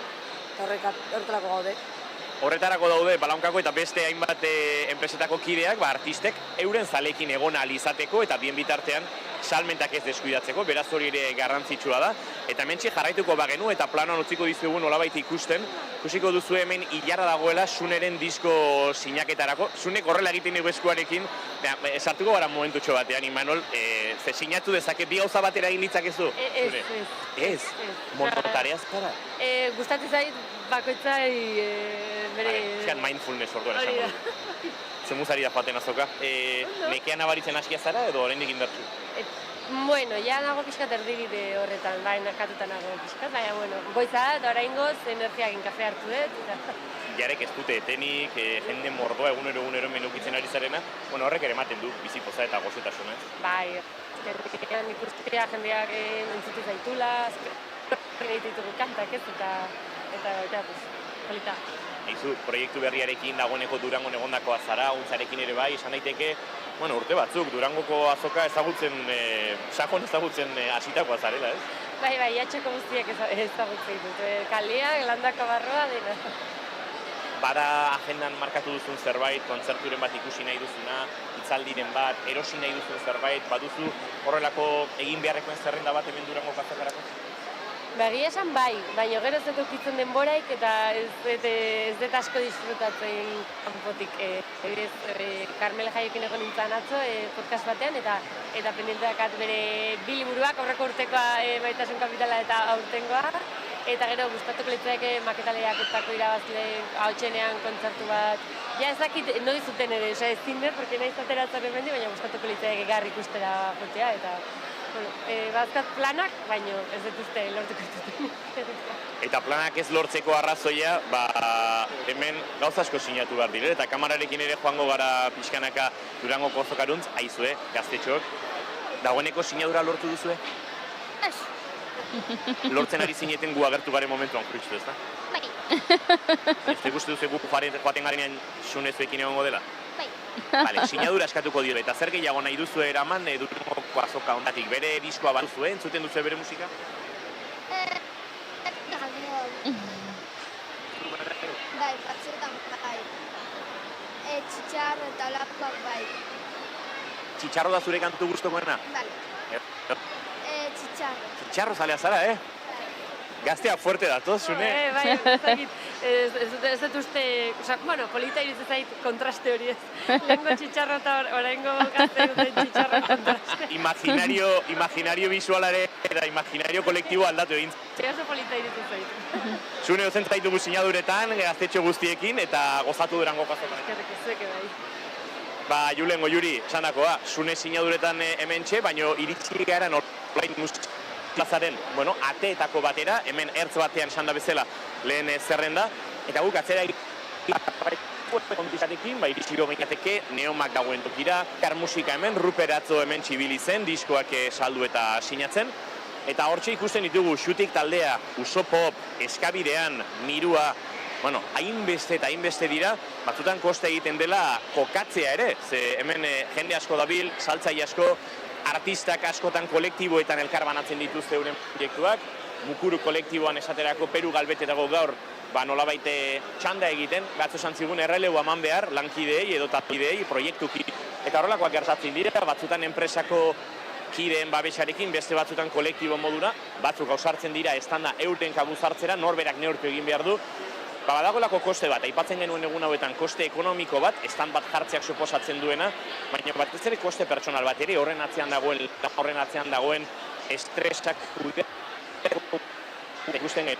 Horretarako gaude. Horretarako daude balaunkako eta beste hainbat enpresetako kideak, artistek euren zalekin egon ahal izateko eta bien bitartean salmentak ez deskuidatzeko, beraz hori ere garrantzitsua da. Eta hementxe jarraituko bagenu eta planoan utziko dizugu nolabait ikusten, ikusiko duzu hemen hilarra dagoela Suneren disko sinaketarako. Sunek horrela egiten dugu eskuarekin, sartuko gara momentutxo batean, Imanol, ze sinatu dezake bi gauza batera egin ditzakezu? Ez. Monotareaz gara? Gustatzen zait bakoitzai bere... Zean mindfulness orduan esango. zemuzari da joaten azoka. Nekean nabaritzen hasia zara edo oraindik indartsu? Bueno, ja nago pixkat erdibide horretan, bai, nakatuta nago pixkat, baina, bueno, goiza da, oraingoz energiakin kafe hartu dut. Jarek ez dute etenik, jende mordoa egunero menukitzen ari zarena, bueno, horrek ere ematen du, bizipoza eta gozotasuna. Bai, azkenean ikustea jendeak entzutu zaitula, egiten ditugu kantak ez, eta polita. Eizu, proiektu berriarekin dagoeneko Durangon egondakoa zara, untzarekin ere bai, esan daiteke, bueno, urte batzuk, Durangoko azoka ezagutzen, sakon ezagutzen hasitakoa zarela, ez? Bai, atxeko guztiak ezagutzen ditut, kaleak, landako barroa, dena. Bada agendan markatu duzun zerbait, kontzerturen bat ikusi nahi duzuna, hitzaldiren bat, erosi nahi duzun zerbait, baduzu horrelako egin beharrekoen zerrenda bat hemen Durangoko azokarako? Egia esan bai, baina gero ez dut ukitzen denboraik eta ez dut asko disfrutatzen kanpotik. Carmel Jaiokin egon nintzen atzo podcast batean eta pendienteakat bere bi liburuak, aurreko urtekoa Maitasun kapitala eta aurtengoa. Eta gero gustatuko litzaidake maketaleak etako irabazle ahotsenean kontzertu bat. Ja ez dakit noiz zuten ere, ez zinder, porque nahiz ateratzen hemendik, baina gustatuko litzaidake garri ikustera jotea eta bazkat planak, baina ez dut uste lortuko dituten. Eta planak ez lortzeko arrazoia, hemen gauza asko sinatu behar dire, eta kamararekin ere joango gara pixkanaka Durangoko azokaruntz, aizue, gaztetxoak. Dagoeneko sinadura lortu duzue? Ez. Lortzen ari zineten gu agertu garen momentuan krutxtu, ez da? Bai. Ez ikustu duzu gu joaten garenean xunezuekin egongo dela? Bai. Vale, sinadura eskatuko dio, eta zer gehiago nahi duzu eraman Durangoko azoka ondatik, bere diskoa bat duzu, entzuten duzu bere musika? Bai, batzuetan bai. Txitxarro eta olakoak bai. Txitxarro da zure kantu gustokoena? Bale. Txitxarro. Txitxarro zalea zara, Gaztea fuerte datoz, Xune? Bai, ez dut uste, bueno, polita iritz zait kontraste hori ez. Lehengo txitxarro eta oraingo gazte duten txitxarro kontraste. Imaginario visualare eta imaginario kolektibo aldatu egin. Oso polita iritz zait. Xune ozen zaitugu sinaduretan, gaztetxo guztiekin, eta gozatu Durangoko azokan. Eskerrik ezueke bai. Julen Goiuri, esandakoa, Xune sinaduretan hementxe, baino iritsi gara nolain musika plazaren, ateetako batera, hemen ertz batean esan da bezala lehen zerrenda, eta guk atzera kontizatekin, iritsiko gainateke, Neomak dagoen tokira, kar musika hemen, Ruper atzo hemen txibili zen, diskoak saldu eta sinatzen, eta hortxe ikusten ditugu xutik taldea, Uso Pop, Eskabidean, Mirua, hainbeste eta hainbeste dira, batzutan koste egiten dela kokatzea ere, ze hemen jende asko dabil, saltzaile asko, artistak askotan kolektiboetan elkar banatzen dituzte euren proiektuak, Mukuru kolektiboan esaterako Peru Galbetetako gaur nolabait txanda egiten, batzu esan zigun errelegu eman behar lankideei edo tapideei proiektuki. Eta horrelakoak gertatzen dira, batzutan enpresako kideen babesarekin, beste batzutan kolektibo modura, batzuk ausartzen dira estanda euren kabuz hartzera, norberak neurtu egin behar du. Badagoelako koste bat, aipatzen genuen egun hauetan koste ekonomiko bat, estan bat jartzeak suposatzen duena, baina batez ere koste pertsonal bat ere, horren atzean dagoen estresak ikusten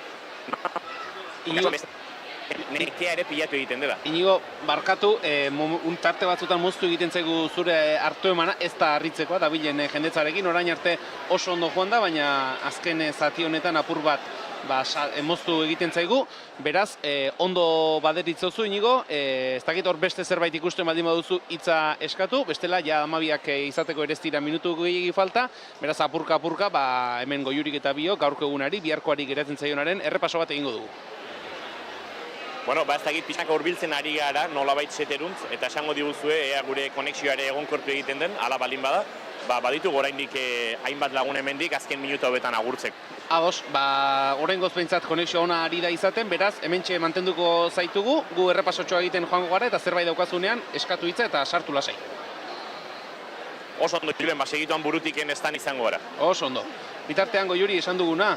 nekea ere pilatu egiten dela. Inigo, barkatu, tarte batzutan moztu egiten zaigu zure hartu emana, ez da harritzekoa, da bilen jendetzarekin, orain arte oso ondo joan da, baina azken zati honetan apur bat moztu egiten zaigu, beraz, ondo baderitzozu, Inigo, ez dakit hor beste zerbait ikusten baldin baduzu hitza eskatu, bestela, ja amabiak izateko ere ez dira minutu gehiagi falta, beraz, apurka, hemen Goiurik eta biok, gaurko egunari, biharkoari geratzen zaionaren, errepaso bat egingo dugu. Ez dakit pixaka hurbiltzen ari gara, nolabait zeteruntz, eta esango diguzue, ea gure konexioare egonkortu egiten den, ala baldin bada, baditu oraindik hainbat lagun hemendik azken minutu hauetan agurtzek. Ados, oraingoz behintzat konexio ona ari da izaten, beraz, hementxe mantenduko zaitugu, gu errepasotxoa egiten joango gara, eta zerbait daukazunean, eskatu hitza eta sartu lasai. Oso ondo, Julen, segituan burutiken estan izango gara. Oso ondo. Bitartean Goiuri esan duguna,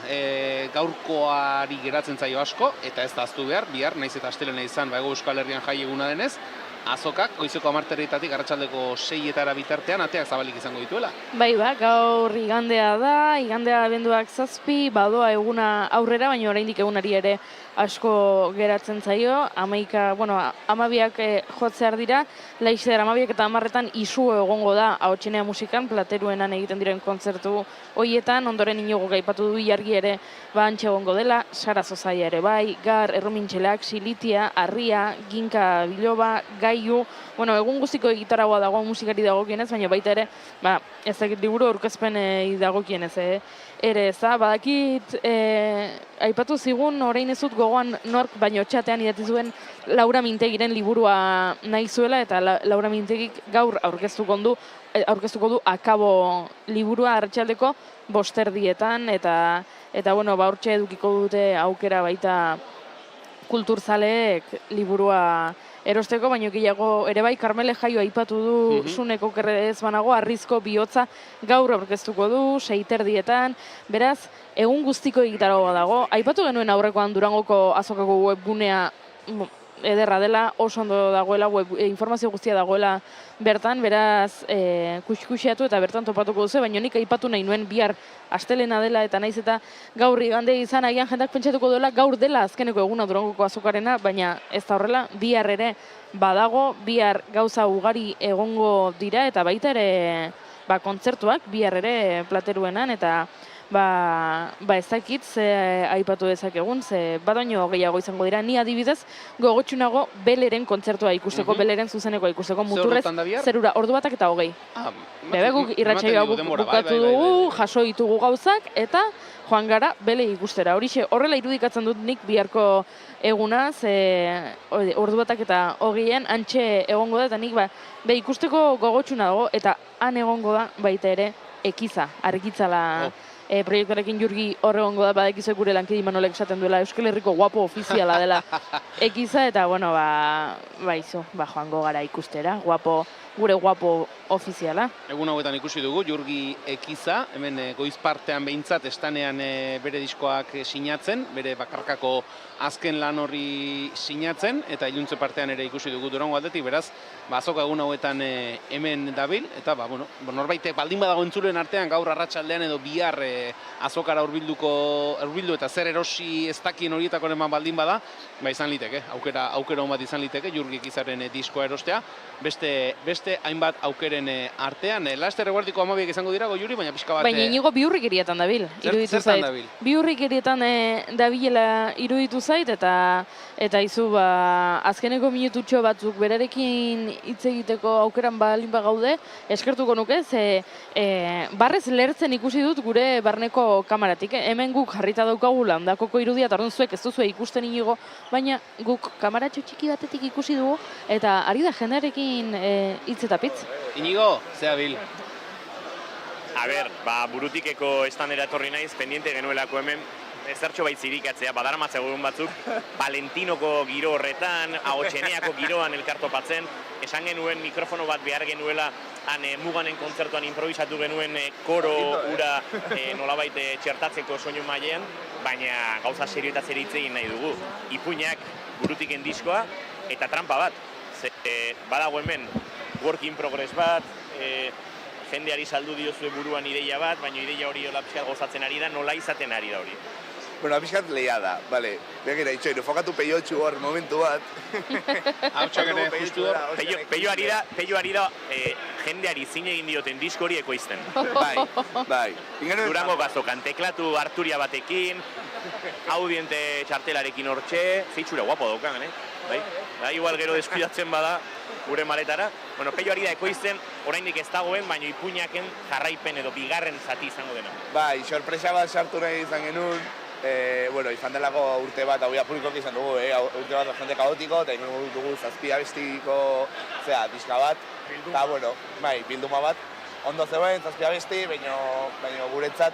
gaurkoari geratzen zaio asko, eta ez da ahaztu behar, bihar, naiz eta astelena izan, Euskal Herrian jai eguna denez, azokak, goizeko 10:00 arratsaldeko 6:00 bitartean ateak zabalik izango dituela. Bai, gaur igandea da, igandea abenduak 7, badoa eguna aurrera, baina oraindik egunari ere asko geratzen zaio. 12ak jotzear dira, laizzer 12 eta 10 isu egongo da Ahotsenea musikan, Plateruenan egiten diren kontzertu hoietan, ondoren Inigo gaipatu du ilargi ere antxe egongo dela, Sara Zozaia ere bai, Gar, Erromintxelak, Silitia, Arria, Ginka Biloba, Gaiu, egun guztiko egitaragoa dago musikari dagokienez, baina baita ere, ez dakit liburu aurkezpen dagokienez, ere eza, badakit, aipatu zigun, orain ez dut gogoan nork, baino txatean idatzi zuen Laura Mintegiren liburua nahi zuela, eta Laura Mintegik gaur aurkeztuko du Akabo liburua arratsaldeko 5:00 eta hortxe edukiko dute aukera baita kulturzaleek liburua erosteko, baino gehiago ere bai, Karmele Jaio aipatu du Suneko kerrez banago, Arrizko bihotza gaur aurkeztuko du, 6:00, beraz, egun guztiko egitaragoa dago. Aipatu genuen aurrekoan Durangoko azokako webgunea ederra dela, oso ondo dagoela, informazio guztia dagoela bertan, beraz, kuxkuxeatu eta bertan topatuko duzu, baina nik aipatu nahi nuen bihar astelena dela eta naiz eta gaur igande izan agian jendak pentsatuko dela gaur dela azkeneko eguna Durangoko azokarena, baina ez da horrela, bihar ere badago, bihar gauza ugari egongo dira eta baita ere kontzertuak bihar ere Plateruenan eta ez dakit, ze aipatu dezakegun, ze badoino gehiago izango dira. Ni adibidez, gogotxunago Beleren kontzertua ikusteko, Beleren zuzeneko ikusteko, Muturrez, zerura, 1:20. Bebe guk irratsaioa bukatu dugu, jaso ditugu gauzak, eta joan gara Bele ikustera. Horrela irudikatzen dut nik biharko egunaz, 1:20 antxe egongo da, eta nik ikusteko gogotxuna dago, eta han egongo da baita ere Ekiza, Argitzala proiektuarekin Jurgi hor egongo da, badekizu gure lankide Imanolek esaten duela Euskal Herriko guapo ofiziala dela Ekiza, eta joango gara ikustera, gure guapo ofiziala. Egun hauetan ikusi dugu, Jurgi Ekiza, hemen goiz partean behintzat estanean bere diskoak sinatzen, bere bakarkako azken lan horri sinatzen, eta iluntze partean ere ikusi dugu Durango aldetik, beraz, azoka egun hauetan hemen dabil, eta norbait baldin badago entzulen artean gaur arratsaldean edo bihar azokara hurbildu eta zer erosi ez dakien horietakoren baldin bada, izan liteke, aukera on bat izan liteke, Jurgi Ekizaren diskoa erostea, beste hainbat aukeren artean, Laster Eguerdiko 12 izango dira Goiuri, baina pixka bat... Baina Inigo bihurrikerietan dabil, iruditu zait. Bihurrikerietan dabilela iruditu zait, eta izu azkeneko minututxo batzuk berarekin hitz egiteko aukeran balin bagaude, eskertuko nuke, ze barrez lertzen ikusi dut gure barneko kamaratik. Hemen guk jarrita daukagu landakoko irudia, eta orduan zuek ez duzue ikusten Inigo, baina guk kamaratxo txiki batetik ikusi dugu, eta ari da jendearekin hitz eta pitz. Inigo, zea bil. A ber, burutikeko estandera etorri naiz, pendiente genuelako hemen, ezertxo bait zirikatzea, badaramatza egun batzuk, Valentinoko giro horretan, Ahotseneako giroan elkartopatzen, esan genuen mikrofono bat behar genuela, Muganen kontzertuan improvisatu genuen koro ura nolabait txertatzeko soinu mailean, baina gauza serio eta zeritzein nahi dugu. Ipuinak burutiken diskoa eta trampa bat. Badago hemen work in progress bat, jendeari saldu diozue buruan ideia bat, baina ideia hori hola pixkat gozatzen ari da, nola izaten ari da hori. Bueno, pixkat lehia da, bale. Begira, itxoin, fokatu Peiotxu hor momentu bat. Hautsak ere, justu hor. Peio ari da jendeari zine egin dioten disko hori ekoizten. Bai. Durango gazokan, teklatu Arturia batekin, audiente txartelarekin hortxe, zeitxura guapo daukan, Bai, igual gero deskuidatzen bada gure maletara. Bueno, Peio ari da ekoizten, oraindik ez dagoen, baina ipuinaken jarraipen edo bigarren zati izango dena. Bai, sorpresa bat sartu nahi izan genuen, izan delako urte bat, hau apurikok izan dugu, urte bat bastante kaotiko, eta ingo dugu 7 abestiko diska bat, eta, bilduma bat, ondo zegoen, 7 abesti, baina guretzat,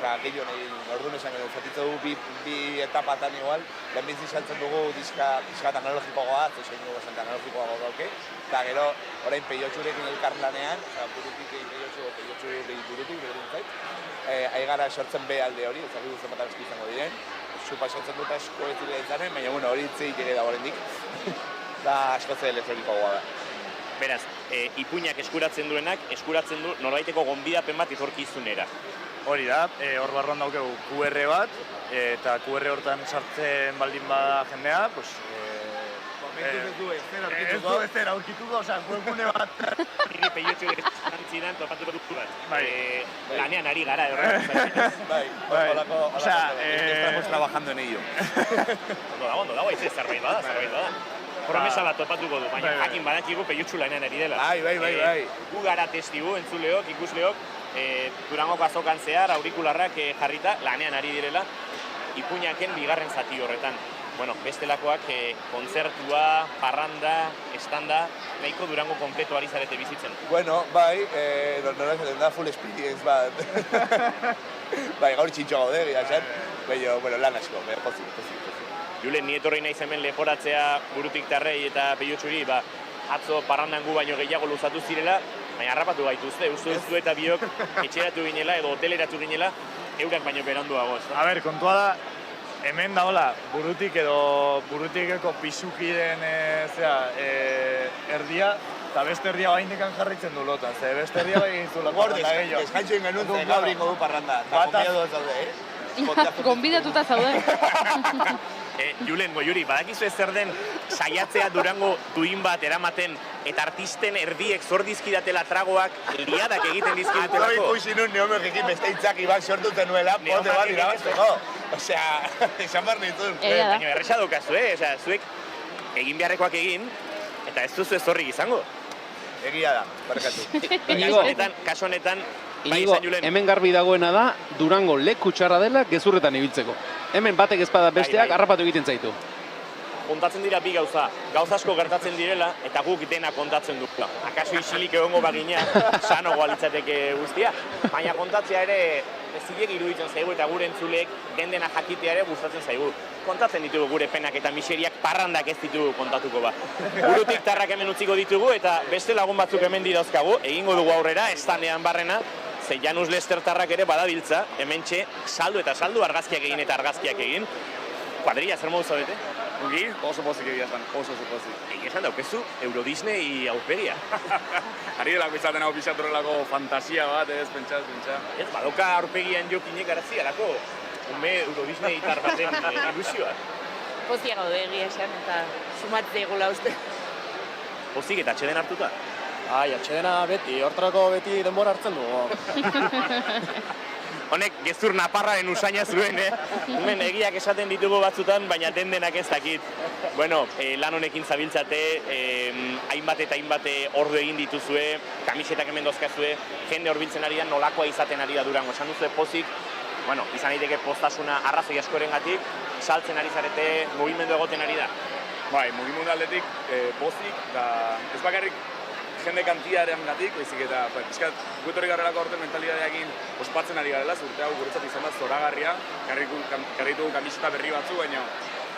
gehiago nahi orduan esan genuen, zatitza dugu bi etapatan igual, lehenbizti saltzen dugu diska analogikoagoa, zein dugu bastante analogikoagoa gauke, eta gero, orain Peiotxurekin elkarlanean, burutik Peiotxurekin burutik, berdin zait, aigara sortzen be alde hori, ezagir duzen bat abesti izango diren, supa sortzen dut asko ez dira izanen, baina hori itzeik ere da horrendik. da asko zelezorikoagoa da. Beraz, ipuinak eskuratzen duenak, eskuratzen du nolabaiteko gonbidapen bat etorkizunera. Hori da, hor barruan daukegu QR bat, eta QR hortan sartzen baldin bada jendea, pues... Ez du ezer aurkituko, webgune bat. Niri peiotxu gantzidan topatuko dut bat. Lanean ari gara, Estamos trabajando en ello. Ondo dago, aize, zerbait bada. Promesa bat topatuko du, baina jakin badakigu peiotxu lanean ari dela. Bai. Gu gara testigu, entzuleok, ikusleok, Durangoko azokan zehar, aurikularrak jarrita, lanean ari direla, ipuinaken bigarren zati horretan. Bueno, bestelakoak kontzertua, parranda, estanda, nahiko Durango kompleto ari zarete bizitzen. Bueno, bai, nola esaten da full experience bat. Bai, gaur txintxo gaude, gira esan, baina lan asko, pozik. Julen, ni etorri naiz hemen leporatzea Burutik Tarrei eta Peiotxuri, atzo parrandan gu baino gehiago luzatu zirela, baina harrapatu gaituzte, uste duzu eta biok etxeratu ginela edo hoteleratu ginela, eurak baino beranduagoz. A ber, kontua da, hemen daola, burutikeko pisukiren erdia, eta beste erdia baindikan jarritzen du lotan, ze beste erdia bain zu lotan. Gorde, eskaintxo ingenun, ze gaur ingo du parranda, eta konbidatu zaude, Konbidatuta zaude. Julen, Goiuri, badakizu zer den saiatzea Durango duin bat eramaten eta artisten erdiek zor dizkidatela tragoak liadak egiten dizkidatelako. Atzo ikusi nun neomerrekin beste hitzak ibak sortuten nuela, pote bat irabazteko. Osea, esan behar nintzen. Baina erresa daukazu, zuek egin beharrekoak egin, eta ez duzu ez horrik izango. Egia da, barkatu. Kaso honetan, Inigo, hemen garbi dagoena da, Durango leku txarra dela gezurretan ibiltzeko. Hemen batek ezpada besteak harrapatu egiten zaitu. Kontatzen dira bi gauza asko gertatzen direla, eta guk dena kontatzen dugula. Akaso isilik egongo bagina, sanogoa litzateke guztia, baina kontatzea ere zilegi iruditzen zaigu eta gure entzuleek dena jakitea ere gustatzen zaigu. Kontatzen ditugu gure penak eta miseriak, parrandak ez ditugu kontatuko ba. Burutik Tarrak hemen utziko ditugu eta beste lagun batzuk hemen didauzkagu, egingo dugu aurrera, estanean barrena, ze Janus Lester Tarrak ere badabiltza, hementxe saldu eta saldu, argazkiak egin. Kuadrilla, zer modu zaudete? Ongi, oso pozik egia esan, oso pozik. Egia esan daukezu, Euro Disney aurpegia. Ari delako izaten hau pixatorrelako fantasia bat, ez, pentsa. Ez, badoka aurpegian jokinek arazialako, ume Euro Disney tar baten ilusioa. Pozia gaude egia esan, eta sumatzea egula uste. Pozik eta atxeden hartuta? Atxedena beti, hortarako beti denbora hartzen dugu. Honek gezur naparraren usaina zuen, Hemen egiak esaten ditugu batzutan, baina denak ez dakit. Bueno, lan honekin zabiltzate, hainbat eta hainbat ordu egin dituzue, kamisetak hemen dozkazue, jende horbiltzen ari da, nolakoa izaten ari da Durango. Esan duzue pozik, bueno, izan daiteke poztasuna arrazoi askorengatik, saltzen ari zarete, mugimendu egoten ari da. Bai, mugimendu aldetik pozik, eta ez bakarrik jende kantiaren gatik, baizik eta pizkat guetorri garrelako aurten mentalidadeakin ospatzen ari garela, urte hau guretzat izan da zoragarria, karritu kamiseta berri batzu, baina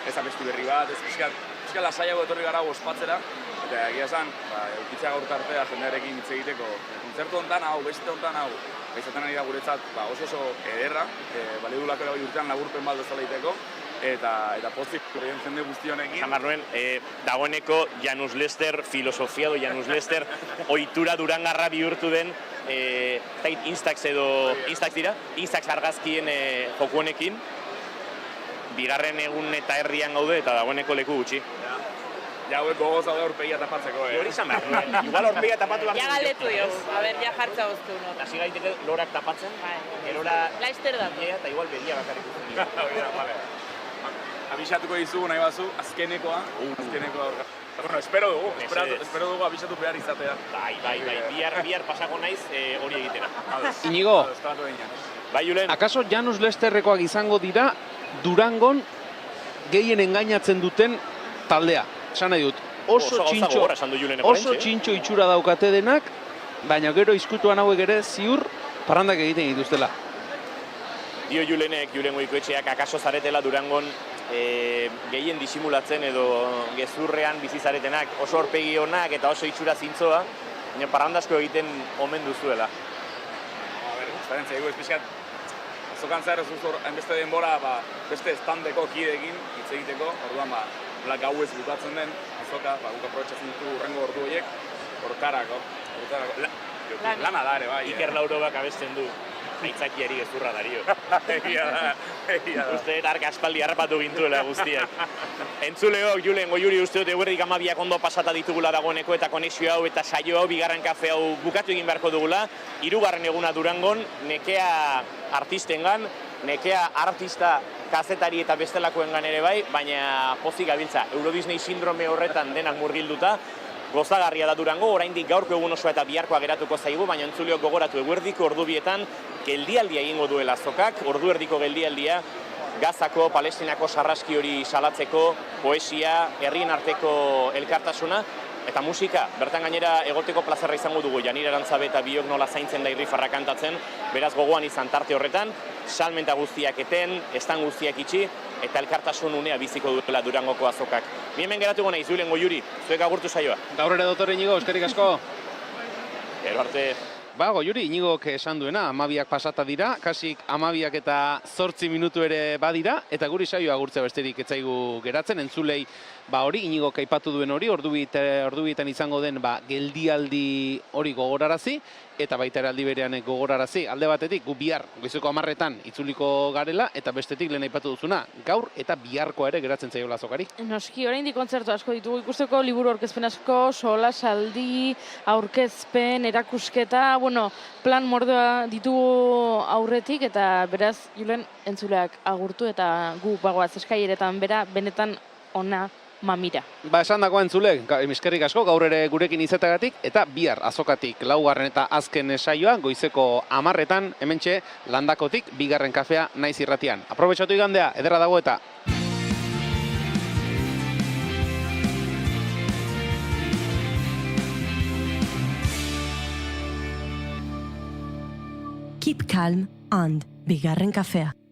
ez abesti berri bat, ez pizkat lasaiago etorri gara ospatzera, eta egia esan, eukitzea gaur tartea jendearekin hitz egiteko, kontzertu hontan hau, beste hontan hau, izaten ari da guretzat oso ederra, balio du lako urtean laburpen bat bezala egiteko, eta pozik horrein jende guzti honekin. Esan behar nuen, dagoeneko Janus Lester, filosofia do Janus Lester, ohitura durangarra bihurtu den, Instax dira, Instax argazkien joku honekin, bigarren egun eta herrian gaude eta dagoeneko leku gutxi. Ja, hauek gogoz daude aurpegia tapatzeko, Hori izan behar nuen, igual aurpegia tapatu behar. Ja galdetu dioz, a ber, ja jartza goztu, no? Hasi gaiteke lorak tapatzen, gerora... Laister da. Eta igual begia bakarrik uzen. Abisatuko dizugu nahi bazu, azkenekoa aurka. Bueno, espero dugu abisatu behar izatea. Bai, bihar pasako naiz hori egitera. Inigo, akaso Janus Lesterrekoak izango dira Durangon gehien engainatzen duten taldea? Esan nahi dut, oso txintxo itxura daukate denak, baina gero izkutuan hauek ere ziur parrandak egiten dituztela. Dio Julenek, Julen Goikoetxeak, akaso zaretela Durangon gehien disimulatzen edo gezurrean bizi zaretenak, oso horpegi honak eta oso itxura zintzoa, baina parrandasko egiten omen duzuela. Esperientzia egu, ez pixkat, azokan zehar ez duz hainbeste denbora beste estandeko kideekin hitz egiteko, orduan gau ez bukatzen den azoka, guk aprobetxatzen ditu urrengo ordu horiek, hortarako. Lana da ere, bai. Iker Laurobak abesten du. Aitzakiari gezurra dario. Egia da. Uste ark aspaldi harrapatu gintuela guztiak. Entzuleok, Julen Goiuri uste dut eguerdik 12 ondo pasata ditugula dagoeneko eta konexio hau eta saio hau, bigarren kafe hau bukatu egin beharko dugula. 3. eguna Durangon, nekea artistengan, nekea artista kazetari eta bestelakoengan ere bai, baina pozik gabiltza. Eurodisney sindrome horretan denak murgilduta, gozagarria da Durango, oraindik gaurko egun osoa eta biharkoa geratuko zaigu, baina entzuleok gogoratu eguerdiko ordubietan geldialdia egingo duela azokak, ordu erdiko geldialdia, Gazako, Palestinako sarraski hori salatzeko, poesia, herrien arteko elkartasuna, eta musika. Bertan gainera egoteko plazerra izango dugu, Janire Arantzabe eta biok nola zaintzen da irrifarra kantatzen, beraz gogoan izan tarte horretan, salmenta guztiak eten, estan guztiak itxi, eta elkartasun unea biziko duela Durangoko azokak. Ni hemen geratuko naiz, Julen Goiuri, zuek agurtu saioa. Gaur ere dotore Inigo, eskerrik asko. Gero arte. Goiuri, Inigok esan duena, 12 pasata dira, kasik 12 eta 8 minutu ere badira, eta guri saioa agurtzea besterik etzaigu geratzen, entzulei hori, Inigok aipatu duen hori, ordubietan izango den geldialdi hori gogorarazi, eta baita ere aldi berean gogorarazi. Alde batetik, gu bihar, goizeko 10etan itzuliko garela, eta bestetik lehen aipatu duzuna, gaur eta biharkoa ere geratzen zaiola azokari. Noski, oraindik kontzertu asko ditugu ikusteko, liburu aurkezpen asko, solasaldi, aurkezpen, erakusketa, plan mordoa ditugu aurretik, eta beraz, Julen, entzuleak agurtu, eta gu bagoaz eskaileretan bera, benetan ona mamira. Esan dagoa entzule, eskerrik asko, gaur ere gurekin izateagatik, eta bihar azokatik 4. eta azken saioa, goizeko 10etan, hementxe Landakotik, 2. kafea naiz irratian. Aprobetxatu igandea, ederra dago eta... Keep calm and 2. kafea.